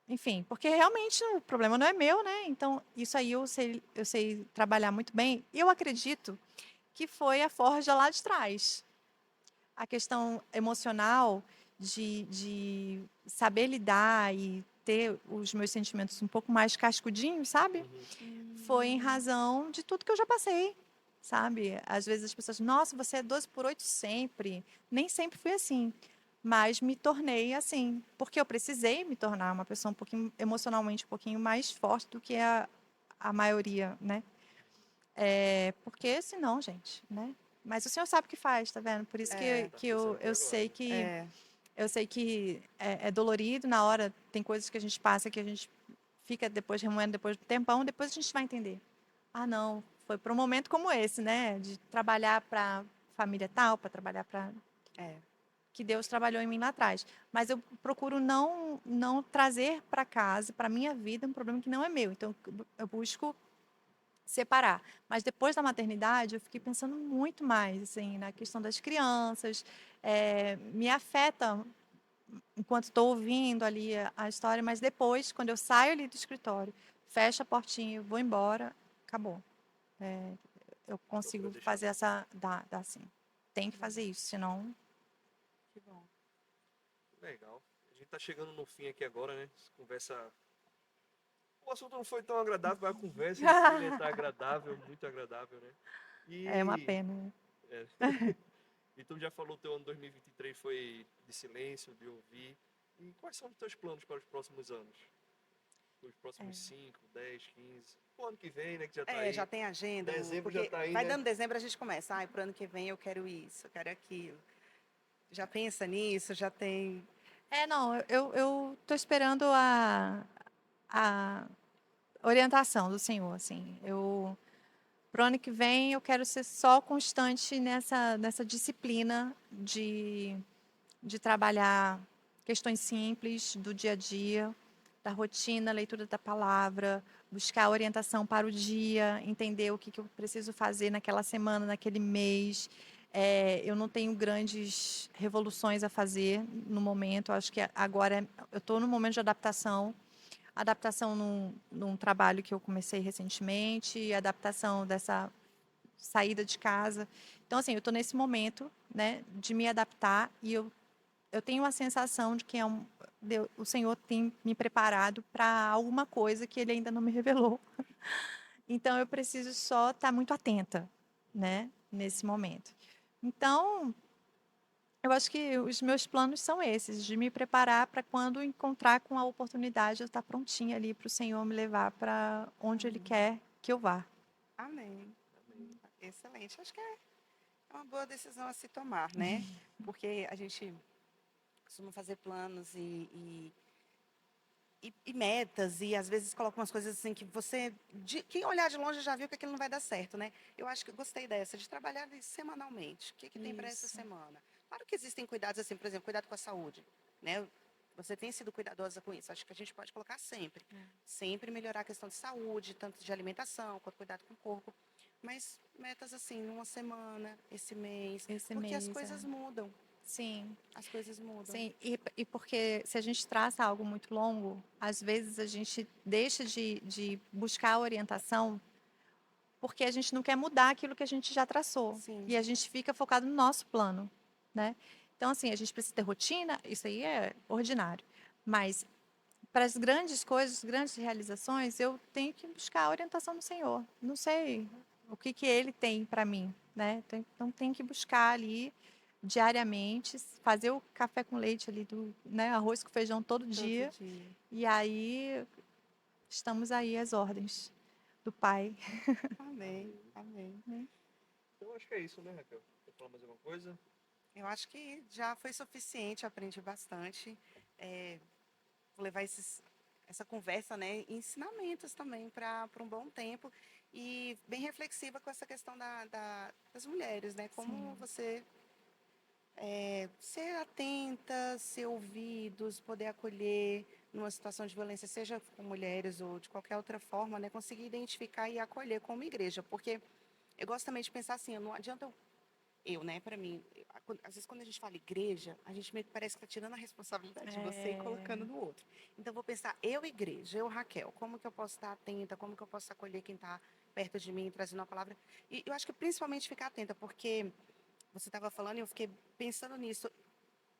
enfim, porque realmente o problema não é meu, né? Então, isso aí eu sei trabalhar muito bem. E eu acredito que foi a forja lá de trás. A questão emocional de saber lidar e ter os meus sentimentos um pouco mais cascudinhos, sabe? Foi em razão de tudo que eu já passei, sabe? Às vezes as pessoas, nossa, você é 12 por 8 sempre. Nem sempre fui assim. Mas me tornei assim, porque eu precisei me tornar uma pessoa um pouquinho emocionalmente um pouquinho mais forte do que a maioria, né? Porque senão, gente, né? Mas o Senhor sabe o que faz, tá vendo? Por isso É, Tá pensando aqui eu agora, sei né? que é dolorido na hora, tem coisas que a gente passa que a gente fica depois remoendo depois do tempão, depois a gente vai entender. Ah, não, foi para um momento como esse, né? De trabalhar para família tal, para trabalhar para é. que Deus trabalhou em mim lá atrás. Mas eu procuro não trazer para casa, para minha vida, um problema que não é meu. Então eu busco separar. Mas depois da maternidade, eu fiquei pensando muito mais assim na questão das crianças. Me afeta enquanto estou ouvindo ali a história, mas depois, quando eu saio ali do escritório, fecho a portinha, vou embora, acabou. Eu Procura consigo deixar fazer assim. dá assim. Tem que fazer isso, senão. Que bom. Legal. A gente tá chegando no fim aqui agora, né? Conversa... O assunto não foi tão agradável, mas a conversa em si, né, tá agradável, muito agradável, né? É uma E... pena, né? é. E tu já falou que o teu ano 2023 foi de silêncio, de ouvir. E quais são os teus planos para os próximos anos? Os próximos 5, 10, 15? O ano que vem, né, que já tá Já aí. tem agenda, Dezembro já porque tá aí, vai né? dando dezembro, a gente começa. Ai, pro ano que vem eu quero isso, eu quero aquilo. Já pensa nisso, já tem. Não, eu tô esperando a orientação do Senhor, assim. Pro ano que vem, eu quero ser só constante nessa disciplina de trabalhar questões simples do dia a dia, da rotina, leitura da palavra, buscar orientação para o dia, entender o que eu preciso fazer naquela semana, naquele mês. Eu não tenho grandes revoluções a fazer no momento. Eu acho que agora eu estou no momento de adaptação num trabalho que eu comecei recentemente, adaptação dessa saída de casa. Então, assim, eu estou nesse momento, né, de me adaptar e eu tenho a sensação de que o Senhor tem me preparado para alguma coisa que Ele ainda não me revelou. Então, eu preciso só estar muito atenta, né, nesse momento. Então, eu acho que os meus planos são esses, de me preparar para quando encontrar com a oportunidade, eu estar prontinha ali para o Senhor me levar para onde Ele quer que eu vá. Amém. Excelente. Acho que é uma boa decisão a se tomar, né? Porque a gente costuma fazer planos e metas, e às vezes coloca umas coisas assim que quem olhar de longe já viu que aquilo não vai dar certo, né? Eu acho que eu gostei dessa, de trabalhar semanalmente. O que tem para essa Isso. semana? Claro que existem cuidados assim, por exemplo, cuidado com a saúde, né? Você tem sido cuidadosa com isso. Acho que a gente pode colocar sempre. Sempre melhorar a questão de saúde, tanto de alimentação, quanto cuidado com o corpo. Mas metas assim, uma semana, esse mês. Esse Porque as mês, coisas mudam. Sim, As coisas mudam. sim. E porque se a gente traça algo muito longo, às vezes a gente deixa de buscar a orientação porque a gente não quer mudar aquilo que a gente já traçou. Sim. E a gente fica focado no nosso plano, né? Então, assim, a gente precisa ter rotina, isso aí é ordinário. Mas para as grandes coisas, grandes realizações, eu tenho que buscar a orientação do Senhor. Não sei o que Ele tem para mim, né? Então, tem que buscar ali diariamente, fazer o café com leite ali, né? Arroz com feijão todo dia. Todo dia. E aí, estamos aí às ordens do Pai. Amém. Amém. Então acho que é isso, né, Raquel? Quer falar mais alguma coisa? Eu acho que já foi suficiente, aprendi bastante. Vou levar essa conversa, né, e ensinamentos também para um bom tempo. E bem reflexiva com essa questão das mulheres, né? Como você ser atenta, ser ouvidos, poder acolher numa situação de violência, seja com mulheres ou de qualquer outra forma, né? Conseguir identificar e acolher como igreja. Porque eu gosto também de pensar assim, não adianta né, para mim, às vezes quando a gente fala igreja, a gente meio que parece que está tirando a responsabilidade de você e colocando no outro. Então, eu vou pensar, eu igreja, eu Raquel, como que eu posso estar atenta, como que eu posso acolher quem está perto de mim, trazendo uma palavra. E eu acho que principalmente ficar atenta, porque você estava falando e eu fiquei pensando nisso.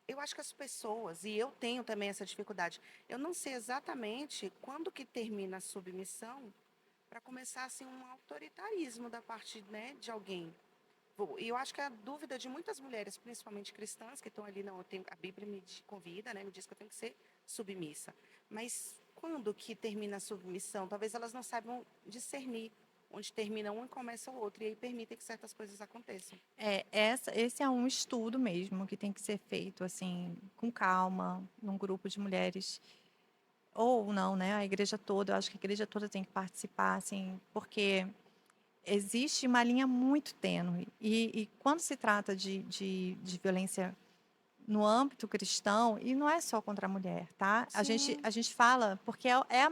Eu acho que as pessoas, e eu tenho também essa dificuldade, eu não sei exatamente quando que termina a submissão para começar assim um autoritarismo da parte, né, de alguém. E eu acho que a dúvida de muitas mulheres, principalmente cristãs, que estão ali, não, a Bíblia convida, né, me diz que eu tenho que ser submissa. Mas quando que termina a submissão? Talvez elas não saibam discernir onde termina um e começa o outro, e aí permitem que certas coisas aconteçam. Esse é um estudo mesmo que tem que ser feito assim com calma, num grupo de mulheres ou não, né? A igreja toda, eu acho que a igreja toda tem que participar, assim, porque existe uma linha muito tênue e quando se trata de violência no âmbito cristão, e não é só contra a mulher, tá? Sim. A gente fala, porque é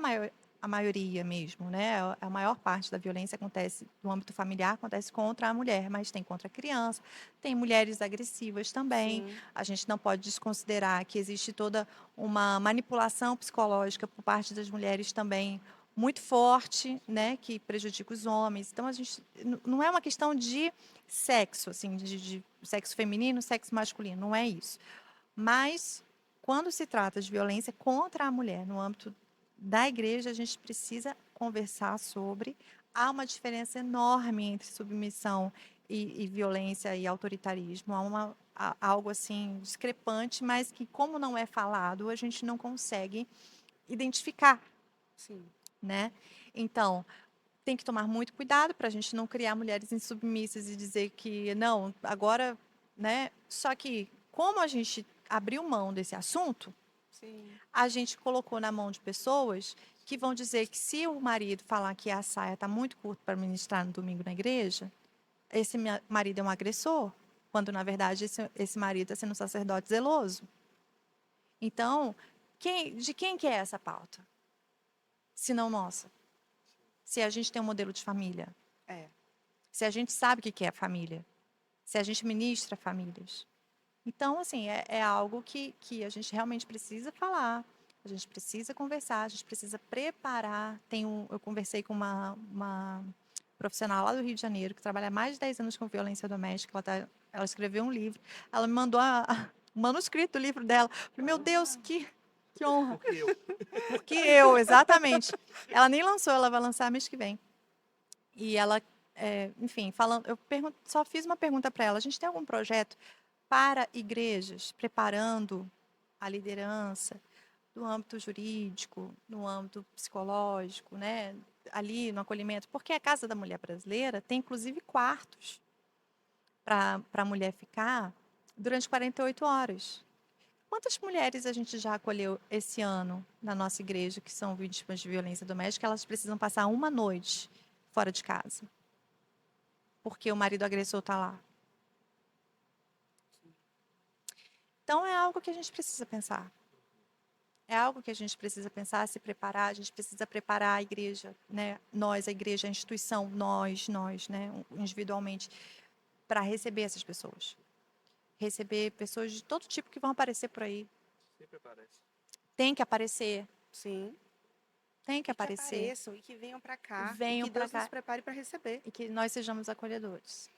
a maioria mesmo, né? A maior parte da violência acontece no âmbito familiar, acontece contra a mulher, mas tem contra a criança, tem mulheres agressivas também. Sim. A gente não pode desconsiderar que existe toda uma manipulação psicológica por parte das mulheres também muito forte, né, que prejudica os homens. Então a gente não é uma questão de sexo, assim, de sexo feminino, sexo masculino, não é isso. Mas quando se trata de violência contra a mulher no âmbito da igreja, a gente precisa conversar sobre. Há uma diferença enorme entre submissão e violência e autoritarismo. Há algo assim discrepante, mas que como não é falado, a gente não consegue identificar, Sim. né? Então, tem que tomar muito cuidado para a gente não criar mulheres insubmissas e dizer que não, agora, né? Só que como a gente abriu mão desse assunto, Sim. a gente colocou na mão de pessoas que vão dizer que se o marido falar que a saia está muito curta para ministrar no domingo na igreja, esse marido é um agressor, quando na verdade esse marido está sendo um sacerdote zeloso. Então, de quem que é essa pauta? se não nossa? Se a gente tem um modelo de família, É. se a gente sabe o que é a família, se a gente ministra famílias. Então, assim, é algo que a gente realmente precisa falar, a gente precisa conversar, a gente precisa preparar. Eu conversei com uma profissional lá do Rio de Janeiro, que trabalha há mais de 10 anos com violência doméstica, ela escreveu um livro, ela me mandou o manuscrito do livro dela. Eu falei, meu Deus, que honra. Porque eu. Porque eu, exatamente. Ela nem lançou, ela vai lançar mês que vem. E ela, enfim, falando, só fiz uma pergunta para ela. A gente tem algum projeto para igrejas, preparando a liderança no âmbito jurídico, no âmbito psicológico, né? Ali no acolhimento? Porque a Casa da Mulher Brasileira tem, inclusive, quartos para a mulher ficar durante 48 horas. Quantas mulheres a gente já acolheu esse ano na nossa igreja que são vítimas de violência doméstica? Elas precisam passar uma noite fora de casa, porque o marido agressor está lá. Então é algo que a gente precisa pensar. É algo que a gente precisa pensar, se preparar. A gente precisa preparar a igreja, né? Nós, a igreja, a instituição, nós, né? Individualmente, para receber essas pessoas. Receber pessoas de todo tipo que vão aparecer por aí. Sempre aparece. Tem que aparecer. Sim. Tem que E que aparecer. apareçam e que venham para cá. Venham e que pra Deus nos cá. prepare para receber. E que nós sejamos acolhedores.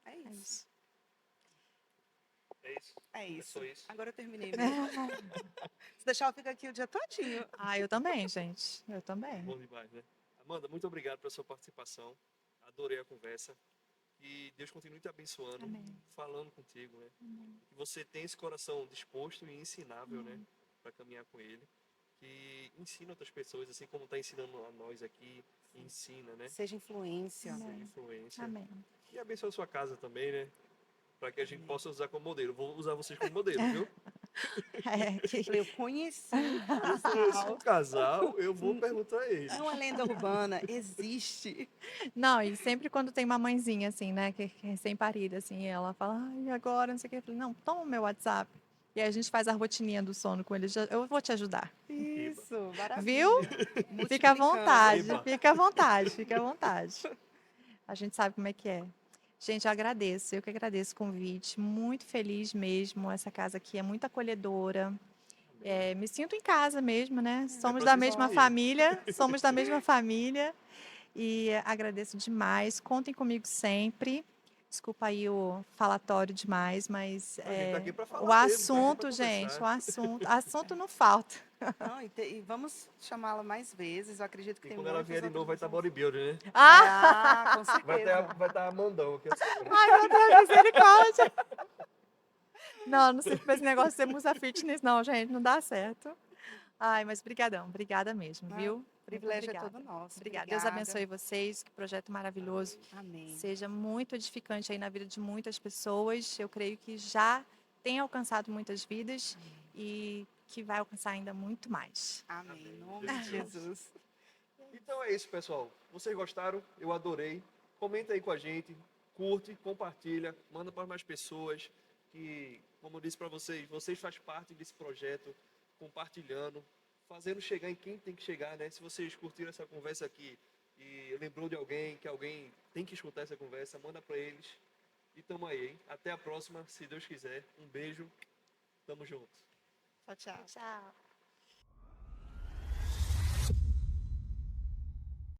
É É isso. isso. É isso. É É isso. só isso. Agora eu terminei mesmo. Se deixar, eu fico aqui o dia todinho. Ah, eu também, gente. Eu também. Bom demais, né? Amanda, muito obrigado pela sua participação. Adorei a conversa. E Deus continue te abençoando, Amém. falando contigo, né? Que você tenha esse coração disposto e ensinável, né? Para caminhar com Ele. Que ensina outras pessoas, assim como está ensinando a nós aqui. Ensina, né? Seja influência. Seja influência. Amém. E abençoe a sua casa também, né? Para que a gente possa usar como modelo. Vou usar vocês como modelo, viu? Eu conheci um Eu conheço um casal. casal, eu vou perguntar a eles. Não é lenda urbana, existe. Não, e sempre quando tem uma mãezinha, assim, né, que é recém-parida, assim, ela fala, ai, agora, não sei o que. Eu falei, não, toma o meu WhatsApp. E aí a gente faz a rotininha do sono com eles. Eu vou te ajudar. Isso, maravilha. Viu? Fica à Multiplicando. vontade, Eba. fica à vontade, fica à vontade. A gente sabe como é que é. Gente, eu agradeço, eu que agradeço o convite. Muito feliz mesmo. Essa casa aqui é muito acolhedora. Me sinto em casa mesmo, né? Somos pra da se mesma sentir. família, somos da mesma família. E agradeço demais. Contem comigo sempre. Desculpa aí o falatório demais, mas A gente tá aqui pra falar o mesmo, tá aqui assunto, pra gente, conversar. assunto não falta. Não, e vamos chamá-la mais vezes. Eu acredito que E tem quando ela muitas vier de novo, vai outras estar pessoas. bodybuilder, né? Ah, Com certeza. Vai estar Amandão aqui assim. ai, meu Deus, misericórdia. Não, não sirvo pra esse negócio de ser musa fitness, não, gente, não dá certo. Ai, mas brigadão, obrigada mesmo, Não, viu? o privilégio é Muito todo nosso. Obrigada. Deus abençoe vocês, que projeto maravilhoso. Amém. Seja muito edificante aí na vida de muitas pessoas. Eu creio que já tem alcançado muitas vidas e que vai alcançar ainda muito mais. Amém. Em nome Deus de Deus. Jesus. Então é isso, pessoal. Vocês gostaram? Eu adorei. Comenta aí com a gente, curte, compartilha, manda para mais pessoas que, como eu disse para vocês fazem parte desse projeto, compartilhando, fazendo chegar em quem tem que chegar, né? Se vocês curtiram essa conversa aqui e lembrou de alguém, que alguém tem que escutar essa conversa, manda para eles. E tamo aí, hein? Até a próxima, se Deus quiser. Um beijo. Tamo junto. Tchau, tchau. Tchau.